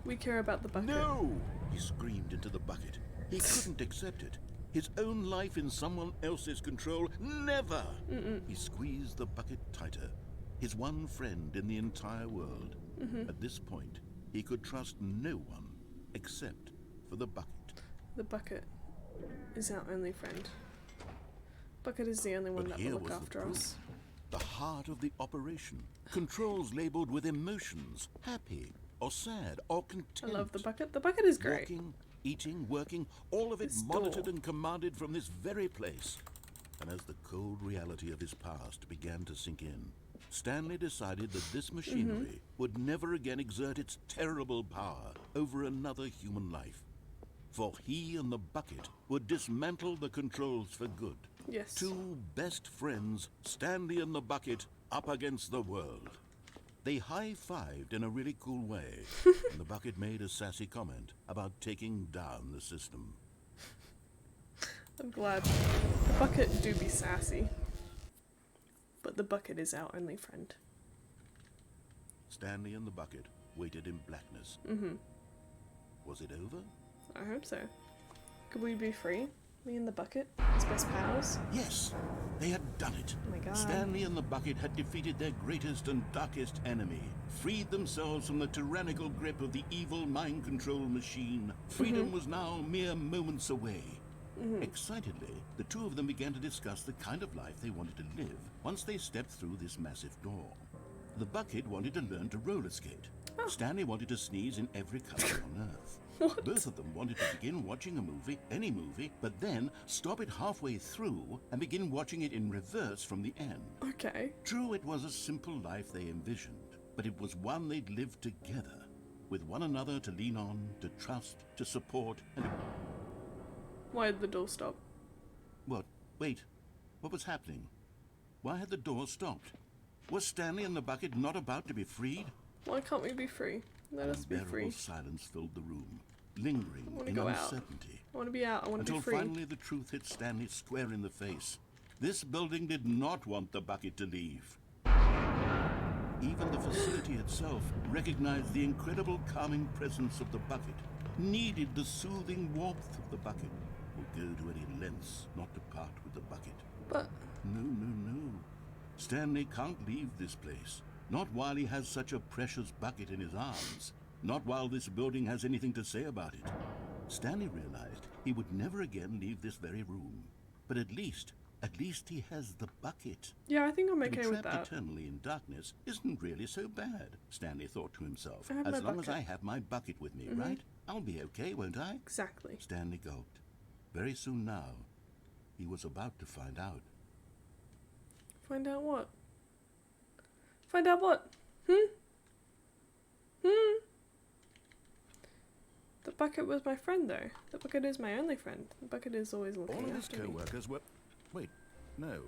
We care about the bucket. No! He screamed into the bucket. He couldn't accept it. His own life in someone else's control? Never! He squeezed the bucket tighter. His one friend in the entire world. At this point, he could trust no one except for the bucket. The bucket is our only friend. Bucket is the only one that will look after us. The heart of the operation. Controls labeled with emotions. Happy, or sad, or content. I love the bucket. The bucket is great. Walking, eating, working, all of it This monitored door. and commanded from this very place. And as the cold reality of his past began to sink in, Stanley decided that this machinery would never again exert its terrible power over another human life. For he and the bucket would dismantle the controls for good. Yes. Two best friends, Stanley and the bucket, up against the world. They high-fived in a really cool way, and the bucket made a sassy comment about taking down the system. I'm glad. The bucket do be sassy. But the bucket is our only friend. Stanley and the bucket waited in blackness. Was it over? I hope so. Could we be free? Me and the bucket? As best pals? Yes, they had done it. Oh my god. Stanley and the bucket had defeated their greatest and darkest enemy, freed themselves from the tyrannical grip of the evil mind control machine. Freedom was now mere moments away. Excitedly, the two of them began to discuss the kind of life they wanted to live once they stepped through this massive door. The bucket wanted to learn to roller skate. Stanley wanted to sneeze in every country on Earth. What? Both of them wanted to begin watching a movie, any movie, but then stop it halfway through and begin watching it in reverse from the end. Okay. True, it was a simple life they envisioned, but it was one they'd lived together, with one another to lean on, to trust, to support, and... Why did the door stop? What? Wait. What was happening? Why had the door stopped? Was Stanley and the bucket not about to be freed? Why can't we be free? Let us be Unbearable free. silence filled the room, lingering wanna in go out. uncertainty. I want to be out. I want to Until be free. finally the truth hit Stanley square in the face. This building did not want the bucket to leave. Even the facility itself recognized the incredible calming presence of the bucket, needed the soothing warmth of the bucket, would go to any lengths not to part with the bucket. But No. Stanley can't leave this place. Not while he has such a precious bucket in his arms. Not while this building has anything to say about it. Stanley realized he would never again leave this very room. But at least he has the bucket. yeah, I think I'm To be okay with trapped that. eternally in darkness isn't really so bad, Stanley thought to himself. I have my As long as bucket. I have my bucket with me, right? I'll be okay, won't I? Exactly. Stanley gulped. Very soon now, he was about to find out. Find out what? Find out what? The bucket was my friend, though. The bucket is my only friend. The bucket is always All looking of his after me. co-workers were... Wait, no.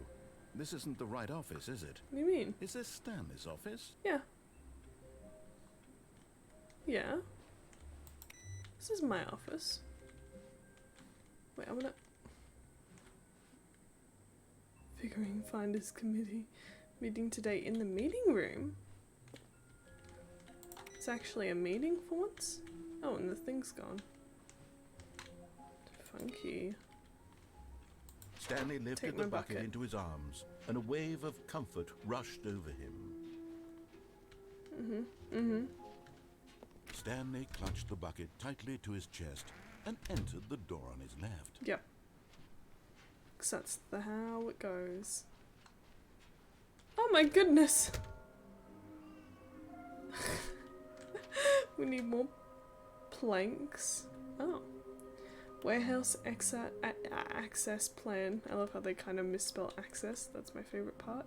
This isn't the right office, is it? What do you mean? Is this Stanley's office? Yeah. Yeah. This is my office. Wait, I'm gonna... Figurine Finders Committee meeting today in the meeting room? It's actually a meeting for once? Oh, and the thing's gone. Funky. Stanley lifted Take the my bucket bucket. into his arms, and a wave of comfort rushed over him. Stanley clutched the bucket tightly to his chest and entered the door on his left. Yep. 'Cause that's how it goes. Oh my goodness! We need more planks. Oh. Warehouse access plan. I love how they kind of misspell access. That's my favorite part.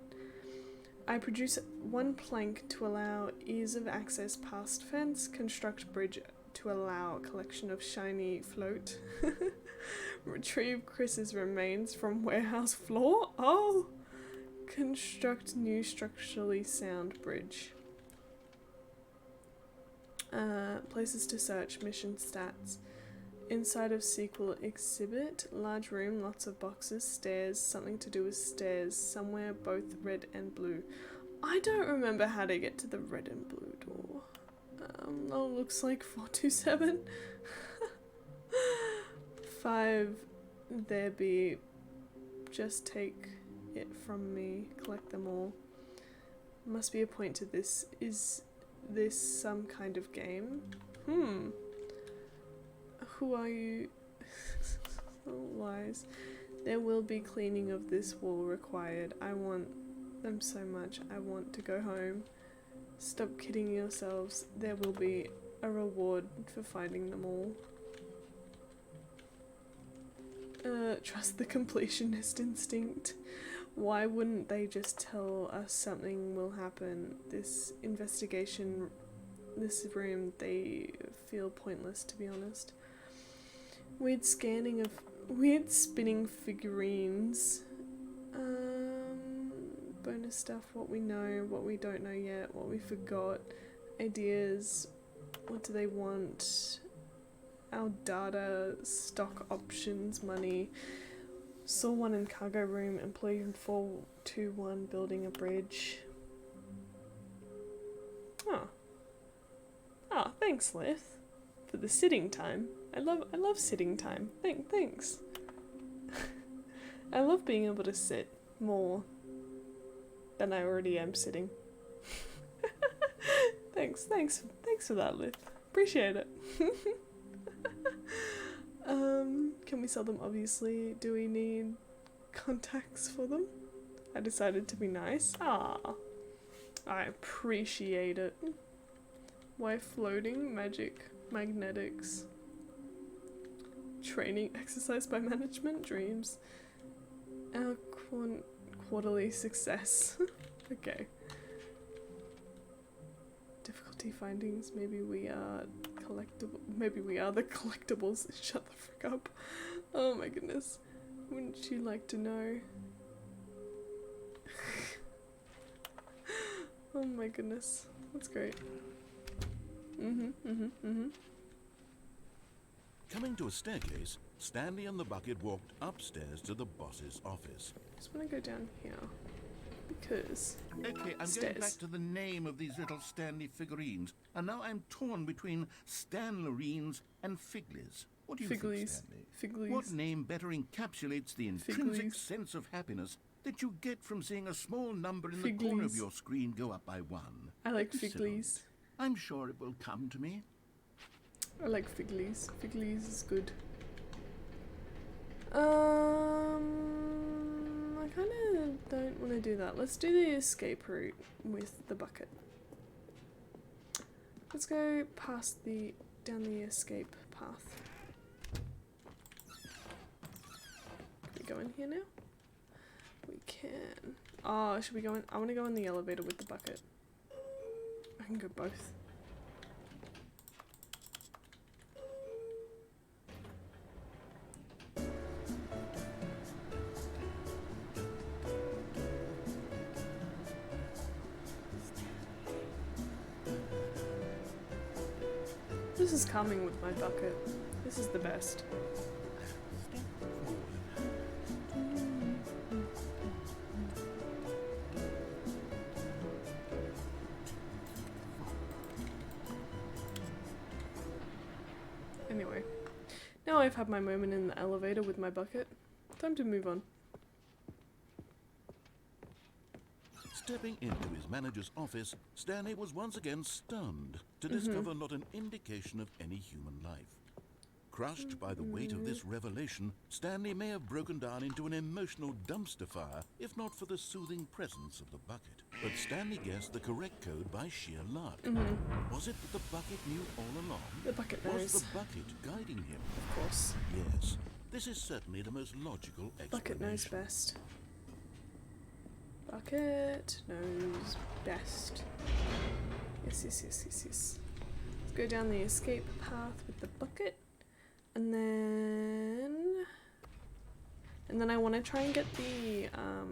I produce one plank to allow ease of access past fence. Construct bridge to allow collection of shiny float. Retrieve Chris's remains from warehouse floor. Oh! Construct new structurally sound bridge. Places to search, mission stats. Inside of sequel exhibit, large room, lots of boxes, stairs, something to do with stairs, somewhere both red and blue. I don't remember how to get to the red and blue door. Oh, looks like 427. 5 there be just take it from me, collect them all. Must be a point to this. Is this some kind of game? Who are you? Lies. There will be cleaning of this wall required. I want them so much. I want to go home. Stop kidding yourselves. There will be a reward for finding them all. Trust the completionist instinct. Why wouldn't they just tell us something will happen? This investigation, this room, they feel pointless, to be honest. Weird spinning figurines. Bonus stuff, what we know, what we don't know yet, what we forgot, ideas, what do they want, our data, stock options, money. Saw one in cargo room, employee 421 building a bridge. Oh, thanks, Lith, for the sitting time. I love sitting time. Thanks. I love being able to sit more than I already am sitting. Thanks for that, Lith. Appreciate it. Can we sell them? Obviously. Do we need contacts for them? I decided to be nice. I appreciate it. Why floating? Magic, magnetics, training, exercise by management, dreams. Our quarterly success. Okay. Difficulty findings. Maybe we are collectible. Maybe we are the collectibles. Shut the frick up. Oh my goodness. Wouldn't you like to know? Oh my goodness. That's great. Coming to a staircase, Stanley and the bucket walked upstairs to the boss's office. Just want to go down here. Because Okay, I'm stairs. going back to the name of these little Stanley figurines, and now I'm torn between Stanlerines and Figlies. What do you think, Stanley? Figlies. What name better encapsulates the intrinsic Figlies. sense of happiness that you get from seeing a small number in the corner of Figlies. your screen go up by 1? I like Excellent. Figlies. I'm sure it will come to me. I like Figlies. Figlies is good. I kind of don't want to do that. Let's do the escape route with the bucket. Let's go past down the escape path. Can we go in here now? We can. Oh, should we go in? I want to go in the elevator with the bucket. I can go both. This is coming with my bucket. This is the best. Anyway, now I've had my moment in the elevator with my bucket. Time to move on. Stepping into his manager's office, Stanley was once again stunned to discover not an indication of any human life. Crushed by the weight of this revelation, Stanley may have broken down into an emotional dumpster fire if not for the soothing presence of the bucket. But Stanley guessed the correct code by sheer luck. Was it that the bucket knew all along? The bucket Was knows. the bucket guiding him? Of course. Yes, this is certainly the most logical explanation. Bucket knows best. Bucket knows best. Yes. Let's go down the escape path with the bucket. And then I want to try and get the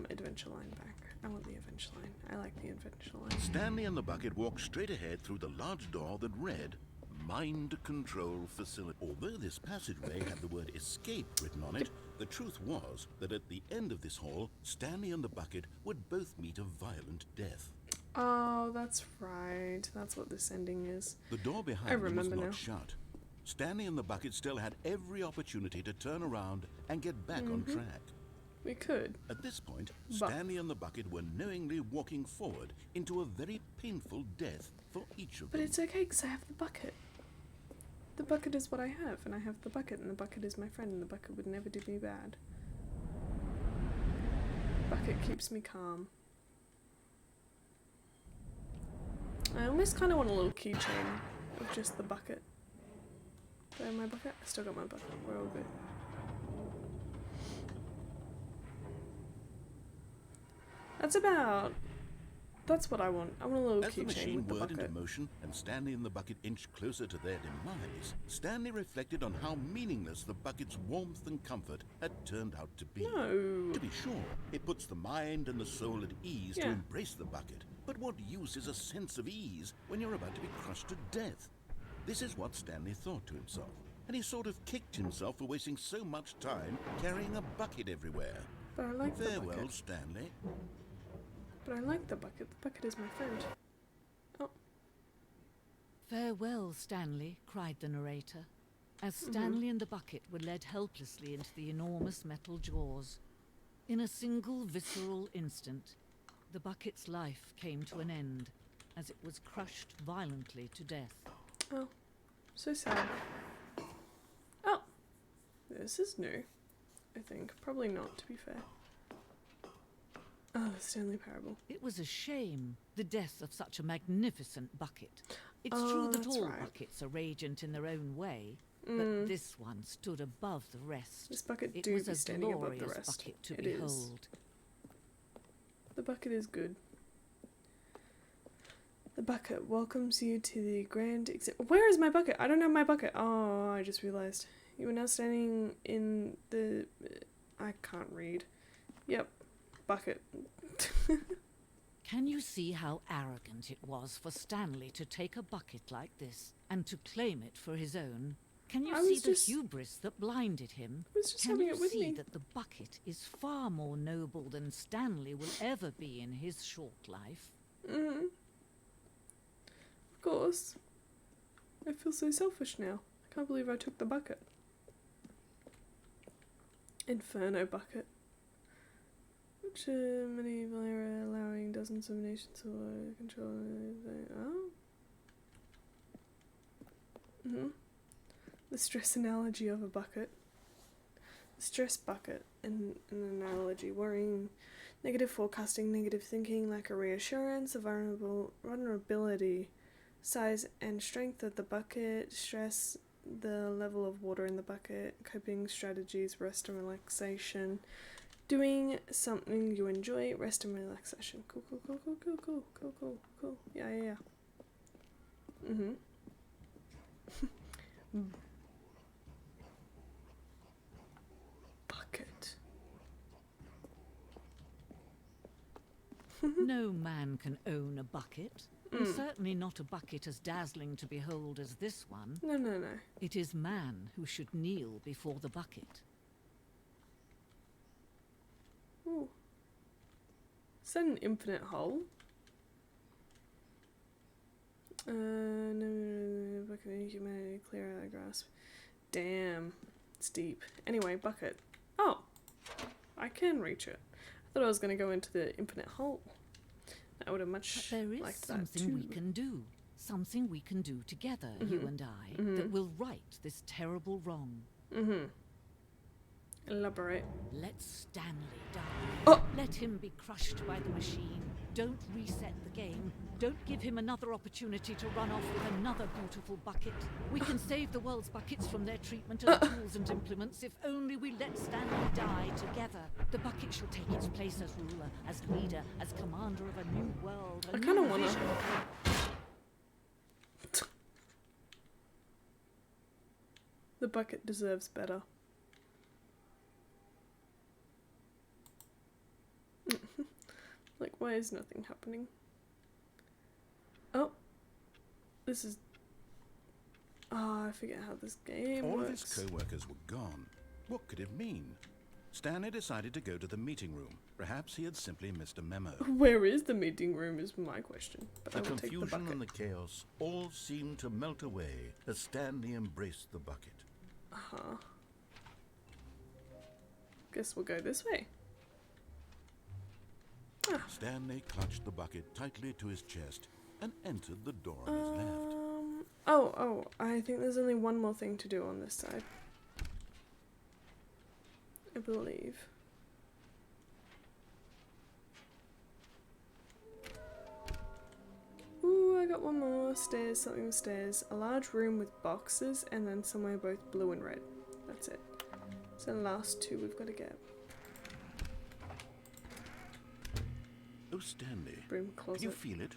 adventure line back. I want the adventure line. I like the adventure line. Stanley and the bucket walked straight ahead through the large door that read Mind Control Facility. Although this passageway had the word escape written on it, the truth was that at the end of this hall, Stanley and the bucket would both meet a violent death. Oh, that's right. That's what this ending is. The door I behind them was remember not now. shut. Stanley and the bucket still had every opportunity to turn around and get back on track. We could. At this point, But- Stanley and the bucket were knowingly walking forward into a very painful death for each of But them. it's okay because I have the bucket. The bucket is what I have, and I have the bucket, and the bucket is my friend, and the bucket would never do me bad. Bucket keeps me calm. I almost kind of want a little keychain of just the bucket. Do I have my bucket? I still got my bucket. We're all good. That's what I want. I want a little As the keychain machine with the whirred into bucket. motion and Stanley and the bucket inched closer to their demise, Stanley reflected on how meaningless the bucket's warmth and comfort had turned out to be. No. To be sure, it puts the mind and the soul at ease to Yeah. embrace the bucket. But what use is a sense of ease when you're about to be crushed to death? This is what Stanley thought to himself, and he sort of kicked himself for wasting so much time carrying a bucket everywhere. But I like the Farewell, bucket. Stanley. But I like the bucket. The bucket is my friend. Oh. Farewell, Stanley, cried the narrator, as Stanley and the bucket were led helplessly into the enormous metal jaws. In a single visceral instant, the bucket's life came to an end, as it was crushed violently to death. Oh. So sad. Oh. This is new. I think. Probably not, to be fair. Oh, the Stanley Parable. It was a shame, the death of such a magnificent bucket. It's Oh, true that that's all right. buckets are radiant in their own way, but this one stood above the rest. This bucket It do was be a standing above the glorious rest. bucket to It is. behold. The bucket is good. The bucket welcomes you to the grand Where is my bucket? I don't have my bucket. Oh, I just realized. You are now standing in the... I can't read. Yep. Bucket. Can you see how arrogant it was for Stanley to take a bucket like this and to claim it for his own? Can you I see was the just- hubris that blinded him? I was just Can having you it with see me. that the bucket is far more noble than Stanley will ever be in his short life? Of course. I feel so selfish now. I can't believe I took the bucket. Inferno bucket. Which many Valera allowing dozens of nations to control. Oh. The stress analogy of a bucket. The stress bucket in an analogy. Worrying, negative forecasting, negative thinking, lack of reassurance, a vulnerability, size and strength of the bucket, stress, the level of water in the bucket, coping strategies, rest and relaxation, doing something you enjoy, rest and relaxation. Cool. Yeah. Bucket. No man can own a bucket, and certainly not a bucket as dazzling to behold as this one. No. It is man who should kneel before the bucket. Ooh. Is that an infinite hole? No, bucket of humanity, clear out of grasp. Damn, it's deep. Anyway, bucket. Oh, I can reach it. I thought I was going to go into the infinite hole. I would have But much there is liked that something we too. can do. Something we can do together, you and I, that will right this terrible wrong. Elaborate. Let Stanley die. Oh! Let him be crushed by the machine. Don't reset the game. Don't give him another opportunity to run off with another beautiful bucket. We can save the world's buckets from their treatment as tools and implements if only we let Stanley die together. The bucket shall take its place as ruler, as leader, as commander of a new world, a I new kinda wanna- vision. The bucket deserves better. Like, why is nothing happening? Oh. This is... Oh, I forget how this game All of works. his co-workers were gone. What could it mean? Stanley decided to go to the meeting room. Perhaps he had simply missed a memo. Where is the meeting room is my question. But The I will take the confusion bucket. and the chaos all seemed to melt away as Stanley embraced the bucket. Guess we'll go this way. Stanley clutched the bucket tightly to his chest and entered the door on his left. Oh, I think there's only one more thing to do on this side. I believe. Ooh, I got one more. Stairs, something with stairs. A large room with boxes, and then somewhere both blue and red. That's it. So the last two we've got to get. Oh, Stanley. Broom closet. Can you feel it?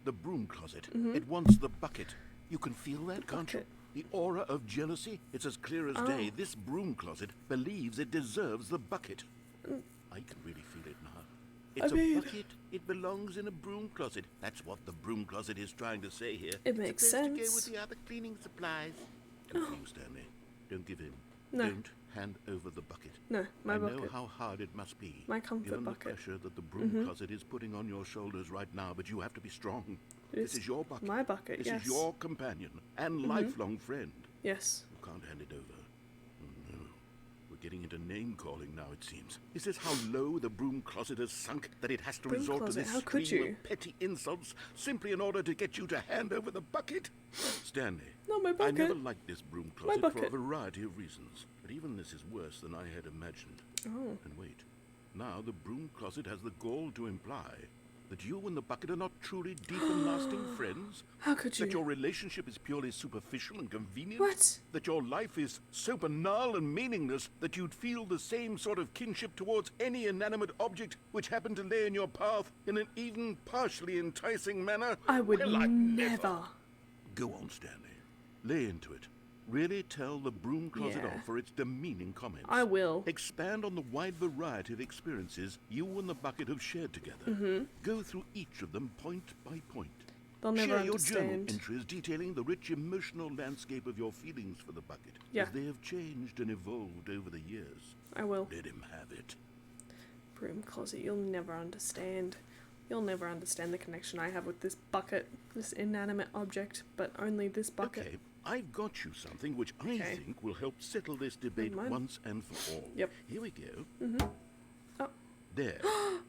The broom closet. Mm-hmm. It wants the bucket. You can feel that, can't you? bucket. The aura of jealousy, it's as clear as day. This broom closet believes it deserves the bucket. I can really feel it now. It's a bucket. It belongs in a broom closet. That's what the broom closet is trying to say here. It makes it's supposed sense. to go with the other cleaning supplies. Confused, Stanley. Don't give in. No. Don't hand over the bucket. No, my I bucket. know how hard it must be. My comfort given bucket. the pressure that the broom closet is putting on your shoulders right now, but you have to be strong. This is your bucket. My bucket, This yes. is your companion and lifelong friend. Yes. You can't hand it over. Oh no. We're getting into name calling now, it seems. Is this how low the broom closet has sunk that it has to Broom resort closet, to this how could stream you? of petty insults simply in order to get you to hand over the bucket? Stanley. Not my bucket. I never liked this broom closet for a bucket. variety of reasons. But even this is worse than I had imagined. Oh. And wait. Now the broom closet has the gall to imply that you and the bucket are not truly deep and lasting friends? How could you? That your relationship is purely superficial and convenient? What? That your life is so banal and meaningless that you'd feel the same sort of kinship towards any inanimate object which happened to lay in your path in an even partially enticing manner? I would Well, I'd never. Go on, Stanley. Lay into it. Really tell the broom closet Yeah. off for its demeaning comments. I will. Expand on the wide variety of experiences you and the bucket have shared together. Go through each of them point by point. They'll never Share your journal understand. entries detailing the rich emotional landscape of your feelings for the bucket. Yeah. As they have changed and evolved over the years. I will. Let him have it. Broom closet, you'll never understand. You'll never understand the connection I have with this bucket, this inanimate object, but only this bucket. Okay, I've got you something which I Okay. think will help settle this debate mind. once and for all. Yep. Here we go. Oh. There.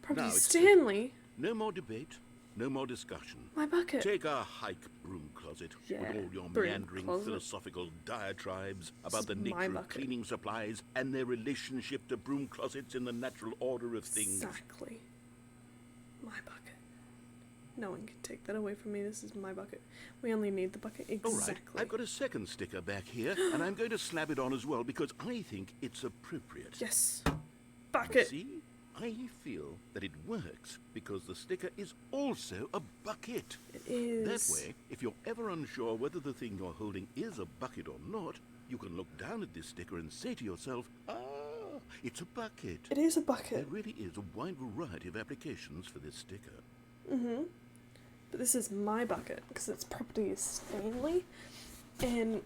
Probably Now it's Stanley. No more debate, no more discussion. My bucket. Take a hike, broom closet, Yeah, with all your broom meandering closet. philosophical diatribes about is the my nature of bucket. cleaning supplies and their relationship to broom closets in the natural order of things. Exactly. My bucket. No one can take that away from me. This is my bucket. We only need the bucket. All right, Exactly. I've got a second sticker back here, and I'm going to slap it on as well because I think it's appropriate. Yes. Bucket. See? I feel that it works because the sticker is also a bucket. It is. That way, if you're ever unsure whether the thing you're holding is a bucket or not, you can look down at this sticker and say to yourself, ah, it's a bucket. It is a There bucket. really is a wide variety of applications for this sticker. But this is my bucket because its property is Stanley, and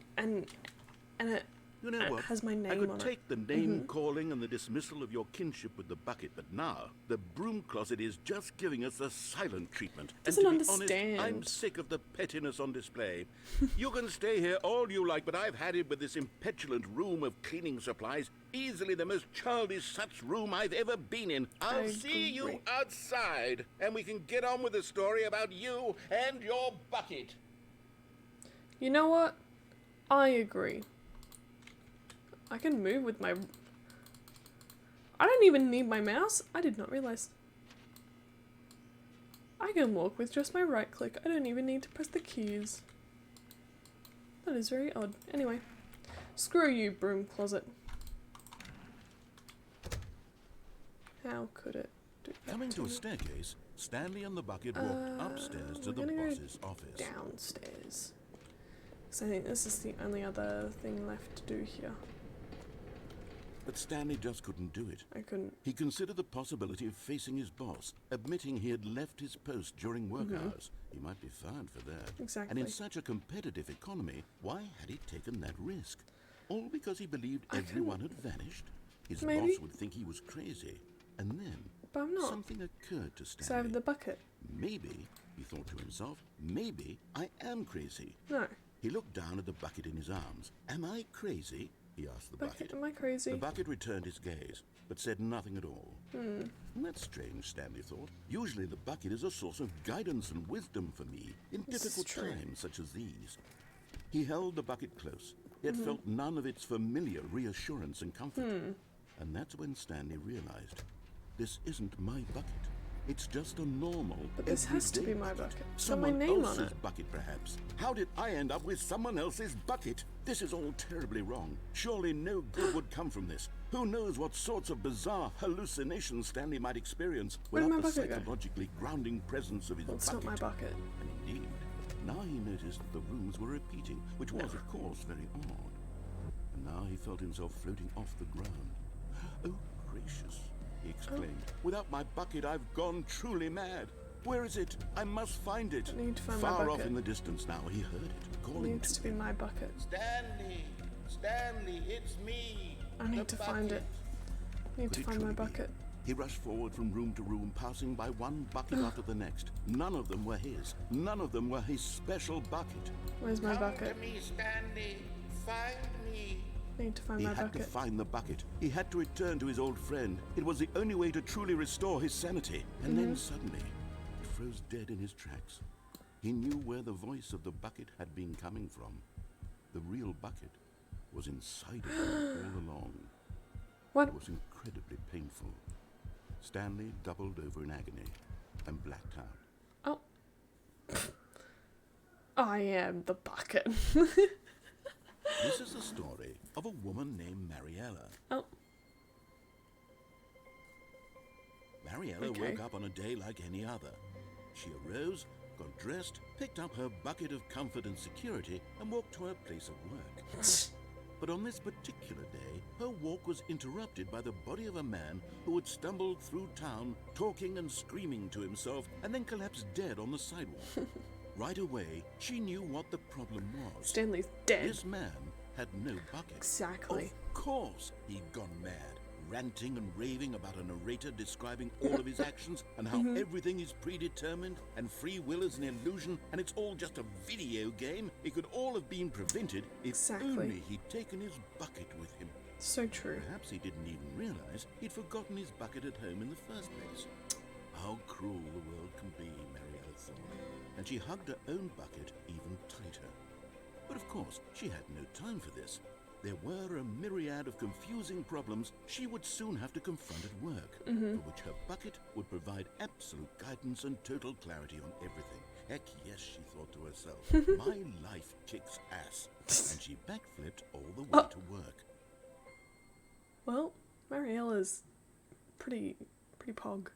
it You know what? has my I name could on take the name calling and the dismissal of your kinship with the bucket, but now the broom closet is just giving us the silent treatment. Doesn't and to be understand. honest, I'm sick of the pettiness on display. You can stay here all you like, but I've had it with this impetulant room of cleaning supplies. Easily the most childish such room I've ever been in. I'll I see you agree. outside, and we can get on with the story about you and your bucket. You know what? I agree. I can move with my... I don't even need my mouse. I did not realize. I can walk with just my right click. I don't even need to press the keys. That is very odd. Anyway. Screw you, broom closet. How could it do that Coming to a me? staircase, Stanley and the bucket walked upstairs to we're the gonna go boss's office. Downstairs. So I think this is the only other thing left to do here. But Stanley just couldn't do it. I couldn't. He considered the possibility of facing his boss, admitting he had left his post during work hours. He might be fired for that. Exactly. And in such a competitive economy, why had he taken that risk? All because he believed I everyone had vanished? His Maybe. boss would think he was crazy. And then But I'm not. something occurred to Because I have Stanley. the bucket. Maybe, he thought to himself, maybe I am crazy. No. He looked down at the bucket in his arms. Am I crazy? He asked the bucket. Am I crazy? The bucket returned his gaze, but said nothing at all. Hmm. That's strange, Stanley thought. Usually the bucket is a source of guidance and wisdom for me in This is difficult true. times such as these. He held the bucket close, yet Mm-hmm. felt none of its familiar reassurance and comfort. And that's when Stanley realized, this isn't my bucket. It's just a normal, But this has to everyday be my bucket. It's got Someone my name on else's it. bucket, perhaps. How did I end up with someone else's bucket? This is all terribly wrong. Surely no good would come from this. Who knows what sorts of bizarre hallucinations Stanley might experience Where did without my the bucket go? psychologically grounding presence of his Well, it's bucket. not my bucket. And indeed, now he noticed that the rooms were repeating, which was, of course, very odd. And now he felt himself floating off the ground. Oh, gracious, he exclaimed. Without my bucket, I've gone truly mad. Where is it? I must find it. I need to find my Far off bucket. in the distance now, he heard it, It calling needs to to be him. my bucket. Stanley! Stanley, it's me! I need to find it. I need Could to it find my truly be? bucket. He rushed forward from room to room, passing by one bucket after the next. None of them were his. None of them were his special bucket. Where's my bucket? Come to me, Stanley. Find me. I need to find He my had to bucket. find the bucket. He had to return to his old friend. It was the only way to truly restore his sanity. And then suddenly, he froze dead in his tracks. He knew where the voice of the bucket had been coming from. The real bucket was inside of him all along. What? It was incredibly painful. Stanley doubled over in agony and blacked out. Oh. I am the bucket. This is the story of a woman named Mariella. Oh. Mariella Okay. woke up on a day like any other. She arose, got dressed, picked up her bucket of comfort and security, and walked to her place of work. But on this particular day, her walk was interrupted by the body of a man who had stumbled through town, talking and screaming to himself, and then collapsed dead on the sidewalk. Right away, she knew what the problem was. Stanley's dead. This man had no bucket. Exactly. Of course he'd gone mad, ranting and raving about a narrator describing all of his actions and how everything is predetermined and free will is an illusion and it's all just a video game. It could all have been prevented if Exactly. only he'd taken his bucket with him. So true. Perhaps he didn't even realize he'd forgotten his bucket at home in the first place. How cruel the world can be, Mariella thought, and she hugged her own bucket even tighter. But of course, she had no time for this. There were a myriad of confusing problems she would soon have to confront at work, for which her bucket would provide absolute guidance and total clarity on everything. Heck yes, she thought to herself, my life kicks ass. And she backflipped all the way to work. Well, Mariella's pretty pog.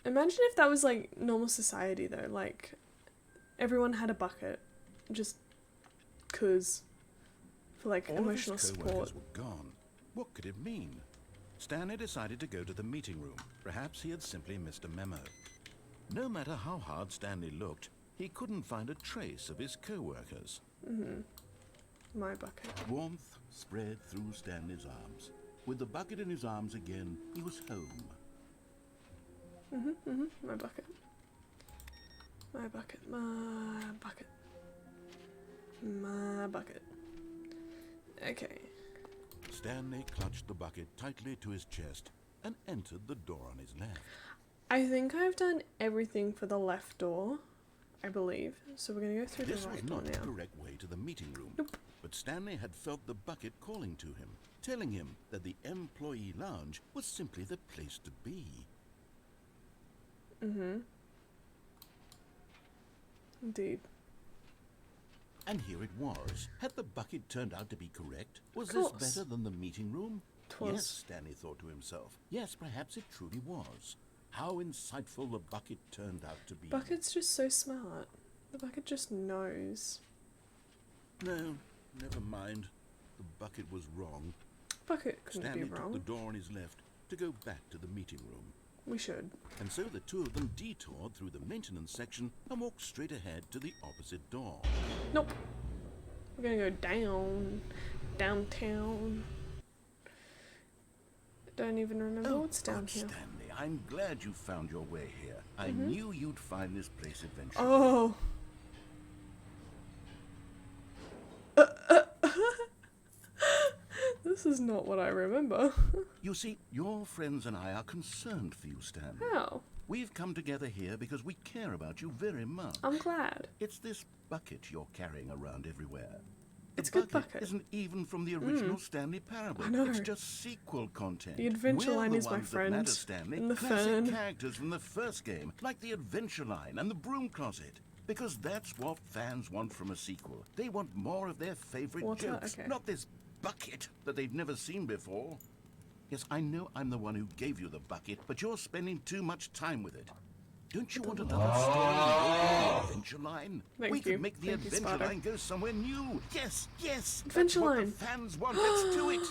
Imagine if that was like normal society though, like everyone had a bucket, just 'cause for like All emotional of his support. co-workers were gone. What could it mean? Stanley decided to go to the meeting room. Perhaps he had simply missed a memo. No matter how hard Stanley looked, he couldn't find a trace of his co-workers. My bucket. Warmth spread through Stanley's arms. With the bucket in his arms again, he was home. My bucket. My bucket. My bucket. My bucket. Okay. Stanley clutched the bucket tightly to his chest and entered the door on his left. I think I've done everything for the left door, I believe. So we're gonna go through This the was right door not the now. correct way to the meeting room. Nope. But Stanley had felt the bucket calling to him, telling him that the employee lounge was simply the place to be. Indeed. And here it was. Had the bucket turned out to be correct? Was Of this course. better than the meeting room? 'Twas. Yes, Stanley thought to himself. Yes, perhaps it truly was. How insightful the bucket turned out to be. Bucket's just so smart. The bucket just knows. No, never mind. The bucket was wrong. Bucket couldn't Stanley be took wrong. the door on his left to go back to the meeting room. We should. And so the two of them detoured through the maintenance section and walked straight ahead to the opposite door. Nope. We're gonna go downtown. Don't even remember what's down good here. Stanley, I'm glad you found your way here. I knew you'd find this place eventually. Oh. This is not what I remember. You see, your friends and I are concerned for you, Stanley. How? We've come together here because we care about you very much. I'm glad. It's this bucket you're carrying around everywhere. It's a good bucket. Isn't even from the original Stanley Parable. I know. It's just sequel content. The adventure We're line the is my ones that friend. matter, Stanley. And the Classic fern. characters from the first game, like the adventure line and the broom closet. Because that's what fans want from a sequel. They want more of their favorite Water? jokes, Okay. not this bucket that they've never seen before. Yes, I know I'm the one who gave you the bucket, but you're spending too much time with it. Don't you want another story in the adventure line? Thank We you. could make the Thank you, adventure Sparta. line go somewhere new. Yes, yes. Adventure that's line. what the fans want. Let's do it.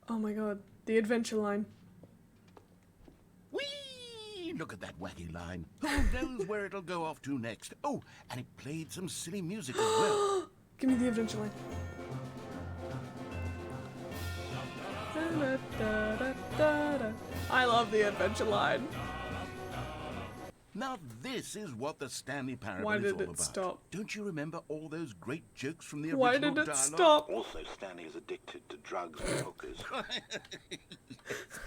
Oh my god. The adventure line. Whee! Look at that wacky line. Who knows where it'll go off to next? Oh, and it played some silly music as well. Give me the adventure line. Da-da-da-da-da-da. I love the adventure line. Now this is what the Stanley Parable Why is did all it about. stop? Don't you remember all those great jokes from the Why original did it dialogue? stop? Also, Stanley is addicted to drugs and hookers.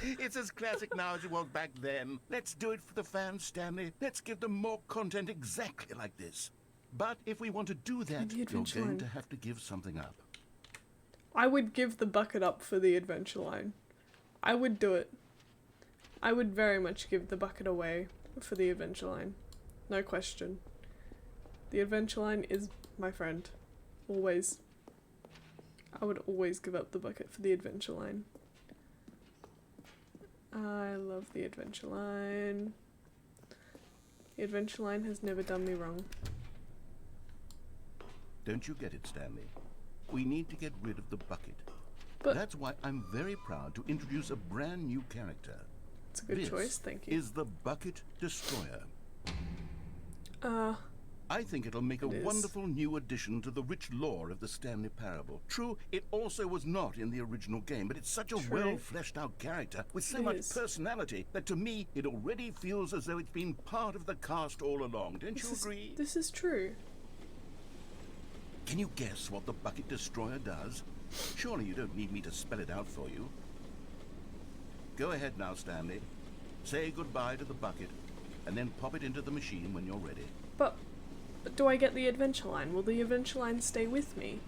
It's as classic now as it was back then. Let's do it for the fans, Stanley. Let's give them more content exactly like this. But if we want to do that, the you're adventure going line. to have to give something up. I would give the bucket up for the adventure line. I would do it. I would very much give the bucket away for the adventure line. No question. The adventure line is my friend. Always. I would always give up the bucket for the adventure line. I love the adventure line. The adventure line has never done me wrong. Don't you get it, Stanley? We need to get rid of the bucket. But That's why I'm very proud to introduce a brand new character. it's a good This choice, thank you. is the Bucket Destroyer. Uh, I think it'll make a It is. wonderful new addition to the rich lore of the Stanley Parable. True, it also was not in the original game, but it's such a True. well-fleshed-out character with so It much is. personality that to me it already feels as though it's been part of the cast all along. Don't you agree? This is true. Can you guess what the Bucket Destroyer does? Surely you don't need me to spell it out for you. Go ahead now, Stanley. Say goodbye to the bucket, and then pop it into the machine when you're ready. But do I get the adventure line? Will the adventure line stay with me?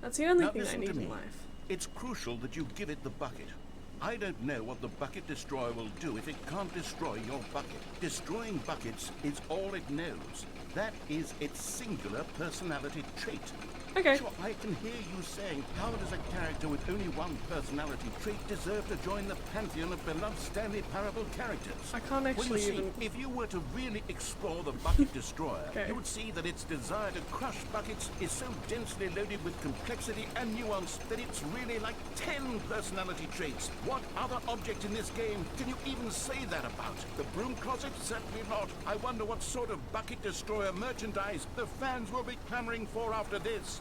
That's the only Now thing I listen need to me. in life. It's crucial that you give it the bucket. I don't know what the Bucket Destroyer will do if it can't destroy your bucket. Destroying buckets is all it knows. That is its singular personality trait. Okay. Sure, I can hear you saying, how does a character with only one personality trait deserve to join the pantheon of beloved Stanley Parable characters? I can't Well, you actually see, even... if you were to really explore the Bucket Destroyer, Okay. you would see that its desire to crush buckets is so densely loaded with complexity and nuance that it's really like 10 personality traits. What other object in this game can you even say that about? The broom closet? Certainly not. I wonder what sort of Bucket Destroyer merchandise the fans will be clamoring for after this.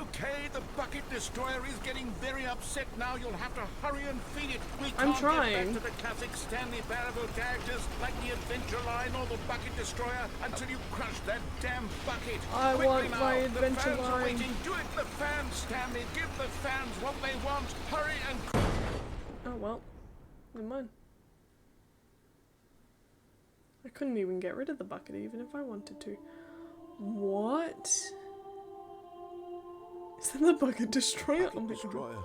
Okay, the Bucket Destroyer is getting very upset now. You'll have to hurry and feed it. We I'm can't trying. get back to the classic Stanley Parable characters like the Adventure Line or the Bucket Destroyer until you crush that damn bucket. I Quickly want now. my The Adventure fans are Line. waiting. Do it, the fans, Stanley. Give the fans what they want. Hurry and... Oh well. Never mind. I couldn't even get rid of the bucket even if I wanted to. What? Is that the bucket destroyer? Oh Bucket my god. Destroyer.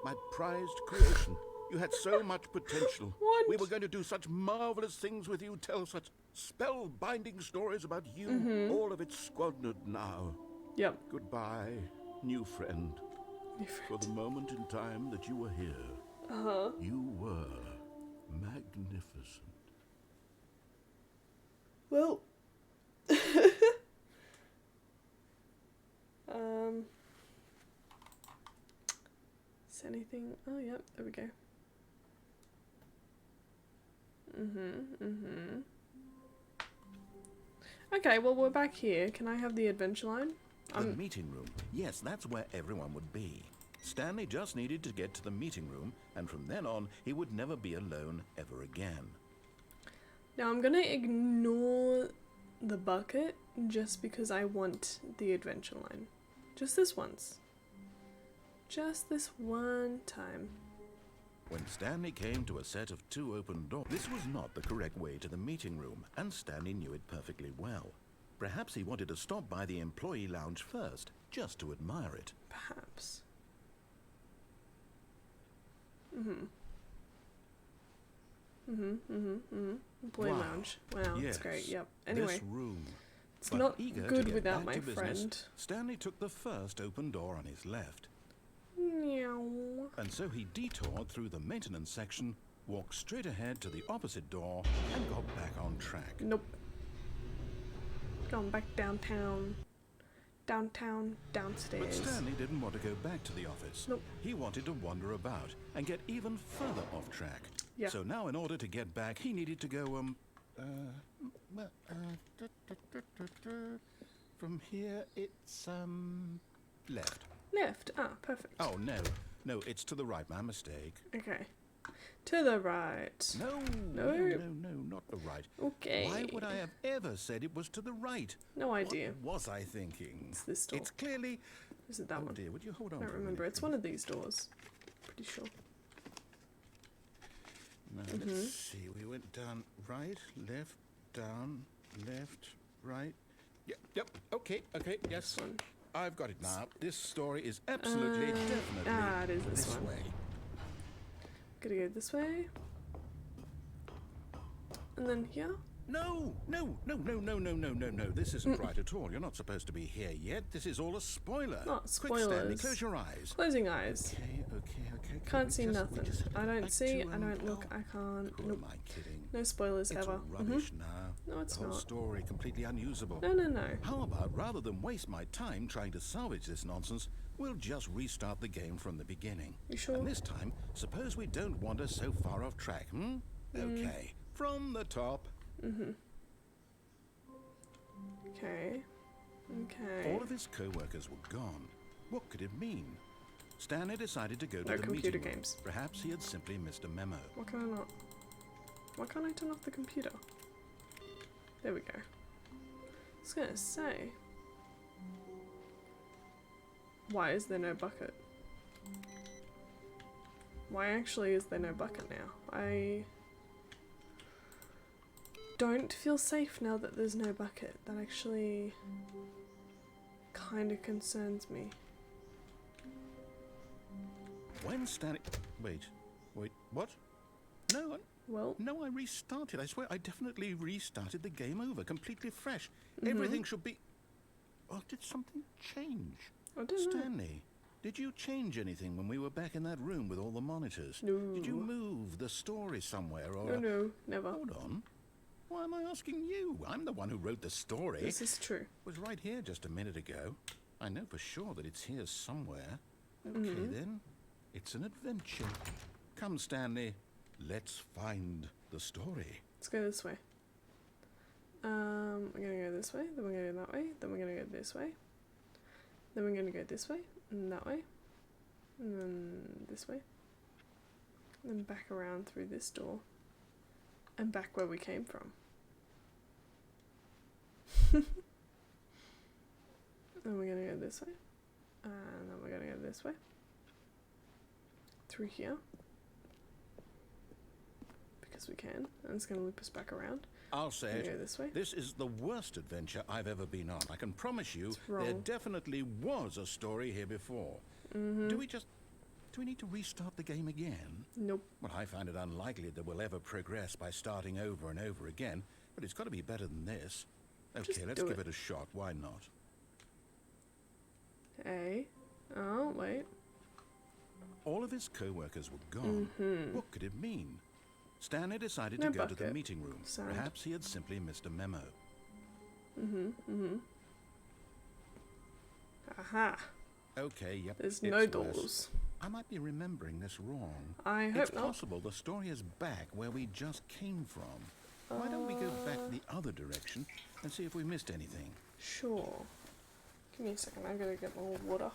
My prized creation. You had so much potential. What? We were going to do such marvelous things with you, tell such spellbinding stories about you. Mm-hmm. All of it squandered now. Yep. Goodbye, new friend. For the moment in time that you were here, you were magnificent. Well. Is anything? Oh, yep. There we go. Okay, well, we're back here. Can I have the adventure line? The meeting room. Yes, that's where everyone would be. Stanley just needed to get to the meeting room, and from then on, he would never be alone ever again. Now, I'm gonna ignore the bucket just because I want the adventure line. Just this once. Just this one time. When Stanley came to a set of 2 open doors, this was not the correct way to the meeting room, and Stanley knew it perfectly well. Perhaps he wanted to stop by the employee lounge first, just to admire it. Perhaps. Employee lounge. Wow, Yes, that's great. Yep. Anyway, this room. it's But not eager to good get without back my to business, friend. Stanley took the first open door on his left, Meow. and so he detoured through the maintenance section, walked straight ahead to the opposite door, and got back on track. Nope. Going back downtown. Downtown, But downstairs. Stanley didn't want to go back to the office. Nope. He wanted to wander about and get even further off track. Yeah. So now, in order to get back, he needed to go, from here, it's, left. Left. Ah, perfect. Oh, no, it's to the right, my mistake. Okay. To the right. No, No. not the right. Okay. Why would I have ever said it was to the right? No idea. What was I thinking? It's this door. It's clearly... Is it that Oh one? dear, would you hold on I for don't a remember. minute, It's one of these doors. Pretty sure. Now, let's see. We went down, right, left, down, left, right. Yep, okay, yes. This one. I've got it now. This story is absolutely, definitely it is this one. way. Gotta go this way. And then here. No. This isn't right at all. You're not supposed to be here yet. This is all a spoiler. Not Quick, Stanley, spoilers. close your eyes. Closing eyes. Okay. Can't see nothing. I don't like see, to, I don't look, I can't. Who Nope. am I kidding? No spoilers It's ever. all rubbish now. No, it's the whole not. story completely unusable. No. How about, rather than waste my time trying to salvage this nonsense, we'll just restart the game from the beginning. You sure? And this time, suppose we don't wander so far off track, Okay, from the top. Okay. All of his co-workers were gone. What could it mean? Stanley decided to go to No the computer meeting room. games. Perhaps he had simply missed a memo. Why can I not? Why can't I turn off the computer? There we go. I was gonna say. Why is there no bucket? Why actually is there no bucket now? I don't feel safe now that there's no bucket. That actually kind of concerns me. When Stanley... Wait, what? Well, No, I restarted. I swear, I definitely restarted the game over, completely fresh. Everything should be... Oh, did something change? I don't know. Stanley, did you change anything when we were back in that room with all the monitors? No. Did you move the story somewhere or... No, never. Hold on. Why am I asking you? I'm the one who wrote the story. This is true. It was right here just a minute ago. I know for sure that it's here somewhere. Okay, then. It's an adventure. Come, Stanley. Let's find the story. Let's go this way. We're gonna go this way, then we're gonna go that way, then we're gonna go this way. Then we're gonna go this way, and that way. And then this way. And then back around through this door. And back where we came from. Then we're gonna go this way. And then we're gonna go this way. Through here. Because we can. And it's gonna loop us back around. I'll say We're gonna it. go this way. This is the worst adventure I've ever been on. I can promise you It's there wrong. definitely was a story here before. Do we need to restart the game again? Nope. Well, I find it unlikely that we'll ever progress by starting over and over again, but it's got to be better than this. Okay, Just let's do give it. it a shot. Why not? Hey. Oh, wait. All of his co-workers were gone. What could it mean? Stanley decided No to go to the bucket. meeting room. Sad. Perhaps he had simply missed a memo. Aha. Okay, yep. There's it's no worse. doors. I might be remembering this wrong. I It's hope not. possible the story is back where we just came from. Why don't we go back the other direction and see if we missed anything? Sure. Give me a second, I'm gonna get more water.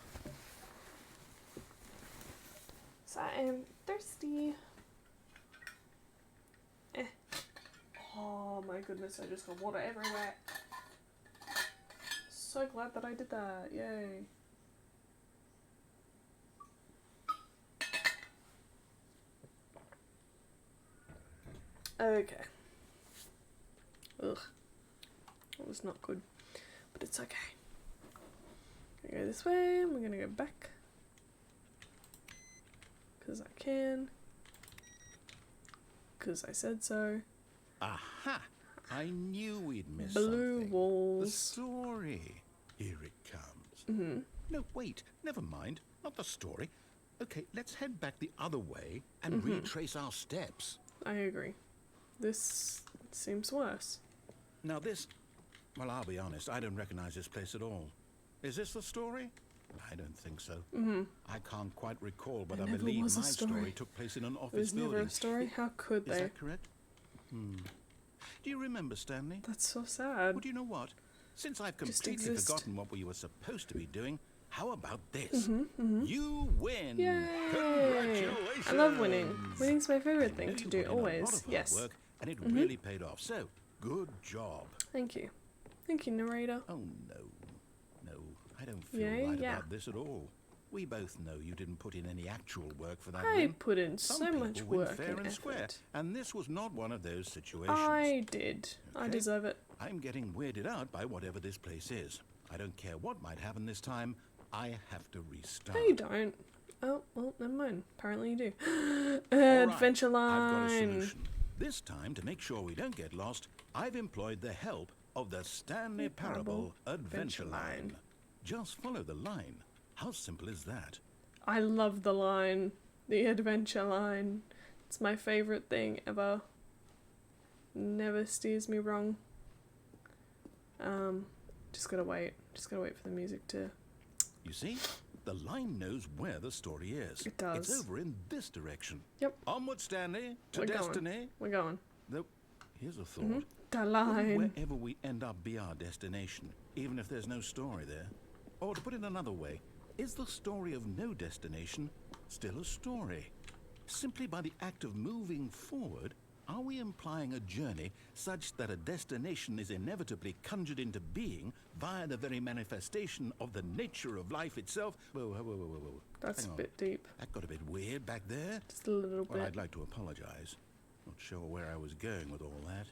So I am thirsty. Oh my goodness, I just got water everywhere. So glad that I did that, yay. Okay. Ugh. That was not good. But it's okay. I'm gonna go this way, and we're gonna go back. Because I can. Because I said so. Aha! I knew we'd miss Blue something. walls. The story. Here it comes. Mm-hmm. No, wait. Never mind. Not the story. Okay, let's head back the other way and retrace our steps. I agree. This seems worse. Now this... Well, I'll be honest. I don't recognize this place at all. Is this the story? I don't think so. I can't quite recall, but There I never believe my was a story. story took place in an office There's building. never a story. How could Is they? that correct? Do you remember, Stanley? That's so sad. Well, do you know what? Since I've Just completely exist. forgotten what we were supposed to be doing, how about this? You win! Yay! Congratulations! I love winning. Winning's my favorite I thing know to you do, put in a lot always. of hard Yes. work, and it really paid off. So, good job. Thank you. Thank you, narrator. Oh, no. No, I don't feel Yeah, right yeah. about this at all. We both know you didn't put in any actual work for that I win. put in Some so much people win work fair and square, effort. and this was not one of those situations. I did. I Okay. deserve it. I'm getting weirded out by whatever this place is. I don't care what might happen this time. I have to restart. No, you don't. Oh, well, never mind. Apparently you do. All right, Adventure I've got a line. solution. This time, to make sure we don't get lost, I've employed the help of the Stanley Parable Adventure Line. Just follow the line. How simple is that? I love the line. The adventure line. It's my favorite thing ever. Never steers me wrong. Just gotta wait. Just gotta wait for the music to... You see? The line knows where the story is. It does. It's over in this direction. Yep. Onward, Stanley, to We're destiny. going. We're going. Though, here's a thought. The Wouldn't line. wherever we end up be our destination, even if there's no story there? Or to put it another way, is the story of no destination still a story? Simply by the act of moving forward, are we implying a journey such that a destination is inevitably conjured into being via the very manifestation of the nature of life itself? Whoa. That's Hang a on. bit deep. That got a bit weird back there. Just a little Well, bit. I'd like to apologize. Not sure where I was going with all that.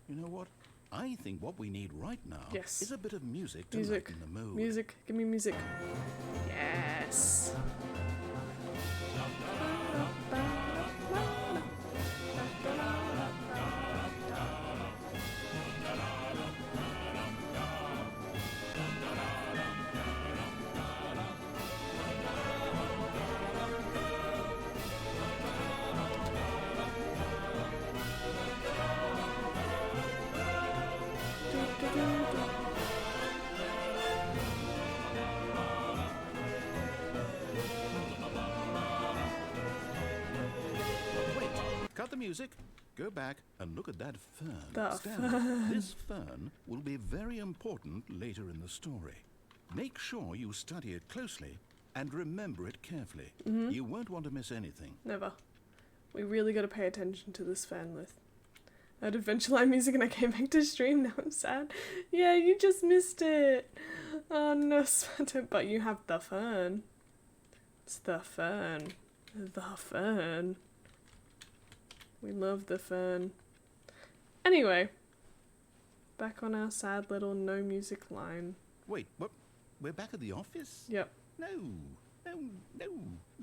You know what? I think what we need right now Yes. is a bit of music to Music. lighten the mood. Music. Give me music. Yes. Wait, cut the music. Go back and look at that fern. The Stanley, this fern will be very important later in the story. Make sure you study it closely and remember it carefully. You won't want to miss anything. Never. We really gotta pay attention to this fan list. I had Adventure Line music and I came back to stream, now I'm sad. Yeah, you just missed it. Oh no, Spencer, but you have the fern. It's the fern. The fern. We love the fern. Anyway, back on our sad little no music line. Wait, what? We're back at the office? Yep. No.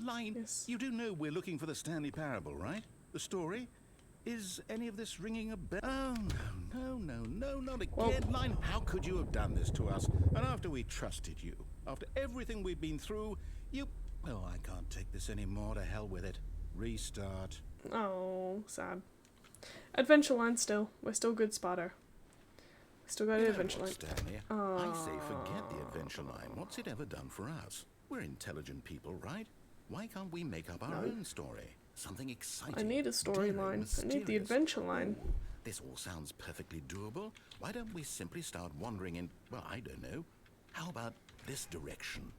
Line, Yes. you do know we're looking for the Stanley Parable, right? The story? Is any of this ringing a bell? Oh, no, not again. Well- Line, how could you have done this to us? And after we trusted you, after everything we've been through, you... Oh, I can't take this anymore. To hell with it. Restart. Oh, sad. Adventure Line still. We're still good spotter. We still got an You know Adventure what, Line. Stanley? I say forget the Adventure Line. What's it ever done for us? We're intelligent people, right? Why can't we make up our own story? Something exciting. I need a daring, storyline. I need the mysterious. Adventure Line. Ooh, this all sounds perfectly doable. Why don't we simply start wandering in, well, I don't know. How about this direction?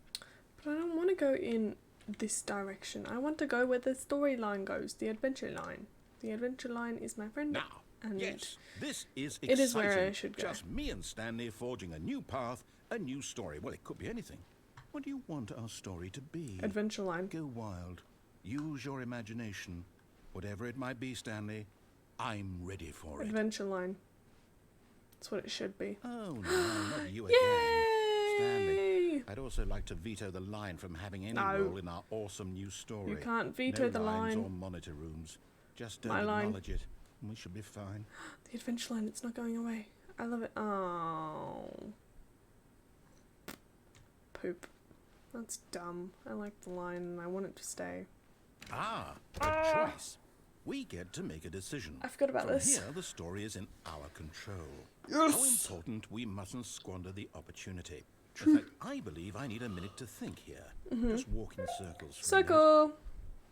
But I don't want to go in this direction. I want to go where the storyline goes, the adventure line. The adventure line is my friend. Now, and yes, this is exciting. it is where I should go. Just me and Stanley forging a new path, a new story. Well, it could be anything. What do you want our story to be? Adventure line. Go wild. Use your imagination. Whatever it might be, Stanley, I'm ready for it. Adventure line. That's what it should be. Oh, no, not you again. Stanley, I'd also like to veto the line from having any role in our awesome new story. You can't veto no the lines line. or monitor rooms. Just don't My line. acknowledge it, and we should be fine. The adventure line, it's not going away. I love it. Oh. Poop. That's dumb. I like the line and I want it to stay. Ah, a choice. We get to make a decision. I forgot about From this. Here, the story is in our control. Yes! How important we mustn't squander the opportunity. In fact, I believe I need a minute to think here. Just walk in circles for a minute. Circle!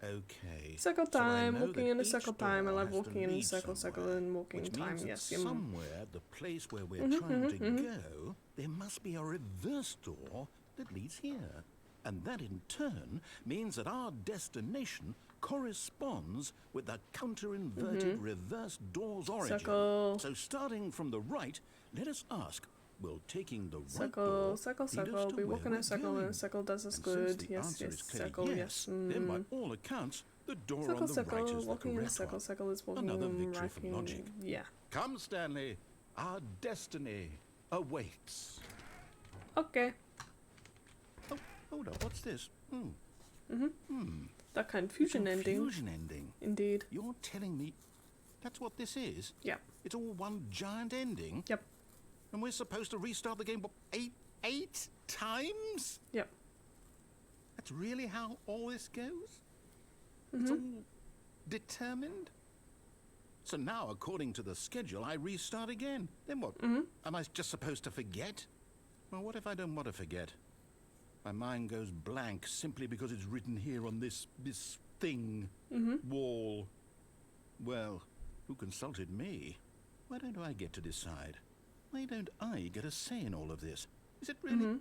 Okay. Circle So I time. know Walking that in a each circle time. I door love has to walking in a lead circle, somewhere, and walking which time. means that Yes, somewhere, the place where we're trying to go, there must be a reverse door that leads here. And that in turn means that our destination corresponds with the counter-inverted reverse door's origin. Circle. So starting from the right, let us ask, will taking the right Circle, door circle, lead us circle. to We where walk in a we're circle and going? a circle does us And good. since the Yes, answer yes, is clearly circle, yes, yes. then by all accounts, the door Circle, on the circle, right is the walking in a correct circle, one. circle is walking Another in victory from logic. Yeah. Come, Stanley. Our destiny awaits. Okay. Oh, hold up. What's this? That confusion ending. Confusion ending. Indeed. You're telling me that's what this is? Yep. It's all one giant ending? Yep. And we're supposed to restart the game, what, eight times? Yep. That's really how all this goes? It's all determined? So now, according to the schedule, I restart again. Then what? Am I just supposed to forget? Well, what if I don't want to forget? My mind goes blank simply because it's written here on this thing, wall. Well, who consulted me? Why don't I get to decide? Why don't I get a say in all of this? Is it really?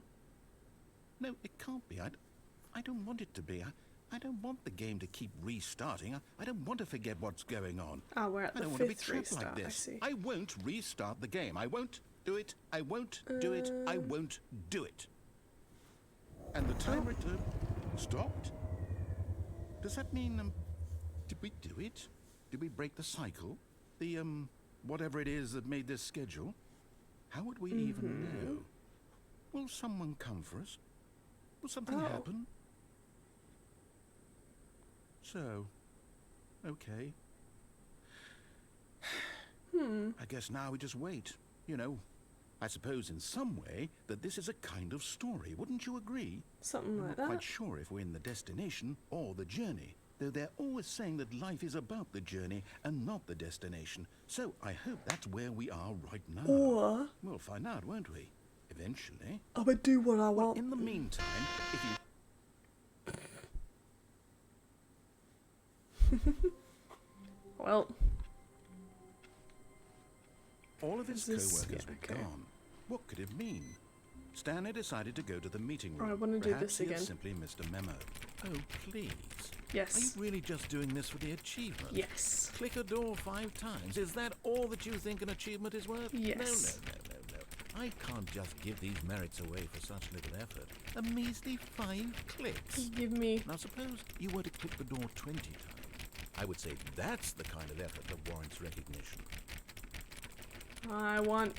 No, it can't be. I don't want it to be. I don't want the game to keep restarting. I don't want to forget what's going on. Ah, we're at I the don't want to be fifth trapped restart. like I this. see. I won't restart the game. I won't do it. I won't do it. I won't do it. And the timer stopped? Does that mean, did we do it? Did we break the cycle? The, whatever it is that made this schedule? How would we even know? Will someone come for us? Will something happen? So, okay. I guess now we just wait. You know, I suppose in some way that this is a kind of story. Wouldn't you agree? Something I'm like not quite that. sure if we're in the destination or the journey, though they're always saying that life is about the journey and not the destination. So I hope that's where we are right now. Or We'll find out, won't we? Eventually. I would do what I want. In the meantime, if you... Well, All of his Is this- co-workers yeah, were okay. gone. What could it mean? Stanley decided to go to the meeting room. I wanna do Perhaps this he had again. simply missed a memo. Oh, please. yes. Are you really just doing this for the achievement? Yes. Click a door 5 times. Is that all that you think an achievement is worth? Yes. No. I can't just give these merits away for such little effort. A measly 5 clicks. Give me. Now suppose you were to click the door 20 times. I would say that's the kind of effort that warrants recognition. I want.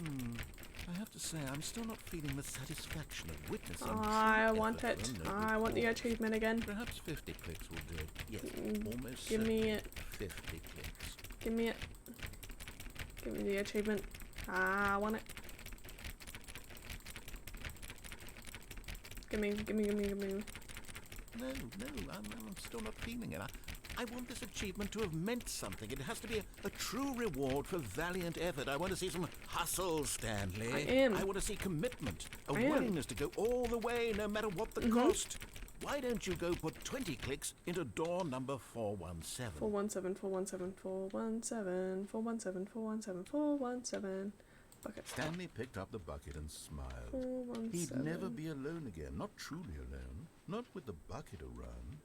I have to say, I'm still not feeling the satisfaction of witnessing. I true want effort it. for a noble I want the cause. achievement again. Perhaps 50 clicks will do it. Yes, almost Give me certainly it. 50 clicks. Give me it. Give me the achievement. I want it. Give me. No, I'm still not feeling it. I want this achievement to have meant something. It has to be a true reward for valiant effort. I want to see some hustle, Stanley. I am. I want to see commitment, a I am. willingness to go all the way, no matter what the cost. why don't you go put 20 clicks into door number 417? 417, 417, 417, 417, 417, 417. Bucket. Stanley picked up the bucket and smiled. 417. He'd never be alone again, not truly alone, not with the bucket around.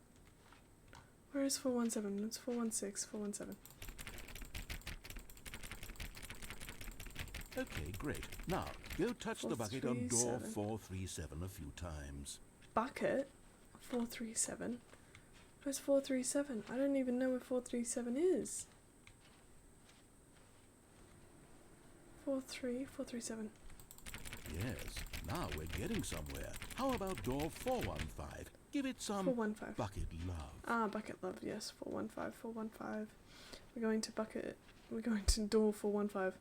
Where is 417? It's 416, 417. Okay, great. Now, go touch the bucket on door 437. 437 a few times. Bucket? 437? Where's 437? I don't even know where 437 is. 437. Yes, now we're getting somewhere. How about door 415? Give it some 415. bucket love. Ah, bucket love, yes. 415, 415. We're going to bucket. We're going to door 415.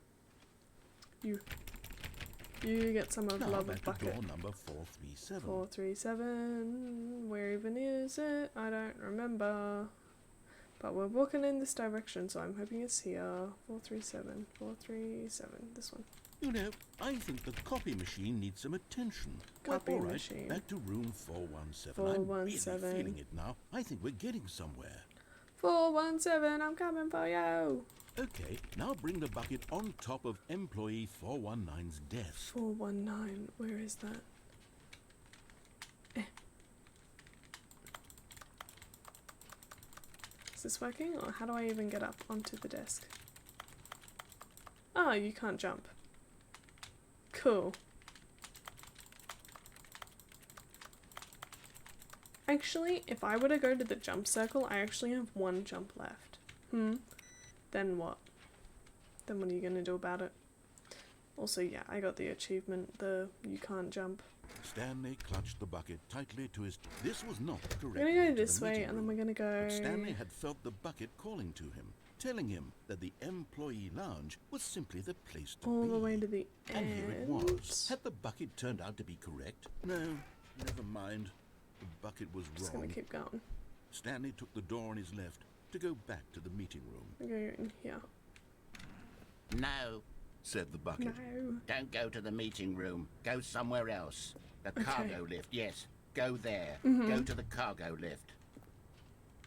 You get some of Now love back of to bucket. door number 437. 437. Where even is it? I don't remember. But we're walking in this direction, so I'm hoping it's here. 437. 437. This one. You know, I think the copy machine needs some attention. Copy All right, machine. back to room 417. 417. I'm really feeling it now. I think we're getting somewhere. 417. I'm coming for you. Okay, now bring the bucket on top of employee 419's desk. 419. Where is that? Is this working, or how do I even get up onto the desk? Oh, you can't jump. Cool. Actually, if I were to go to the jump circle, I actually have one jump left. Then what? Then what are you gonna do about it? Also, yeah, I got the achievement, the you can't jump. Stanley clutched the bucket tightly to his... This was not the correct We're gonna way go to the this way, meeting and then room. we're gonna go... But Stanley had felt the bucket calling to him, telling him that the employee lounge was simply the place to all be. the way to the And end. here it was. Had the bucket turned out to be correct? No, never mind. The bucket was Just wrong. gonna keep going. Stanley took the door on his left to go back to the meeting room. We're going in here. No, Said the bucket. No. don't go to the meeting room. Go somewhere else. The cargo lift, yes. Go there. Go to the cargo lift.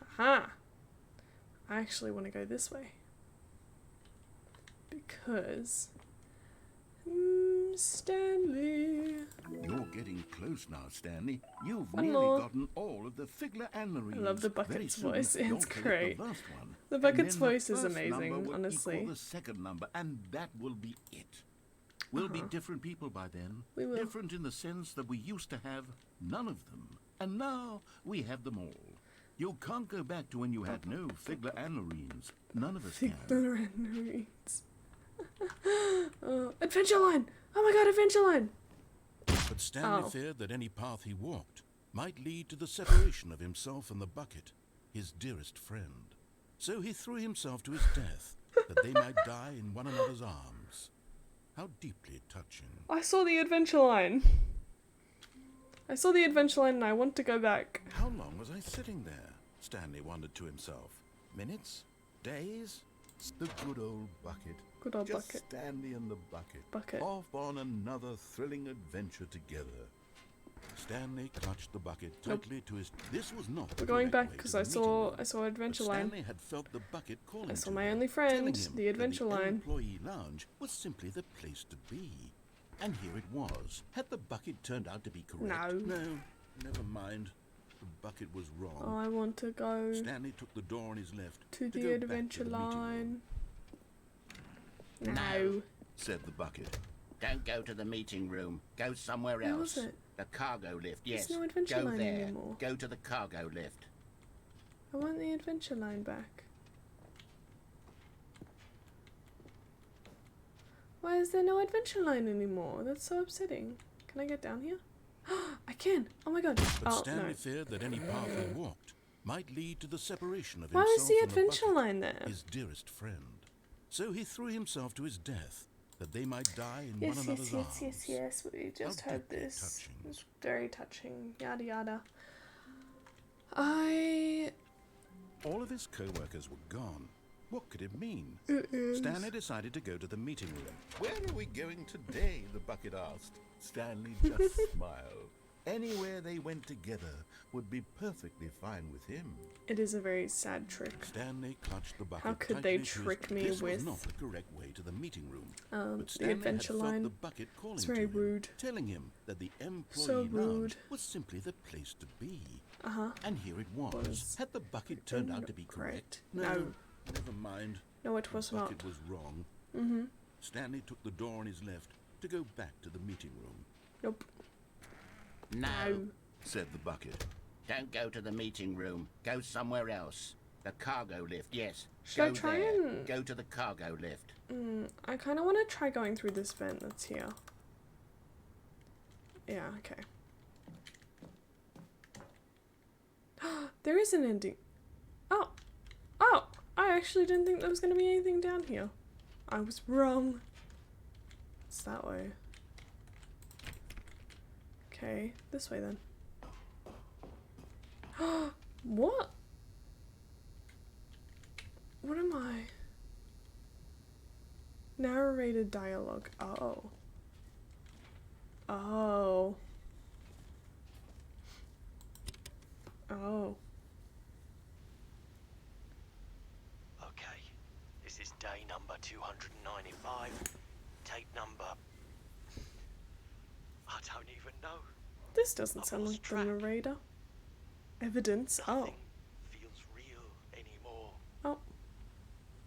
Aha! I actually want to go this way. Because... Stanley... You're getting close now, Stanley. You've One nearly more. gotten all of the Figler and Marines. I love the Very bucket's soon, voice. you'll It's collect great. The, last one. The And bucket's then the voice is first amazing, number will honestly. equal the second number, and that will be it. We'll be different people by then. We will. Different in the sense that we used to have none of them, and now we have them all. You can't go back to when you had no Figler and Marines. None of us can. Figler and Marines. Adventure line! Oh my god, Adventure line! But Stanley Oh. feared that any path he walked might lead to the separation of himself and the bucket, his dearest friend. So he threw himself to his death, that they might die in one another's arms. How deeply touching. I saw the Adventure line. I saw the Adventure line and I want to go back. How long was I sitting there? Stanley wondered to himself. Minutes? Days? The good old bucket. Good old Just bucket. Stanley and the bucket. Bucket. Off on another thrilling adventure together. Stanley clutched the bucket tightly to his... This was not the We're going correct back way because to I the meeting saw room. Adventure But line. Stanley had felt the bucket calling I saw to my him, only telling friend, him the that Adventure the line. employee lounge was simply the place to be. And here it was. Had the bucket turned out to be correct? No. No, never mind. The bucket was wrong. I want to go Stanley took the door on his left to go the back to Adventure the meeting room. line. No. No. Said the bucket. Don't go to the meeting room. Go somewhere Where else. was it? The cargo lift, yes. There's no Adventure go line there. anymore. Go to the cargo lift. I want the Adventure line back. Why is there no Adventure line anymore? That's so upsetting. Can I get down here? I can! Oh my god. But Oh, Stanley no. feared that any path he walked might lead to the separation of Why himself was the and Adventure bucket, line there? his dearest friend. So he threw himself to his death, that they might die in Yes, one yes, another's yes, arms. yes, yes. We just How heard deeply this. touching. It's very touching. Yada yada. All of his co-workers were gone. What could it mean? It is. Stanley decided to go to the meeting room. Where are we going today? The bucket asked. Stanley just smiled. Anywhere they went together would be perfectly fine with him. It is a very sad trick. Stanley clutched the bucket. How could they tightly to his- trick me this with was not the correct way to the meeting room. But the Stanley adventure had felt line? the bucket calling It's to very him, rude. telling him that the employee So lounge rude. was simply the place to be. Uh-huh. And here it was. Was Had the bucket turned out to be correct? No. Never mind. No, it was the not. bucket was wrong. Mm-hmm. Stanley took the door on his left to go back to the meeting room. Nope. No, Said the bucket. don't go to the meeting room. Go somewhere else. The cargo lift, yes. Should go I try there. and... Go to the cargo lift. I kind of want to try going through this vent that's here. Yeah, okay. There is an ending. Oh! Oh! I actually didn't think there was going to be anything down here. I was wrong. It's that way. Okay, this way then. What? What am I? Narrated dialogue. Oh. Oh. Oh. Okay, this is day number 295. Tape number... I don't even know. This doesn't I've sound lost like the track. narrator. Evidence. Oh. Nothing feels real anymore. Oh.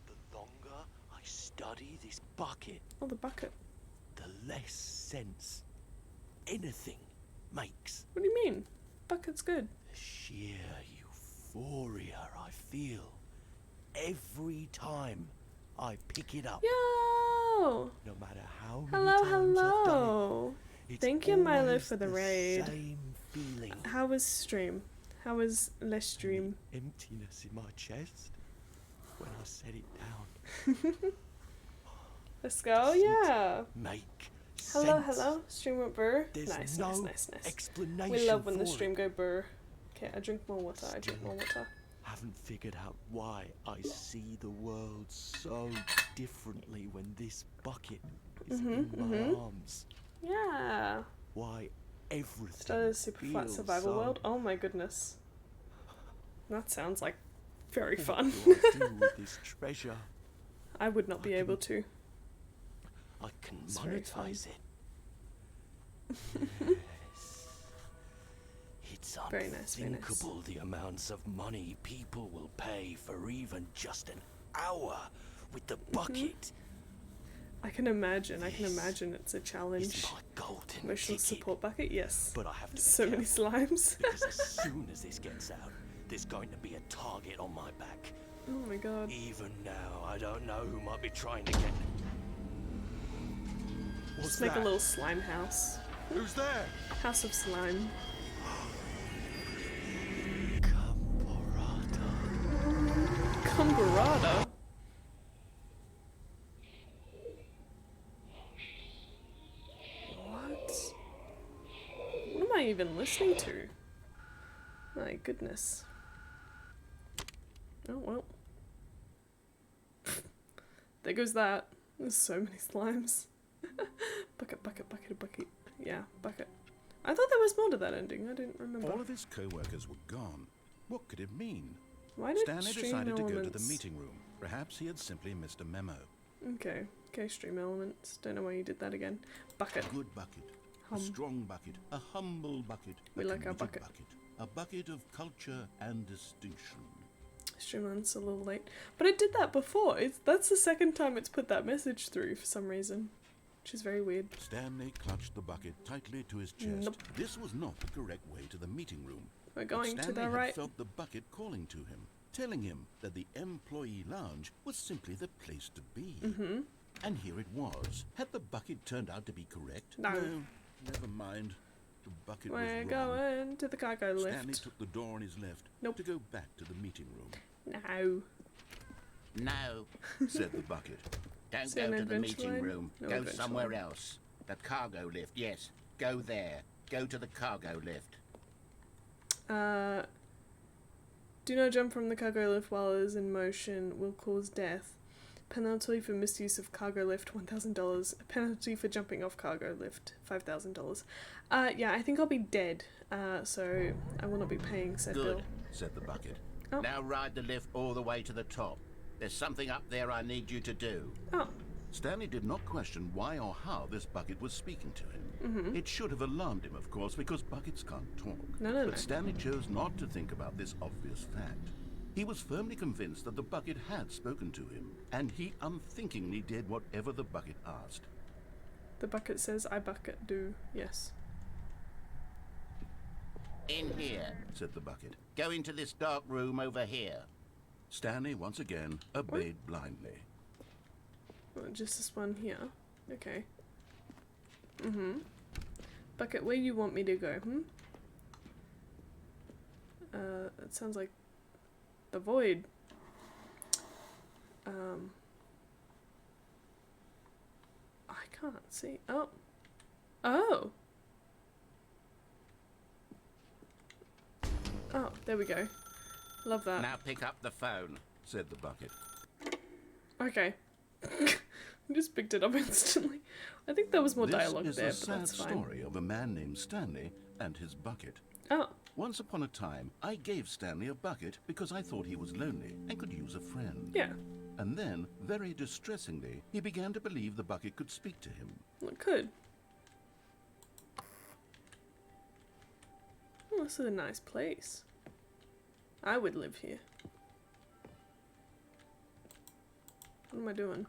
The longer I study this bucket, Oh, the bucket. the less sense anything makes. What do you mean? Bucket's good. The sheer euphoria I feel every time I pick it up. Yo! No matter how many Hello, times I've done hello. it, it's Thank you, Milo, always for the the raid. Same feeling. How was stream? How was less stream? Emptiness in my chest when I set it down. Let's go, yeah. Make Hello, sense. hello. Stream went burr. There's Nice, no nice. explanation We love when for the stream it. go burr. Okay, I drink more water. I drink more water. Haven't figured out why I see the world so differently when this bucket is in my arms. Yeah. Why everything Started a super flat feels survival so... world. Oh my goodness. That sounds like very What fun. do I do with this treasure? I would not be able to. I can It's very fun. monetize it. Yes. It's Very nice, very nice. unthinkable the amounts of money people will pay for even just an hour with the bucket. I can imagine. I can This imagine it's a It's challenge. my golden Emotional ticket. support bucket, yes. But I have to be So many careful, slimes. because as soon as this gets out, there's going to be a target on my back. Oh my god. Even now, I don't know who might be trying to get. Just make a little slime house. Who's there? House of slime. Caporata. Cumberata. What? What am I even listening to? My goodness. Oh well. There goes that. There's so many slimes. Bucket, bucket, bucket, bucket. Yeah, bucket. I thought there was more to that ending. I didn't remember. All of his co-workers were gone. What could it mean? Why did Stanley stream decided to go to the elements... meeting room. Perhaps he had simply missed a memo. Okay. Okay, stream elements. Don't know why you did that again. Bucket. A good bucket. Hum. A strong bucket. A humble bucket. We a like our committed bucket. A bucket of culture and distinction. Stream elements a little late. But it did that before. That's the second time it's put that message through for some reason. Which is very weird. Stanley clutched the bucket tightly to his chest. Nope. This was not the correct way to the meeting room. We're But going to Stanley the had right. felt the bucket calling to him, telling him that the employee lounge was simply the place to be. Mm-hmm. And here it was. Had the bucket turned out to be correct? No. Never mind. The bucket We're was wrong. going to the cargo lift. Stanley took the door on his left Nope. to go back to the meeting room. No. No, Said the bucket. don't Is it go an to the adventure meeting line? room. No Go adventure somewhere line. else. The cargo lift, yes. Go there. Go to the cargo lift. Do not jump from the cargo lift while it is in motion. Will cause death. Penalty for misuse of cargo lift, $1,000. Penalty for jumping off cargo lift, $5,000. Yeah, I think I'll be dead, so I will not be paying said bill. Good, said the bucket. Oh. Now ride the lift all the way to the top. There's something up there I need you to do. Oh, Stanley did not question why or how this bucket was speaking to him. It should have alarmed him, of course, because buckets can't talk. No. But Stanley chose not to think about this obvious fact. He was firmly convinced that the bucket had spoken to him, and he unthinkingly did whatever the bucket asked. the bucket says I bucket do, yes. In here, said the bucket. Go into this dark room over here. Stanley once again obeyed blindly. Oh, just this one here. Okay. Bucket, where you want me to go, It sounds like the void. I can't see. Oh. Oh! Oh, there we go. Love that. Now pick up the phone. Said the bucket. Okay. I just picked it up instantly. I think there was more dialogue This is there, a but sad that's fine. story of a man named Stanley and his bucket. Oh, Once upon a time, I gave Stanley a bucket because I thought he was lonely and could use a friend. yeah. And then, very distressingly, he began to believe the bucket could speak to him. Well, it could. Oh, this is a nice place. I would live here. What am I doing?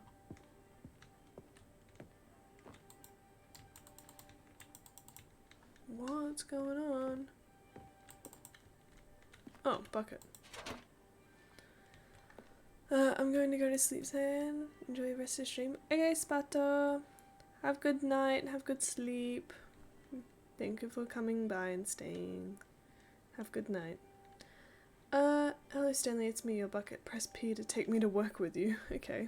What's going on? Oh, bucket. I'm going to go to sleep soon. Enjoy the rest of the stream. Okay, Spato. Have good night. Have good sleep. Thank you for coming by and staying. Have good night. Hello Stanley, it's me, your bucket. Press P to take me to work with you. Okay.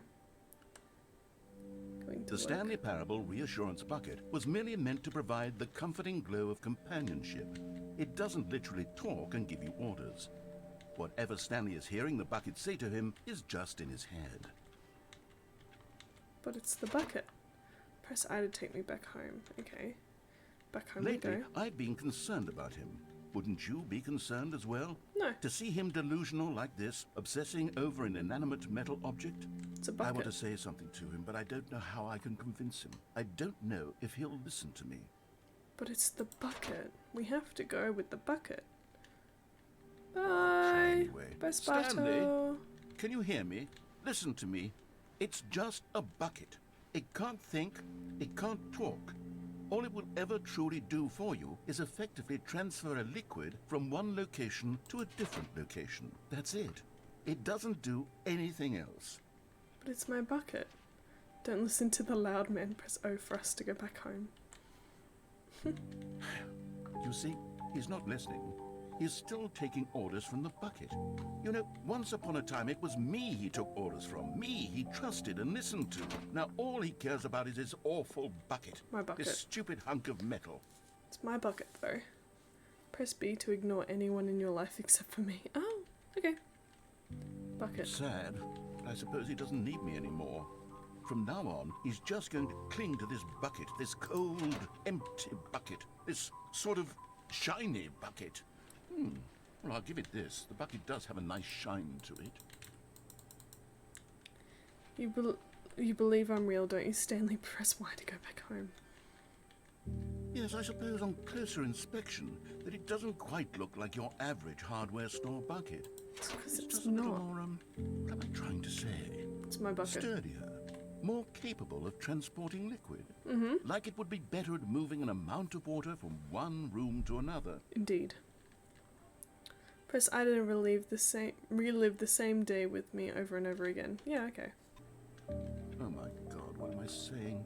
Going to The work. Stanley Parable reassurance bucket was merely meant to provide the comforting glow of companionship. It doesn't literally talk and give you orders. Whatever Stanley is hearing the bucket say to him is just in his head. But it's the bucket. Press I to take me back home. Okay. Back home we Lately, go. I've been concerned about him. Wouldn't you be concerned as well? No, To see him delusional like this, obsessing over an inanimate metal object? it's a I bucket. want to say something to him, but I don't know how I can convince him. I don't know if he'll listen to me. But it's the bucket. We have to go with the bucket. Bye. Anyway, Bye, Stanley, Spato. can you hear me? Listen to me. It's just a bucket. It can't think, it can't talk. All it will ever truly do for you is effectively transfer a liquid from one location to a different location. That's it. It doesn't do anything else. But it's my bucket. Don't listen to the loud man. Press O for us to go back home. You see, he's not listening. He's still taking orders from the bucket. You know, once upon a time it was me he took orders from. Me he trusted and listened to. Now all he cares about is his awful bucket. My bucket. This stupid hunk of metal. It's my bucket, though. Press B to ignore anyone in your life except for me. Oh, okay. Bucket. Sad, but I suppose he doesn't need me anymore. From now on, he's just going to cling to this bucket, this cold, empty bucket, this sort of shiny bucket. Well, I'll give it this. The bucket does have a nice shine to it. You believe I'm real, don't you, Stanley? Press Y to go back home. Yes, I suppose on closer inspection that it doesn't quite look like your average hardware store bucket. It's because it's just a little not. more, what am I trying to say? It's my bucket. Sturdier, more capable of transporting liquid. Like it would be better at moving an amount of water from one room to another. Indeed. Press I to relive the same day with me over and over again. Yeah, okay. Oh my God, what am I saying?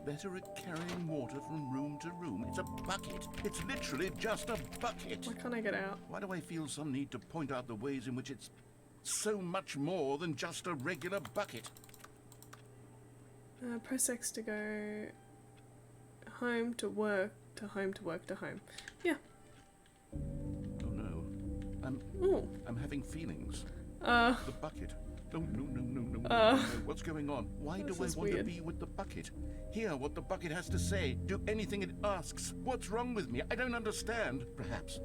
Better at carrying water from room to room. It's a bucket. It's literally just a bucket. Why can't I get out? Why do I feel some need to point out the ways in which it's so much more than just a regular bucket? Press X to go home to work to home to work to home. Yeah. Oh no. Ooh. I'm having feelings. Uh. The bucket. Oh, no. What's going on? Why do I is want to weird. be with the bucket? Hear what the bucket has to say. Do anything it asks. What's wrong with me? I don't understand. Perhaps,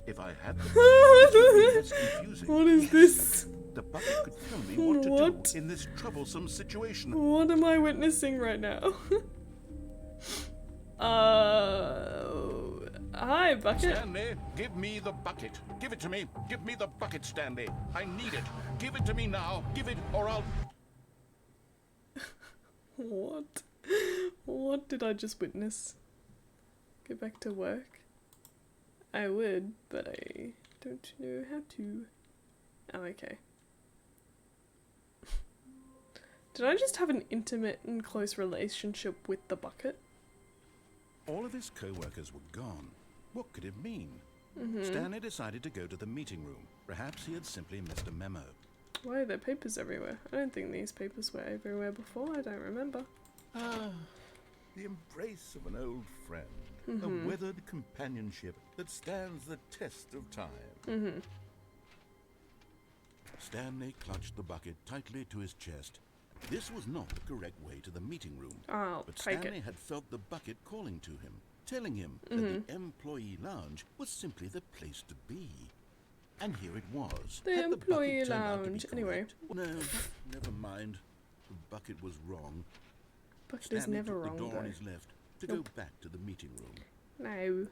if I had the bucket, this would be less confusing. What is this? The bucket could tell me what to What? do in this troublesome situation. What am I witnessing right now? Hi, bucket. Stanley, give me the bucket. Give it to me. Give me the bucket, Stanley. I need it. Give it to me now. Give it, or I'll... What? What did I just witness? Go back to work? I would, but I don't know how to. Oh, okay. Did I just have an intimate and close relationship with the bucket? All of his co-workers were gone. What could it mean? Stanley decided to go to the meeting room. Perhaps he had simply missed a memo. Why are there papers everywhere? I don't think these papers were everywhere before. I don't remember. The embrace of an old friend. A weathered companionship that stands the test of time. Stanley clutched the bucket tightly to his chest. This was not the correct way to the meeting room. I'll But take Stanley it. had felt the bucket calling to him, telling him that the employee lounge was simply the place to be. And here it was. The Had bucket employee turned out to be lounge. Anyway. correct? No, never mind. The bucket was wrong. Bucket is Stanley never took wrong, the door on though. his left to Nope. go back to the meeting room. No.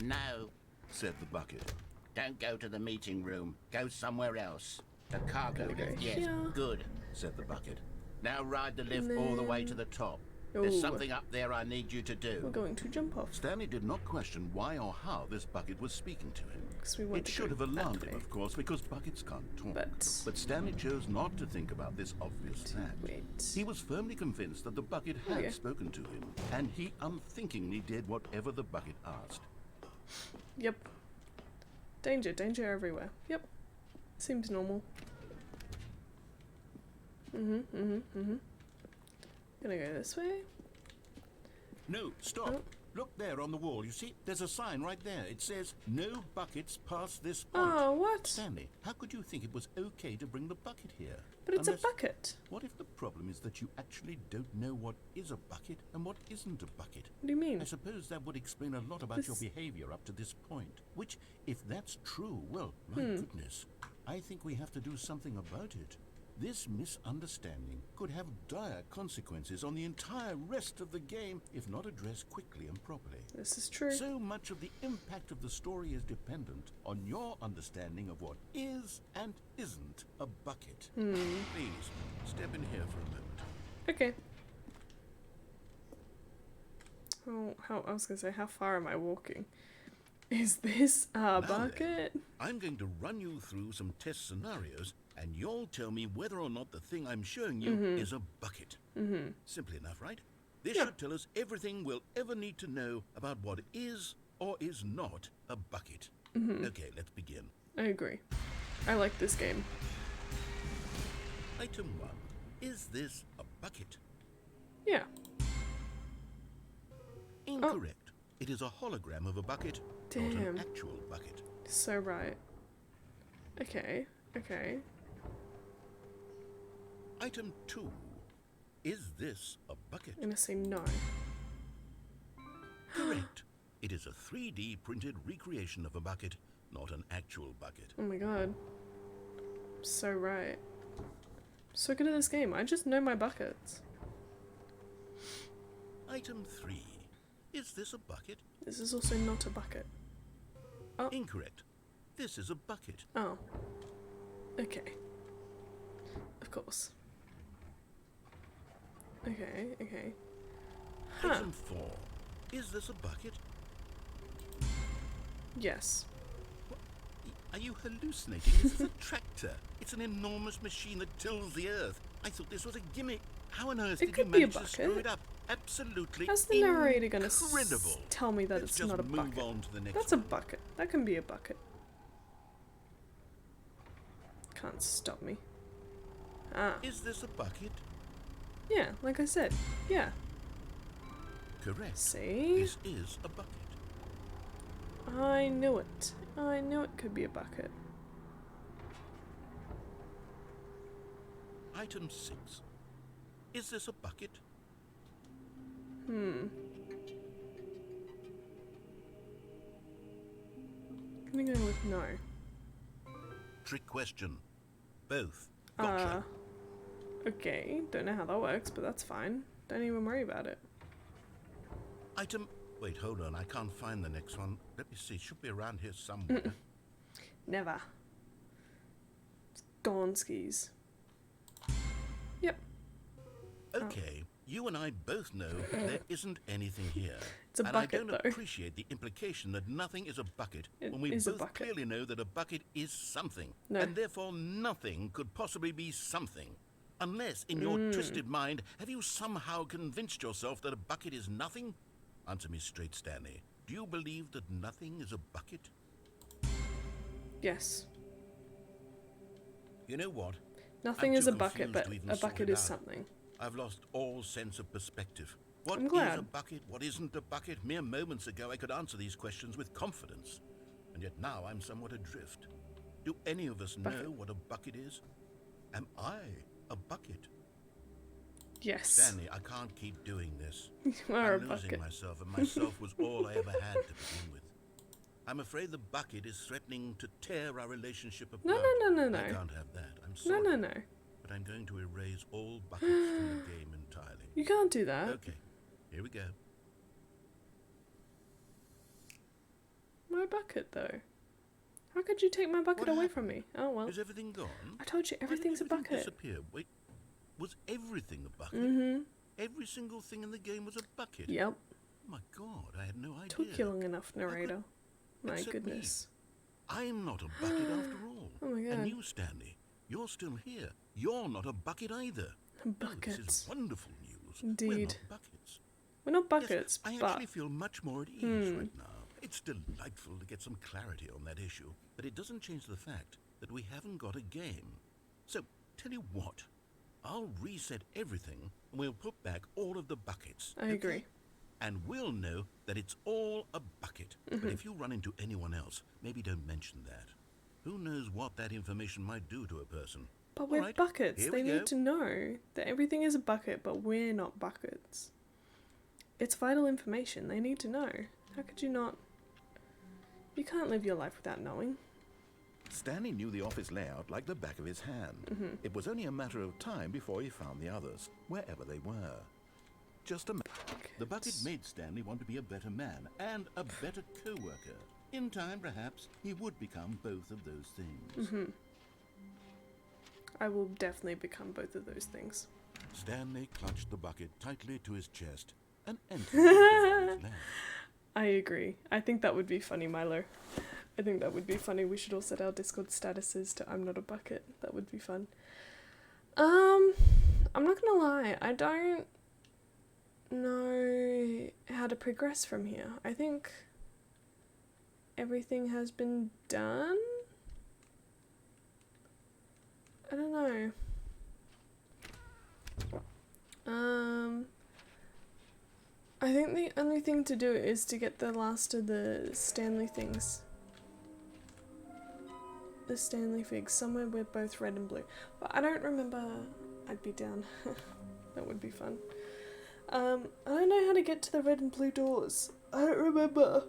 No, Said the bucket. don't go to the meeting room. Go somewhere else. The cargo Gotta go lift, yes, here. good. Said the bucket. Now ride the lift all the way to the top. Ooh. There's something up there I need you to We're do. going to jump off. Stanley did not question why or how this bucket was speaking to him. Because we want It to should go have alarmed that him, way. of course, because buckets can't talk. But Stanley chose not to think about this obvious fact. wait. He was firmly convinced that the bucket had Okay. spoken to him, and he unthinkingly did whatever the bucket asked. Yep. Danger everywhere. Yep. Seems normal. Gonna go this way. No, stop. Oh. Look there on the wall. You see, there's a sign right there. It says, no buckets past this point. Oh, what? Stanley, how could you think it was okay to bring the bucket here? But it's Unless- a bucket. What if the problem is that you actually don't know what is a bucket and what isn't a bucket? What do you mean? I suppose that would explain a lot about your This- behavior up to this point. Which, if that's true, well, my goodness, I think we have to do something about it. This misunderstanding could have dire consequences on the entire rest of the game if not addressed quickly and properly. This is true. So much of the impact of the story is dependent on your understanding of what is and isn't a bucket. Please, step in here for a moment. Okay. How I was gonna say, how far am I walking? Is this a Now then, bucket? I'm going to run you through some test scenarios, and you'll tell me whether or not the thing I'm showing you is a bucket. Simple enough, right? This Yeah. should tell us everything we'll ever need to know about what is or is not a bucket. Okay, let's begin. I agree. I like this game. Item 1. Is this a bucket? Yeah. Incorrect. It is a hologram of a bucket, not Damn. an actual bucket. So right. Okay. Okay. Item 2. Is this a bucket? I'm gonna say no. Correct. It is a 3D printed recreation of a bucket, not an actual bucket. Oh my god. So right. So good at this game. I just know my buckets. Item 3. Is this a bucket? This is also not a bucket. Incorrect. This is a bucket. Oh. Okay. Of course. Okay, okay. Huh. Item 4. Is this a bucket? Yes. Are you hallucinating? This is a tractor. It's an enormous machine that tills the earth. I thought this was a gimmick. How on earth It did you could be a manage to screw bucket. it up? Absolutely How's the narrator gonna incredible. tell me that Let's it's just not a move bucket? on to the next That's a one. bucket. That can be a bucket. Can't stop me. Ah. Is this a bucket? Yeah, like I said. Yeah. Correct. See? This is a bucket. I knew it. I knew it could be a bucket. Item 6. Is this a bucket? I'm gonna go with no. Trick question. Both. Gotcha. Okay, don't know how that works, but that's fine. Don't even worry about it. Item... Wait, hold on. I can't find the next one. Let me see. It should be around here somewhere. Never. It's gone skis. Yep. Okay, you and I both know there isn't anything here. It's a and bucket, I don't though. appreciate the implication that nothing is a bucket It when we is a both bucket. clearly know that a bucket is something. No. And therefore nothing could possibly be something. Unless, in your twisted mind, have you somehow convinced yourself that a bucket is nothing? Answer me straight, Stanley. Do you believe that nothing is a bucket? Yes. You know what? Nothing I'm is too a bucket, confused but to even a sort bucket it is out. something. I've lost all sense of perspective. What I'm is glad. a bucket? What isn't a bucket? Mere moments ago I could answer these questions with confidence. And yet now I'm somewhat adrift. Do any of us know what a bucket is? Am I a bucket? Yes. Stanley, I can't keep doing this. You are a I'm losing bucket. myself, and myself was all I ever had to begin with. I'm afraid the bucket is threatening to tear our relationship apart. No. I can't have that. I'm No, sorry. no. But I'm going to erase all buckets from the game entirely. You can't do that. Okay, here we go. My bucket, though. How could you take my bucket What away happened? from me? Oh, well. Is everything gone? I told you, Why did everything's a everything bucket. Disappear? Wait, was everything a bucket? Mm-hmm. Every single thing in the game was a bucket. Yep. My God, I had no idea. Took you long enough, narrator. My Except me. goodness. I'm not a bucket after all. Oh my God. And you, Stanley, you're still here. You're not a bucket either. Oh, this Buckets. is wonderful news. Indeed. We're not buckets. We're not buckets, Yes, I but actually feel much more at ease right now. It's delightful to get some clarity on that issue, but it doesn't change the fact that we haven't got a game. So, tell you what, I'll reset everything and we'll put back all of the buckets. I agree. And we'll know that it's all a bucket. But if you run into anyone else, maybe don't mention that. Who knows what that information might do to a person. But All we're right, buckets. here They we need go. to know that everything is a bucket, but we're not buckets. It's vital information. They need to know. How could you not? You can't live your life without knowing. Stanley knew the office layout like the back of his hand. It was only a matter of time before he found the others, wherever they were. Just a The bucket made Stanley want to be a better man and a better co-worker. In time, perhaps, he would become both of those things. I will definitely become both of those things. Stanley clutched the bucket tightly to his chest and entered his lab. I agree. I think that would be funny, Milo. I think that would be funny. We should all set our Discord statuses to I'm not a bucket. That would be fun. I'm not gonna lie. I don't know how to progress from here. I think everything has been done. I don't know. I think the only thing to do is to get the last of the Stanley things. The Stanley figs, somewhere with both red and blue. But I don't remember. I'd be down. That would be fun. I don't know how to get to the red and blue doors. I don't remember.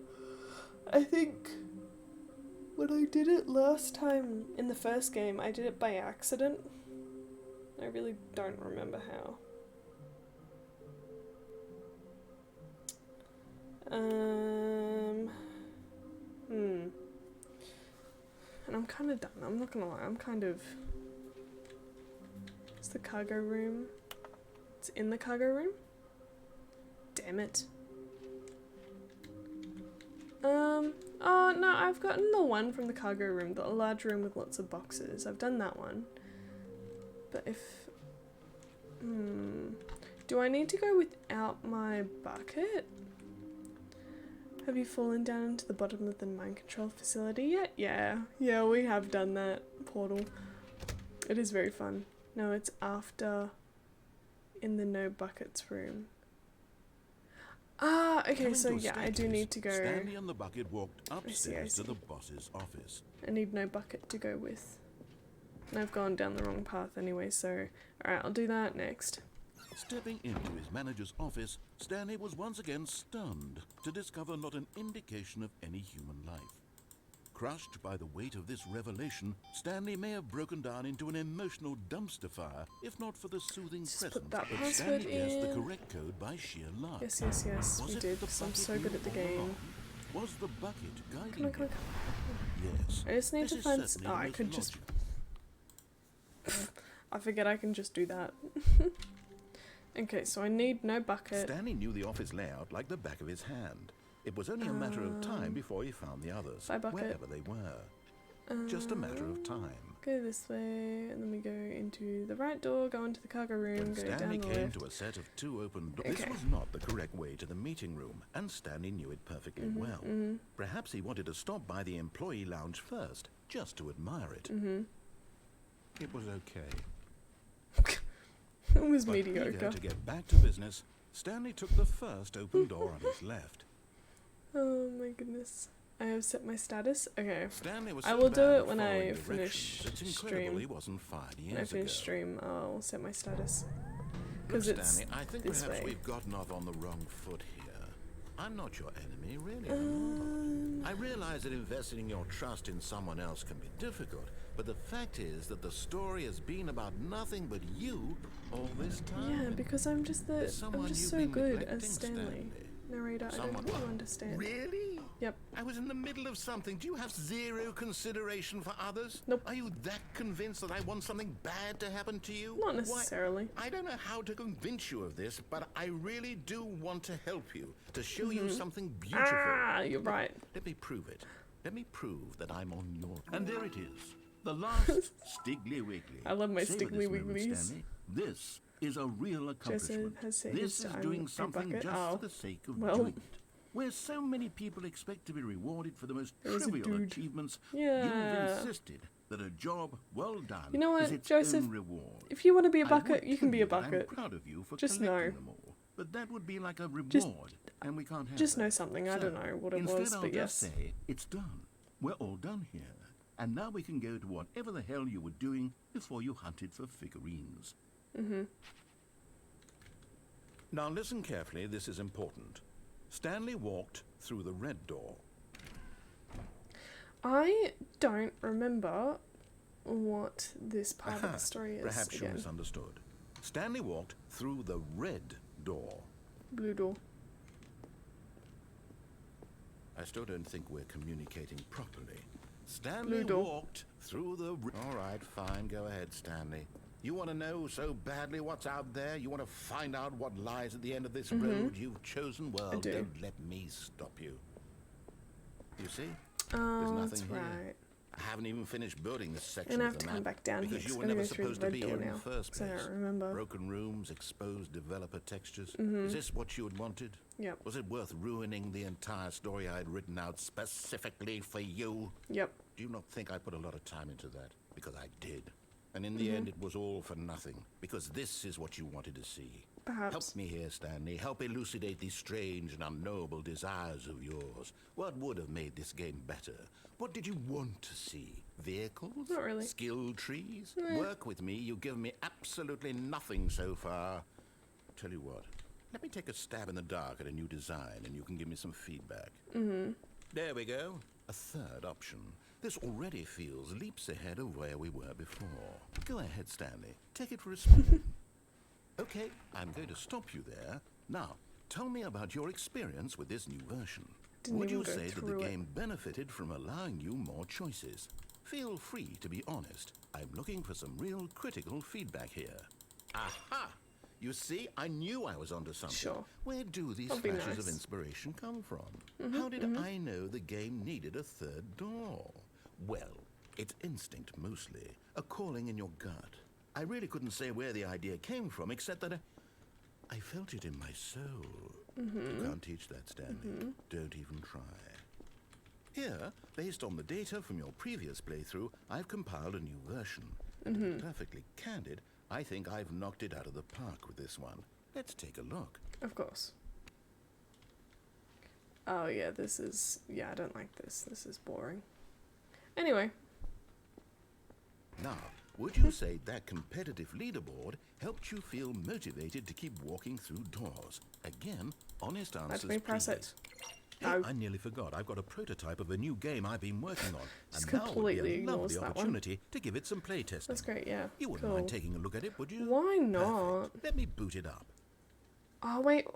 I think when I did it last time in the first game, I did it by accident. I really don't remember how. And I'm kind of done. I'm not gonna lie. I'm kind of... It's the cargo room. It's in the cargo room? Damn it. Oh no, I've gotten the one from the cargo room, the large room with lots of boxes. I've done that one. But if... Do I need to go without my bucket? Have you fallen down into the bottom of the mind control facility yet? Yeah, we have done that portal. It is very fun. No, it's after in the no buckets room. Ah, okay, Coming so to a yeah, I do staircase, need to go. Stanley and the bucket walked I upstairs see. to the boss's office. I need no bucket to go with And I've gone down the wrong path anyway, so alright, I'll do that next. Stepping into his manager's office, Stanley was once again stunned to discover not an indication of any human life. Crushed by the weight of this revelation, Stanley may have broken down into an emotional dumpster fire, if not for the soothing Just presence. put that But password Stanley guessed the in. correct code by sheer luck. Yes, yes, yes, Was we it did, the because I'm bucket so good at the knew all game. along? Was the bucket guiding Come on, come on, him? come on. Yes. I just need This to is find. certainly Oh, the I most could just. logical. I forget I can just do that. Okay, so I need no bucket. Stanley knew the office layout like the back of his hand. It was only a matter of time before he found the others, by bucket. wherever they were. Just a matter of time. Go this way, and then we go into the right door, go into the cargo room, When go Stanley down the came left. to a set of 2 open doors, this Okay. was not the correct way to the meeting room, and Stanley knew it perfectly well. Perhaps he wanted to stop by the employee lounge first, just to admire it. It was okay. It was But mediocre. eager to get back to business, Stanley took the first open door on his left. Oh my goodness. I have set my status. Okay. Stanley was I so will do bad it at when following I directions, finish it's incredible stream. he wasn't fired When I years finish ago. stream, I'll set my status. Look, Because it's Stanley, I think this perhaps way. we've gotten off on the wrong foot here. I'm not your enemy, really. I'm not. I realize that investing your trust in someone else can be difficult, but the fact is that the story has been about nothing but you all this time. Yeah, because I'm just There's someone just you've so been good neglecting, as Stanley. Narrator, I Someone- don't think you understand. Really? Yep. I was in the middle of something. Do you have zero consideration for others? Nope. Are you that convinced that I want something bad to happen to you? Not Why- necessarily. I don't know how to convince you of this, but I really do want to help you, to show you something beautiful. Ah, you're right. Let me prove it. Let me prove that I'm on your... And there it is, the last Stiggly Wiggly. I love my Savor Stiggly this moment, Wigglies. Stanley. This is a real accomplishment. has said This is I'm doing a something bucket. just Oh. for the sake of Well. doing it. Where so many people expect to be rewarded for the most There's a trivial dude. achievements, Yeah. you've insisted that a job well done You know what, is its Joseph? own reward. If you want to be a I bucket, would you can be a tell you that bucket. I'm proud of you for Just collecting know. them all, but that would be like a reward, Just- and we can't have Just that. know something. I don't know what it instead was, I'll but just yes. say it's done. We're all done here, and now we can go to whatever the hell you were doing before you hunted for figurines. Now listen carefully, this is important. Stanley walked through the red door. I don't remember what this part of the story is Perhaps you again. misunderstood. Stanley walked through the red door. Blue door. I still don't think we're communicating properly. Blue Stanley door. walked through the... All right, fine, go ahead, Stanley. You want to know so badly what's out there? You want to find out what lies at the end of this road you've chosen? Well, do. don't let me stop you. You see? Oh, that's nothing here. right. I haven't even finished building this section And I of have the to come map back down here because 'cause you were I'm gonna never go through the supposed to red be door here in now, the first so I place. don't remember. Broken rooms, exposed developer textures. Is this what you had wanted? Yep. Was it worth ruining the entire story I had written out specifically for you? Yep. Do you not think I put a lot of time into that? Because I did. And in the end, it was all for nothing. Because this is what you wanted to see. Perhaps. Help me here, Stanley. Help elucidate these strange and unknowable desires of yours. What would have made this game better? What did you want to see? Vehicles? Not really. Skill trees? Work with me. You've given me absolutely nothing so far. Tell you what. Let me take a stab in the dark at a new design and you can give me some feedback. There we go. A third option. This already feels leaps ahead of where we were before. Go ahead, Stanley. Take it for a spin. Okay, I'm going to stop you there. Now, tell me about your experience with this new version. Didn't Would even you go say that the through it. game benefited from allowing you more choices? Feel free to be honest. I'm looking for some real critical feedback here. Aha! You see, I knew I was onto something. Sure. Where do these That'd be flashes nice. of inspiration come from? How did I know the game needed a third door? Well, it's instinct mostly, a calling in your gut. I really couldn't say where the idea came from, except that I felt it in my soul. You can't teach that, Stanley. Don't even try. Here, based on the data from your previous playthrough, I've compiled a new version. And to be perfectly candid, I think I've knocked it out of the park with this one. Let's take a look. Of course. Oh yeah, this is... Yeah, I don't like this. This is boring. Anyway. Now, Would you say that competitive leaderboard helped you feel motivated to keep walking through doors? Again, honest answers, Let me press please. it. Hey, No. I nearly forgot. I've got a prototype of a new game I've been working on. Just And now would be completely a ignores lovely that one. opportunity to give it some play testing. That's great, yeah. You wouldn't cool. mind taking a look at it, would you? Why not? Perfect. Let me boot it up. Oh, wait.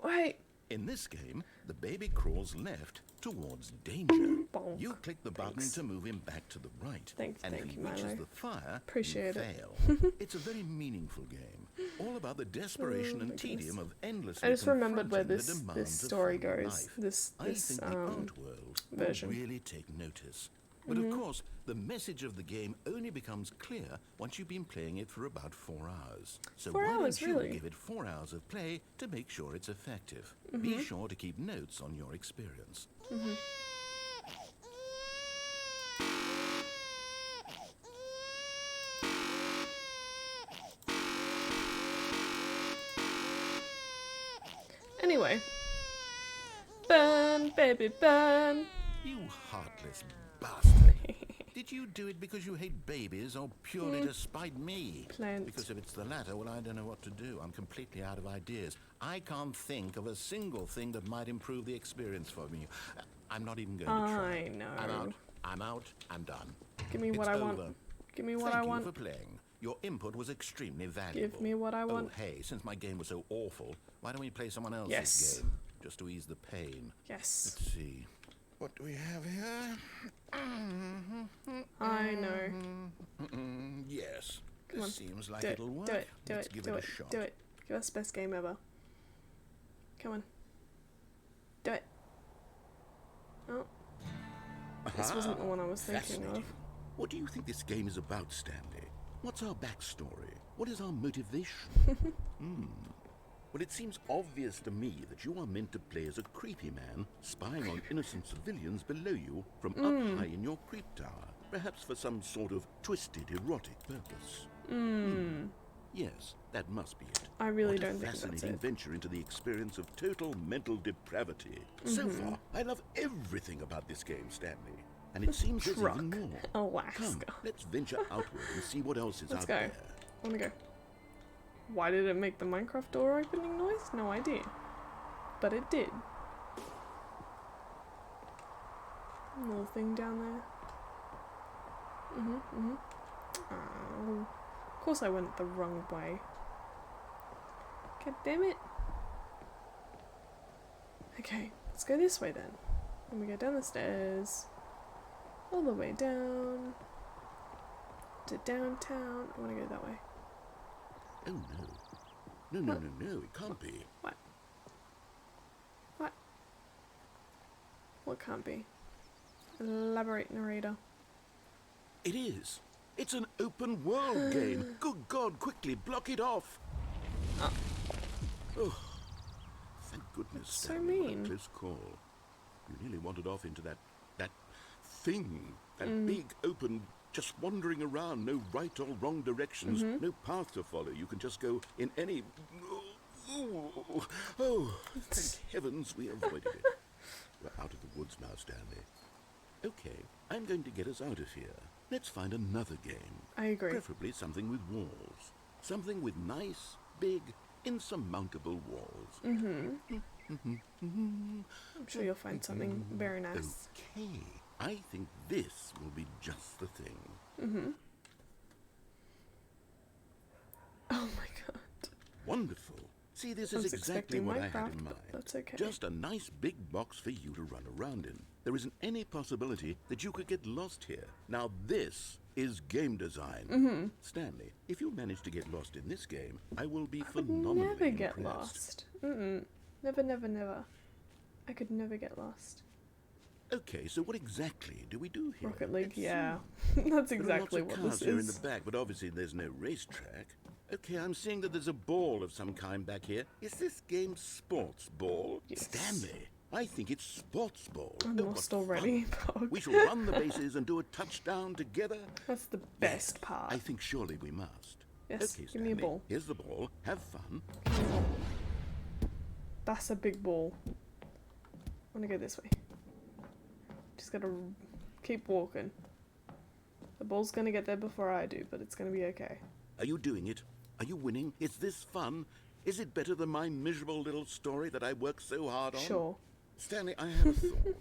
In this game, the baby crawls left towards danger. Bonk. You click the button Thanks. to move him back to the right. Thank and if you, he reaches Milo. the fire, Appreciate you it. fail. It's a very meaningful game, all about the desperation Oh, and my tedium goodness. of endlessly I just remembered where confronting the this demands of story family goes. life. This I think the art world version. will really take notice. But of course, the message of the game only becomes clear once you've been playing it for about 4 hours. So 4 why hours, don't you really? give it 4 hours of play to make sure it's effective? Be sure to keep notes on your experience. Anyway. Burn, baby, burn. You heartless bastard. Did you do it because you hate babies or purely to spite me? Plant. Because if it's the latter, well, I don't know what to do. I'm completely out of ideas. I can't think of a single thing that might improve the experience for me. I'm not even going to try. I know. I'm out. I'm out. I'm done. Give me what It's I want. over. Give me what Thank I want. you for playing. Your input was extremely valuable. Give me what I want. Oh, hey, since my game was so awful, why don't we play someone else's Yes. game? Just to ease the pain. Yes. Let's see. What do we have here? I know. Yes. Come on. This seems like Do it. it'll work. Do it. Do Let's it. give Do it it. a shot. Do it. Give us best game ever. Come on. Do it. Oh, this wasn't the one I was thinking of. Fascinating. What do you think this game is about, Stanley? What's our backstory? What is our motivation? Well, it seems obvious to me that you are meant to play as a creepy man spying on innocent civilians below you from up high in your creep tower, perhaps for some sort of twisted erotic purpose. Yes, that must be it. I really What a don't think that's fascinating it. venture into the experience of total mental depravity. So far, I love everything about this game, Stanley. And it seems there's Truck. even more. Alaska. Come, let's venture outward and see what else is Let's out go. there. I wanna go. Why did it make the Minecraft door opening noise? No idea. But it did. Little thing down there. Oh. Of course I went the wrong way. God damn it. Okay, let's go this way then. And we go down the stairs. All the way down. To downtown. I wanna go that way. Oh no. No, it can't be. What? What? What can't be? Elaborate, narrator. It is. It's an open world game. Good God, quickly block it off. Oh, thank goodness. So Stanley, what a mean. close call. You nearly wandered off into that thing, that big open, just wandering around, no right or wrong directions, no path to follow. You can just go in any. Oh, thank heavens we avoided it. We're out of the woods now, Stanley. Okay, I'm going to get us out of here. Let's find another game. I agree. Preferably something with walls. Something with nice, big, insurmountable walls. I'm sure you'll find something very nice. Okay, I think this will be just the thing. Oh my god. Wonderful. See, this I is was exactly expecting what I had Minecraft, in but mind. that's okay. Just a nice big box for you to run around in. There isn't any possibility that you could get lost here. Now this is game design. Stanley, if you manage to get lost in this game, I will be phenomenally Never get impressed. lost. Never, never, never. I could never get lost. Okay, so what exactly do we do here? Rocket League, Let's yeah. see. That's There exactly are lots what of cars this here in the is. back, but obviously there's no racetrack. Okay, I'm seeing that there's a ball of some kind back here. Is this game sports ball? Yes. Stanley, I think it's sports ball. I'm Oh, what lost already. fun. We shall run the bases and do a touchdown together. That's the best part. I think surely we must. Yes, Okay, give me a Stanley, ball. Here's the ball. Have fun. That's a big ball. I want to go this way. Just gotta keep walking. A The ball's gonna get there before I do, but it's gonna be okay. Are you doing it? Are you winning? Is this fun? Is it better than my miserable little story that I worked so hard on? Sure. Stanley, I have a thought.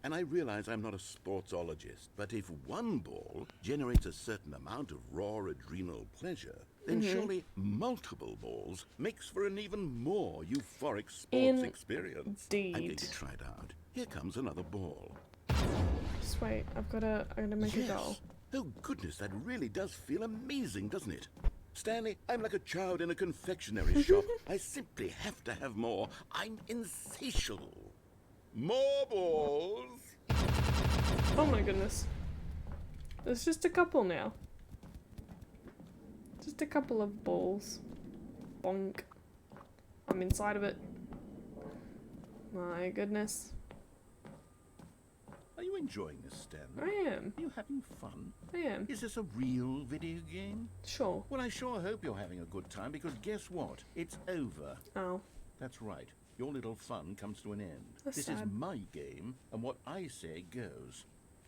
And I realize I'm not a sportsologist, but if one ball generates a certain amount of raw adrenal pleasure, then surely multiple balls makes for an even more euphoric sports experience. I'm going to try it out. Here comes another ball. Just wait, I'm gonna make a goal. Oh goodness, that really does feel amazing, doesn't it? Stanley, I'm like a child in a confectionery shop. I simply have to have more. I'm insatiable. More balls! Oh my goodness. There's just a couple now. Just a couple of balls. Bonk. I'm inside of it. My goodness. Are you enjoying this, Stanley? I am. Are you having fun? I am. Is this a real video game? Sure. Well, I sure hope you're having a good time, because guess what? It's over. Oh. That's right. Your little fun comes to an end. That's This sad. is my game, and what I say goes.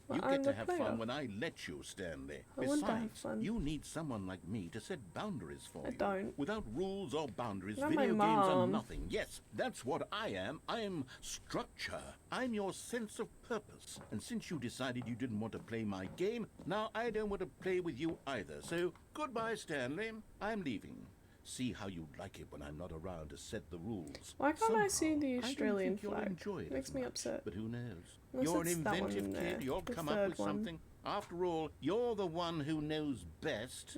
Well, You I'm get the to have player. fun when I let you, Stanley. I want to have Besides, fun. you need someone like me to set boundaries for I you. don't. Without rules or boundaries, Not my video games are mom. nothing. Yes, that's what I am. I am structure. I'm your sense of purpose. And since you decided you didn't want to play my game, now I don't want to play with you either. So, goodbye, Stanley. I'm leaving. See how you like it when I'm not around to set the rules. Why can't I see Somehow, the I don't Australian think you'll flag? enjoy it Makes as me much, upset. But who knows? Unless You're an it's that one inventive in there, kid. You'll the come up third with one. something. After all, you're the one who knows best.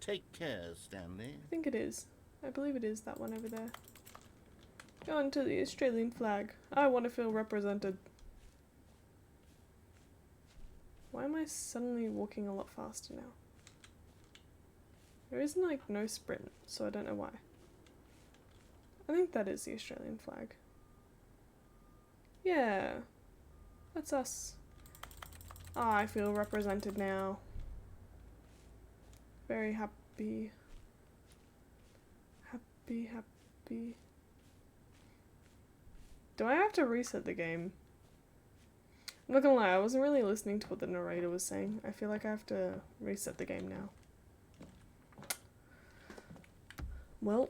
Take care, Stanley. I think it is. I believe it is that one over there. Go on to the Australian flag. I want to feel represented. Why am I suddenly walking a lot faster now? There is like no sprint, so I don't know why. I think that is the Australian flag. Yeah. That's us. Ah, I feel represented now. Very happy. Happy. Do I have to reset the game? I'm not gonna lie, I wasn't really listening to what the narrator was saying. I feel like I have to reset the game now. Well.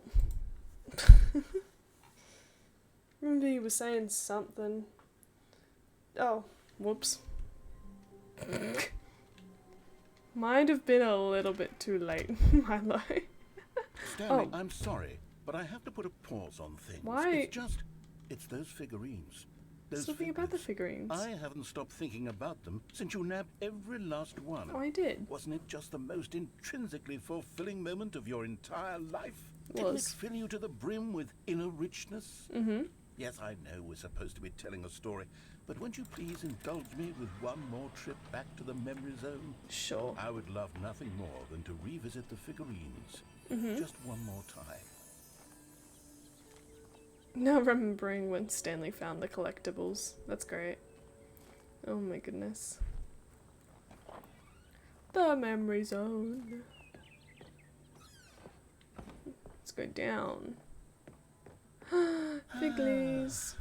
Remember he was saying something. Oh, whoops. Might have been a little bit too late, my lie. Stanley, Oh. I'm sorry, but I have to put a pause on things. Why? It's those figurines. Those Something about the figures. figurines. I haven't stopped thinking about them since you nabbed every last one. Oh, I did. Wasn't it just the most intrinsically fulfilling moment of your entire life? Didn't it Was. fill you to the brim with inner richness? Mm-hmm. Yes, I know we're supposed to be telling a story, but won't you please indulge me with one more trip back to the memory zone? Sure. I would love nothing more than to revisit the figurines. Just one more time. Now remembering when Stanley found the collectibles. That's great. Oh my goodness. The memory zone. Let's go down. Figlies.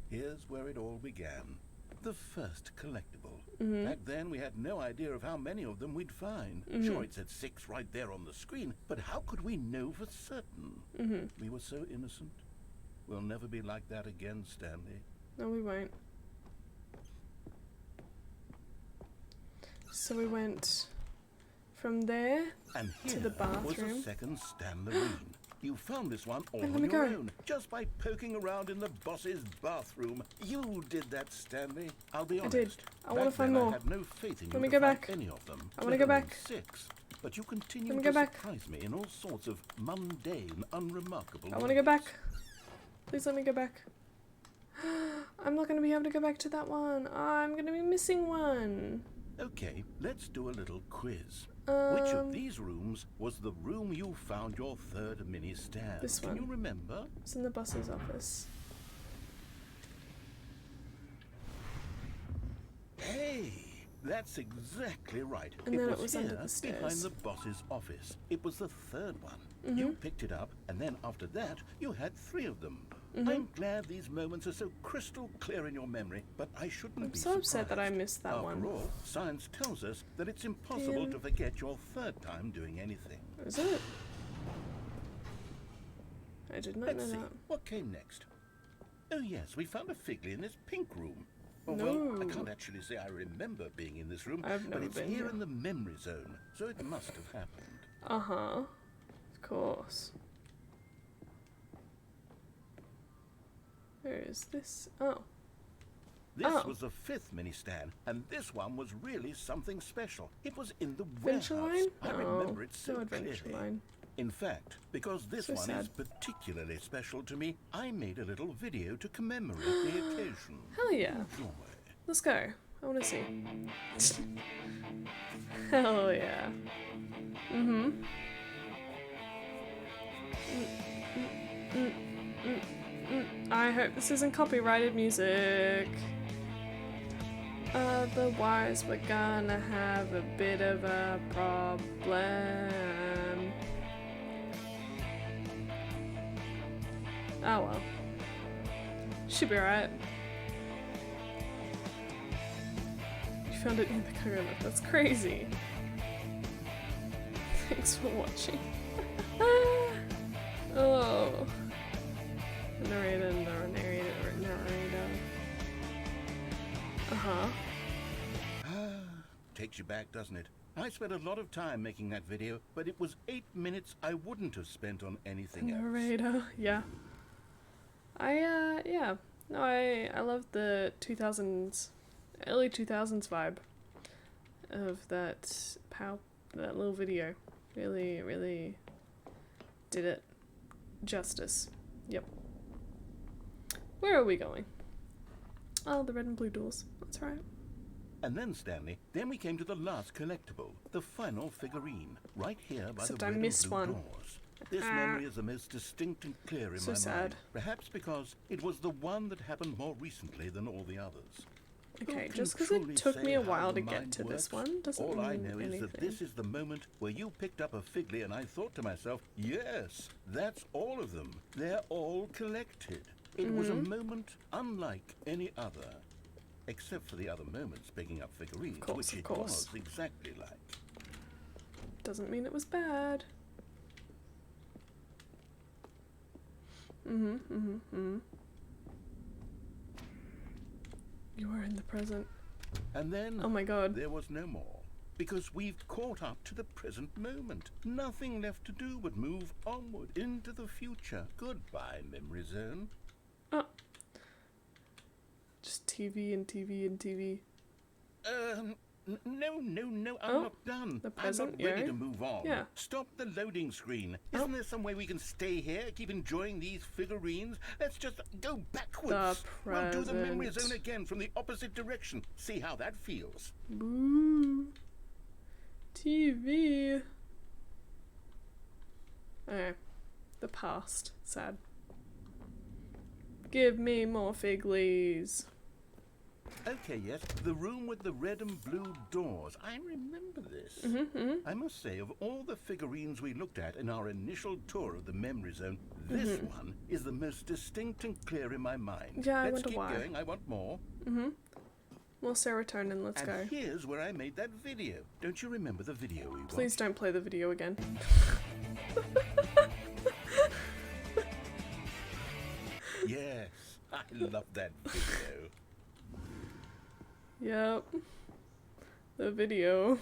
Here's where it all began. The first collectible. Back then, we had no idea of how many of them we'd find. Sure, it said 6 right there on the screen, but how could we know for certain? We were so innocent. We'll never be like that again, Stanley. No, we won't. So we went from there And to here the was bathroom. a second Stanlerine. You found this one all Let on me your go. own, just by poking around in the boss's bathroom. You did that, Stanley. I'll be I honest. did. I wanna Back find then, more. I had no faith in Let you me to go find back. any of them. I wanna let go alone back. 6. But you continue Let me to go back. surprise me in all sorts of mundane, unremarkable I want to go ways. back. Please let me go back. I'm not going to be able to go back to that one. I'm going to be missing one. Okay, let's do a little quiz. Which of Um, these rooms was the room you found your third mini stand? This Can you one. remember? It's in the boss's office. Hey, that's exactly right. And it then was it was here, under the behind stairs. the boss's office. It was the third one. You picked it up, and then after that, you had 3 of them. I'm glad these moments are so crystal clear in your memory, but I shouldn't be so upset that I surprised. missed that After one. all, science tells us that it's impossible to forget your 3rd time doing anything. Is it? I did not Let's know see, that. what came next? Oh yes, we found a figly in this pink room. Oh, No. well, I can't actually say I remember being in this room, I've but never it's been here here. in the memory zone, so it must have happened. Uh-huh. Of course. Where is this? Oh. This Oh. was the 5th mini stand, and this one was really something special. It was in the Adventure warehouse. line? I remember it so no adventure clearly. line. In fact, because this So one sad. is particularly special to me, I made a little video to commemorate the occasion. Hell yeah. Enjoy. Let's go. I want to see. Hell yeah. I hope this isn't copyrighted music. Otherwise, we're gonna have a bit of a problem. Oh well. Should be alright. You found it in the cargo lift. That's crazy. Thanks for watching. Oh. Narrator. Uh-huh. Takes you back, doesn't it? I spent a lot of time making that video, but it was 8 minutes I wouldn't have spent on anything else. Narrator. Yeah. Yeah. No, I love the 2000s, early 2000s vibe of that little video. Really, really did it justice. Yep. Where are we going? Oh, the red and blue doors. That's right. And then, Stanley, then we came to the last collectible, the final figurine, right here by Except the I red missed and blue one. doors. This memory is the most distinct and clear in So my sad. mind. Perhaps because it was the one that happened more recently than all the others. Okay, Who just can because it truly took me say a how while the to get mind to this works? one doesn't All mean I know anything. is that this is the moment where you picked up a figly and I thought to myself, yes, that's all of them. They're all collected. It was a moment unlike any other. Except for the other moments picking up figurines, which of it course. was exactly like. Doesn't mean it was bad. You are in the present. And then Oh my god. there was no more. Because we've caught up to the present moment. Nothing left to do but move onward into the future. Goodbye, memory zone. Oh. Just TV and TV and TV. No, I'm Oh, not done. the present, I'm not ready yeah. to move on. Yeah. Stop the loading screen. Oh. Isn't there some way we can stay here, keep enjoying these figurines? Let's just go backwards. The We'll do the memory present. zone again from the opposite direction. See how that feels. Boo. TV. Okay. The past. Sad. Give me more figlies. Okay, yes, the room with the red and blue doors. I remember this. I must say, of all the figurines we looked at in our initial tour of the memory zone, this one is the most distinct and clear in my mind. Yeah, I Let's wonder keep why. going. I want more. More serotonin, let's And go. here's where I made that video. Don't you remember the video we watched? Please don't play the video again. Yes, I love that video. Yep. The video.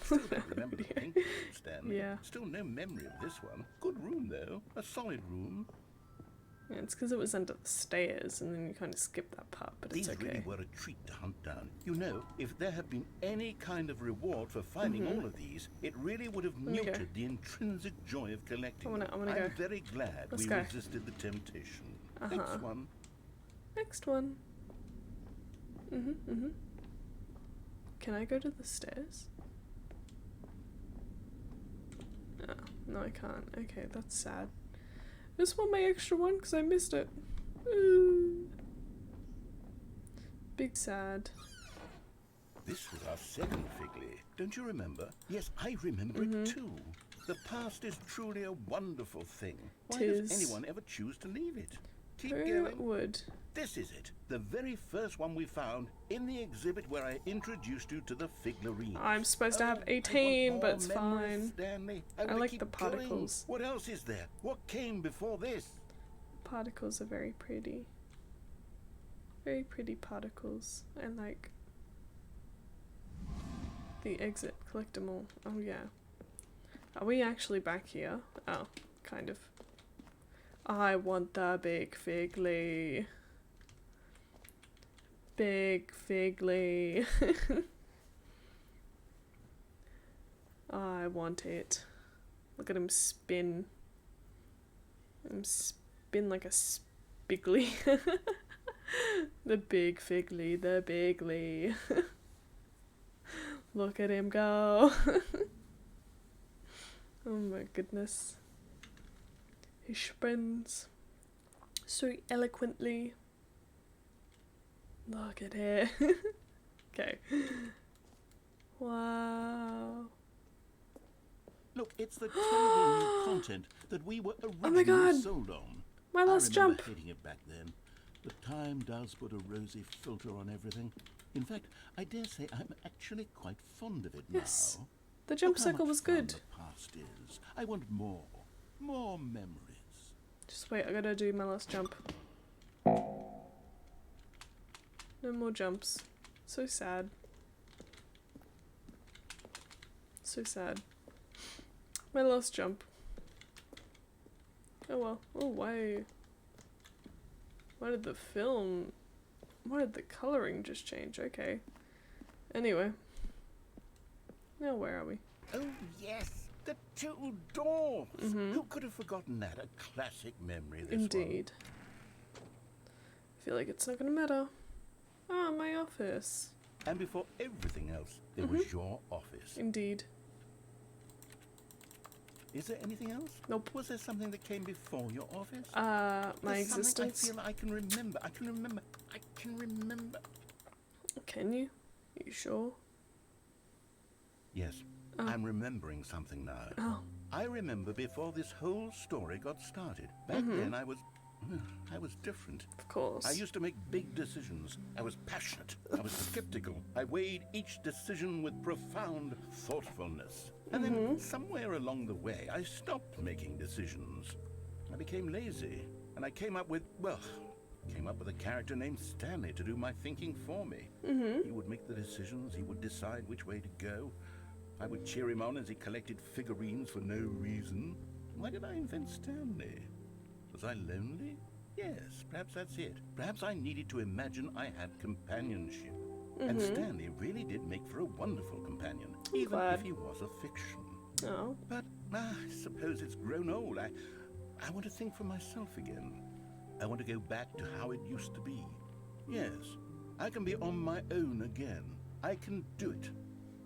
Still don't remember the pink room, Stanley. Yeah. Still no memory of this one. Good room, though. A solid room. Yeah, it's because it was under the stairs, and then you kind of skipped that part, but it's These okay. really were a treat to hunt down. You know, if there had been any kind of reward for finding all of these, it really would have me go. muted the intrinsic joy of collecting I wanna them. go. I'm very glad Let's we go. resisted the temptation. Uh-huh. Next one. Next one. Can I go to the stairs? Oh, no, I can't. Okay, that's sad. Just want my extra one because I missed it. Ooh. Big sad. This was our second Figley. Don't you remember? Yes, I remember it too. The past is truly a wonderful thing. Why does anyone ever choose to leave it? Keep going. Would. This is it. The very first one we found in the exhibit where I introduced you to the figurines. I'm supposed to have 18, but it's fine. Stanley. I like the particles. What else is there? What came before this? Particles are very pretty. Very pretty particles. I like the exit, collect them all. Oh yeah. Are we actually back here? Oh, kind of. I want the big Figley. Big Figley. I want it. Look at him spin. Him spin like a spiggly. The big Figley, the bigly. Look at him go. Oh my goodness. He spins so eloquently. Look at it. Okay. Wow. Look, it's the terrible new content that we were Oh my God. originally sold on. My last I remember jump. hating it back then. But time does put a rosy filter on everything. In fact, I dare say I'm actually quite fond of it Yes. now. The jump Look how circle much was fun good. The past is. I want more memories. Just wait, I gotta do my last jump. No more jumps. So sad. So sad. My last jump. Oh well. Oh, why did the film... Why did the colouring just change? Okay. Anyway. Now where are we? Oh, yes. The two dwarfs. Who could have forgotten that? A classic memory, this Indeed. I feel like it's not gonna matter. Ah, my office. one. And before everything else, there was your office. Indeed. Is there anything else? Nope. Was there something that came before your office? My There's something existence. I feel I can remember. I can remember. Can you? You sure? Yes, I'm remembering something now. Oh. I remember before this whole story got started. Back then I was different. Of course. I used to make big decisions. I was passionate. I was skeptical. I weighed each decision with profound thoughtfulness. And then somewhere along the way, I stopped making decisions. I became lazy. And I came up with a character named Stanley to do my thinking for me. He would make the decisions. He would decide which way to go. I would cheer him on as he collected figurines for no reason. Why did I invent Stanley? Was I lonely? Yes, perhaps that's it. Perhaps I needed to imagine I had companionship. And Stanley really did make for a wonderful companion, even glad. if he was a fiction. Oh. But I suppose it's grown old. I want to think for myself again. I want to go back to how it used to be. Yes, I can be on my own again. I can do it.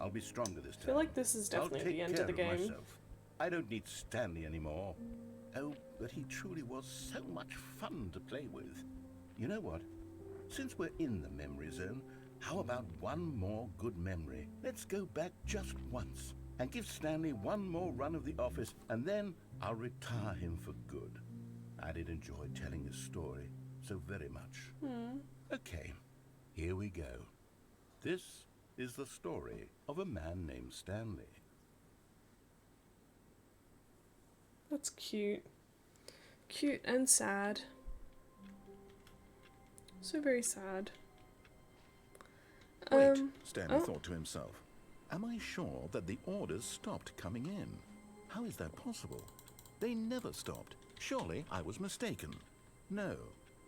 I'll be stronger this time. I feel like this is definitely the end of the game. Myself. I don't need Stanley anymore. Oh, but he truly was so much fun to play with. You know what? Since we're in the memory zone, how about one more good memory? Let's go back just once and give Stanley one more run of the office, and then I'll retire him for good. I did enjoy telling his story so very much. Okay, here we go. This is the story of a man named Stanley. That's cute. Cute and sad. So very sad. Wait, Stanley oh. thought to himself. Am I sure that the orders stopped coming in? How is that possible? They never stopped. Surely I was mistaken. No,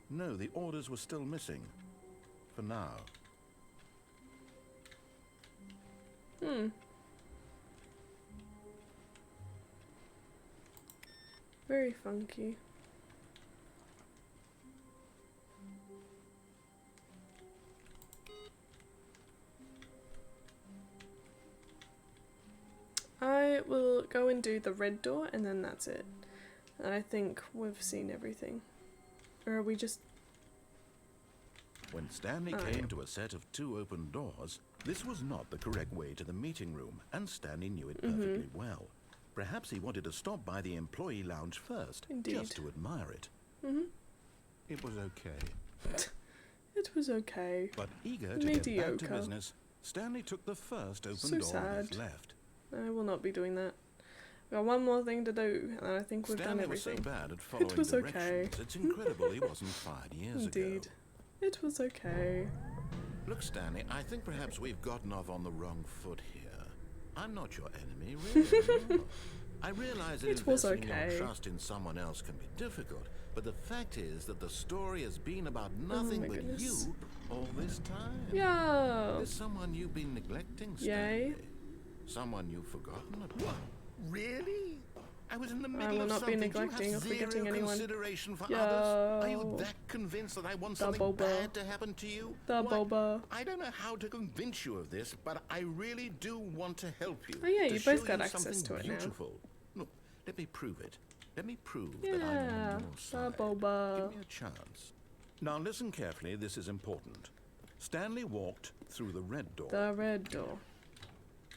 the orders were still missing. For now. Very funky. I will go and do the red door and then that's it. And I think we've seen everything. Or are we just... When Stanley came to a set of 2 open doors, this was not the correct way to the meeting room, and Stanley knew it perfectly well. Perhaps he wanted to stop by the employee lounge first, just to admire it. It was okay. It was okay. But eager to get back to business, Stanley took the first open door on his left. I will not be doing that. We got one more thing to do, and I think we've done everything. Stanley was so bad at following directions, it's incredible he wasn't fired years ago. It was okay. Look, Stanley, I think perhaps we've gotten off on the wrong foot here. I'm not your enemy, really. I realize that investing your trust in someone else can be difficult, but the fact is that the story has been about nothing but you all this time. Yo! There's someone you've been neglecting, Stanley. Someone you've forgotten about. Really? I was in the middle I will of not something. be neglecting or forgetting anyone. Consideration for others? Are you that convinced that I want something bad to happen to you? Boba. I don't know how to convince you of this, but I really do want to help you. Oh yeah, you both got access to it beautiful. Look, let me prove it. Let me prove that I'm on your side. Boba. Give me a chance. Now listen carefully, this is important. Stanley walked through the red door. The red door.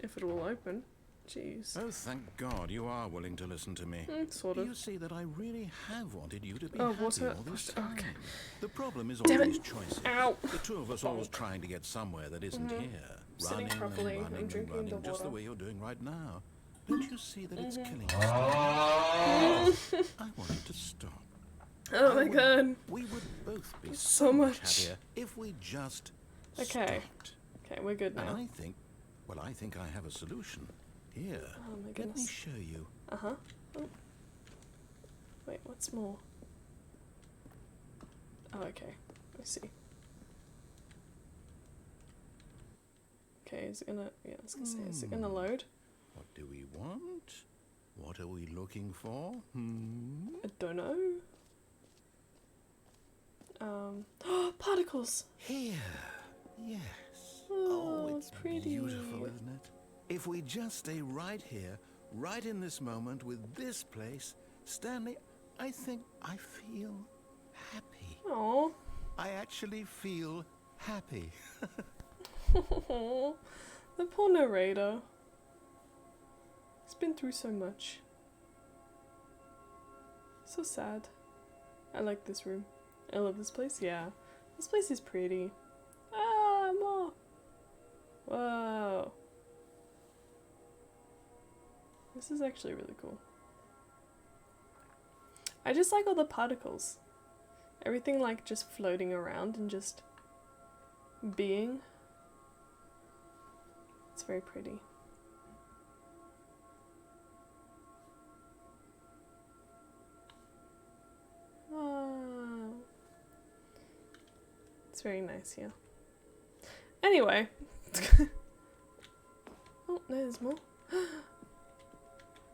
If it will open. Jeez. Oh, thank God you are willing to listen to me. Sort of. You see that I really have wanted you to be happy all this time. Okay. The problem is all these choices. Ow. The two of us always trying to get somewhere that isn't here. Sitting properly, I'm drinking the just the water. way you're doing right now. Don't you see that it's killing us? I want it to stop. Oh my God. We would both be so much happier if we just stopped. Okay, we're good now. And I think I have a solution. Here, Oh my let goodness. me show you. Oh. Wait, what's more? Oh, okay. I see. Okay, is it gonna... Yeah, I was gonna say, is it gonna load? What do we want? What are we looking for? I don't know. Particles! Here. Yes. Oh, it's pretty. beautiful, isn't it? If we just stay right here, right in this moment with this place, Stanley, I think I feel happy. Oh. I actually feel happy. The poor narrator. He's been through so much. So sad. I like this room. I love this place. Yeah. This place is pretty. Ah, more. Whoa. This is actually really cool. I just like all the particles. Everything like just floating around and just being. It's very pretty. Oh. It's very nice here. Anyway. Oh, no, there's more.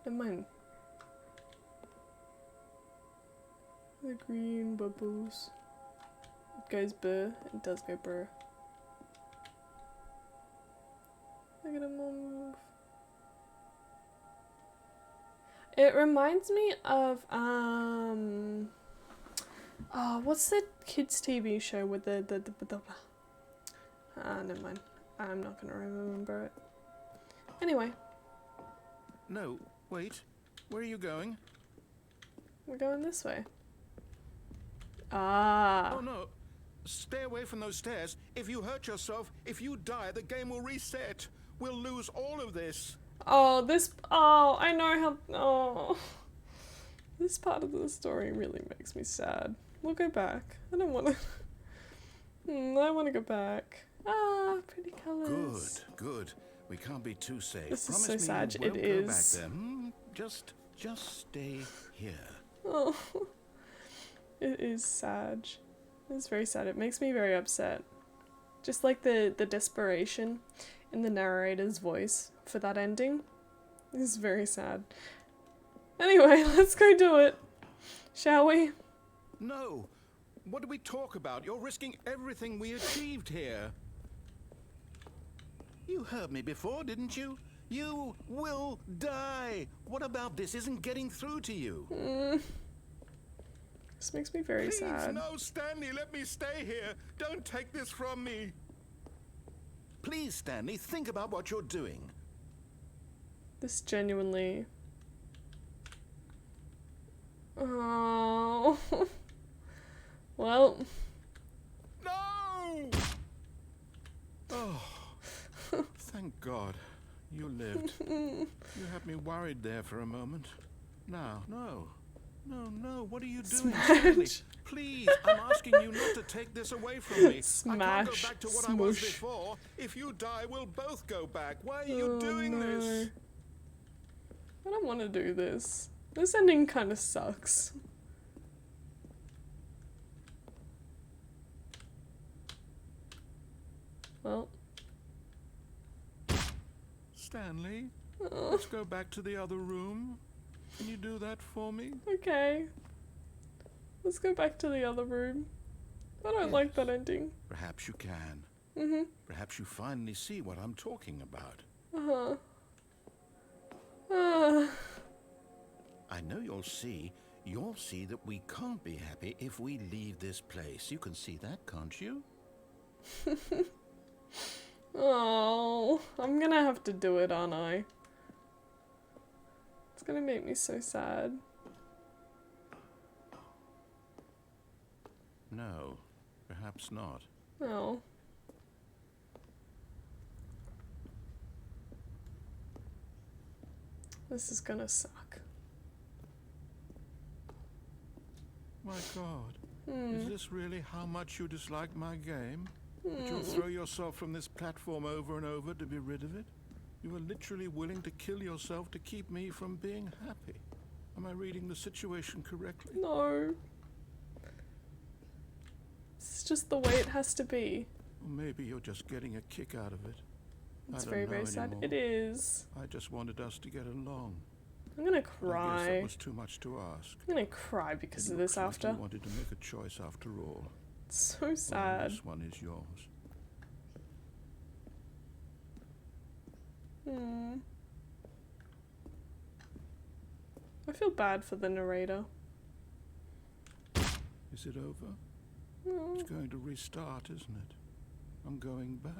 Never mind. The green bubbles. It goes burr. It does go burr. Look at him move. It reminds me of oh, what's the kids TV show with the never mind. I'm not gonna remember it. Anyway. No, wait. Where are you going? We're going this way. Ah. Oh no. Stay away from those stairs. If you hurt yourself, if you die, the game will reset. We'll lose all of this. Oh, oh, I know how, oh. This part of the story really makes me sad. We'll go back. I don't want to, I want to go back. Ah, pretty colors. Good. We can't be too safe. This is Promise so me sad. you won't It go is. back there. Just stay here. Oh, it is sad. It's very sad. It makes me very upset. Just like the desperation in the narrator's voice for that ending is very sad. Anyway, let's go do it. Shall we? No. What do we talk about? You're risking everything we achieved here. You heard me before, didn't you? You will die. What about this isn't getting through to you? This makes me very Please, sad. no, Stanley, let me stay here. Don't take this from me. Please, Stanley, think about what you're doing. This genuinely... Oh. Well. No! Oh, thank God. You lived. You had me worried there for a moment. Now, no. No, what are you doing, Stanley? Please, I'm asking you not to take this away from me. I can't go back to what I was before. If you die, we'll both go back. Why are you doing this? I don't want to do this. This ending kind of sucks. Well. Stanley, let's go back to the other room. Can you do that for me? Okay. Let's go back to the other room. I don't like that ending. Perhaps you can. Mm-hmm. Perhaps you finally see what I'm talking about. I know you'll see that we can't be happy if we leave this place. You can see that, can't you? Oh, I'm gonna have to do it, aren't I? It's gonna make me so sad. No, perhaps not. No. This is gonna suck. My God, is this really how much you dislike my game? That you'll throw yourself from this platform over and over to be rid of it? You are literally willing to kill yourself to keep me from being happy. Am I reading the situation correctly? No. It's just the way it has to be. Or maybe you're just getting a kick out of it. It's I don't very, know very sad. anymore. It is. I just wanted us to get along. I'm gonna I guess cry. that was too much to ask. I'm gonna cry because It of this looks like after. you wanted to make a choice after all. It's so Well, sad. this one is yours. I feel bad for the narrator. Is it over? No. It's going to restart, isn't it? I'm going back.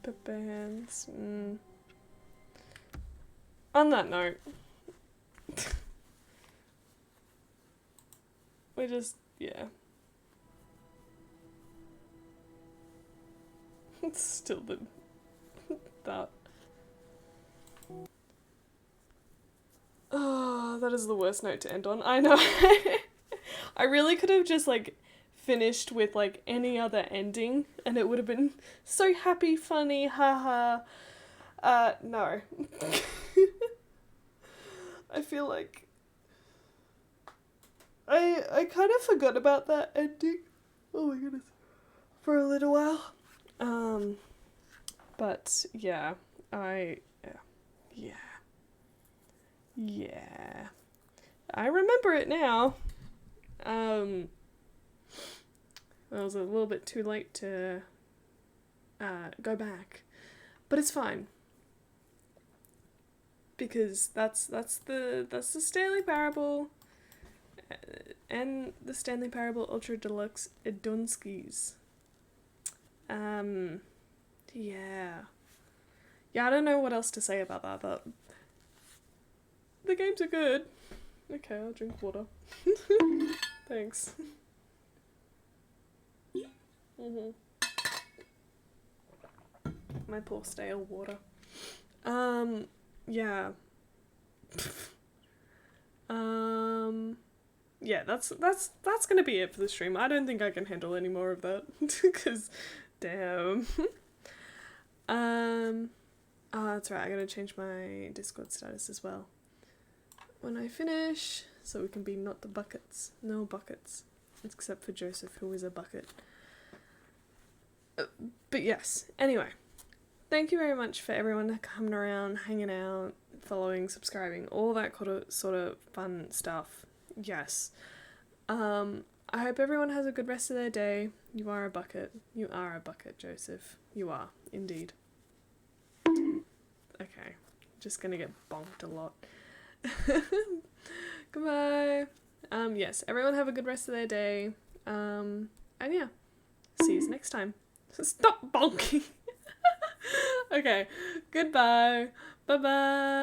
Pepper hands. On that note, we just, yeah. It's still that. Oh, that is the worst note to end on. I know. I really could have just like finished with like any other ending and it would have been so happy, funny, haha. No. I feel like I kind of forgot about that ending. Oh my goodness. For a little while. But yeah, yeah. I remember it now. I was a little bit too late to go back, but it's fine because that's the Stanley Parable and the Stanley Parable Ultra Deluxe Edunskis. Yeah, I don't know what else to say about that, but the games are good. Okay, I'll drink water. Thanks. My poor stale water. Yeah. Yeah, that's gonna be it for the stream. I don't think I can handle any more of that, because, damn. Oh, that's right, I gotta change my Discord status as well when I finish, so we can be not the buckets. No buckets. Except for Joseph, who is a bucket. But yes, anyway. Thank you very much for everyone coming around, hanging out, following, subscribing, all that sort of fun stuff. Yes. I hope everyone has a good rest of their day. You are a bucket. You are a bucket, Joseph. You are, indeed. Okay. just gonna get bonked a lot. Goodbye. Yes, everyone have a good rest of their day. And yeah, see you next time. Stop bonking. Okay, goodbye. Bye-bye.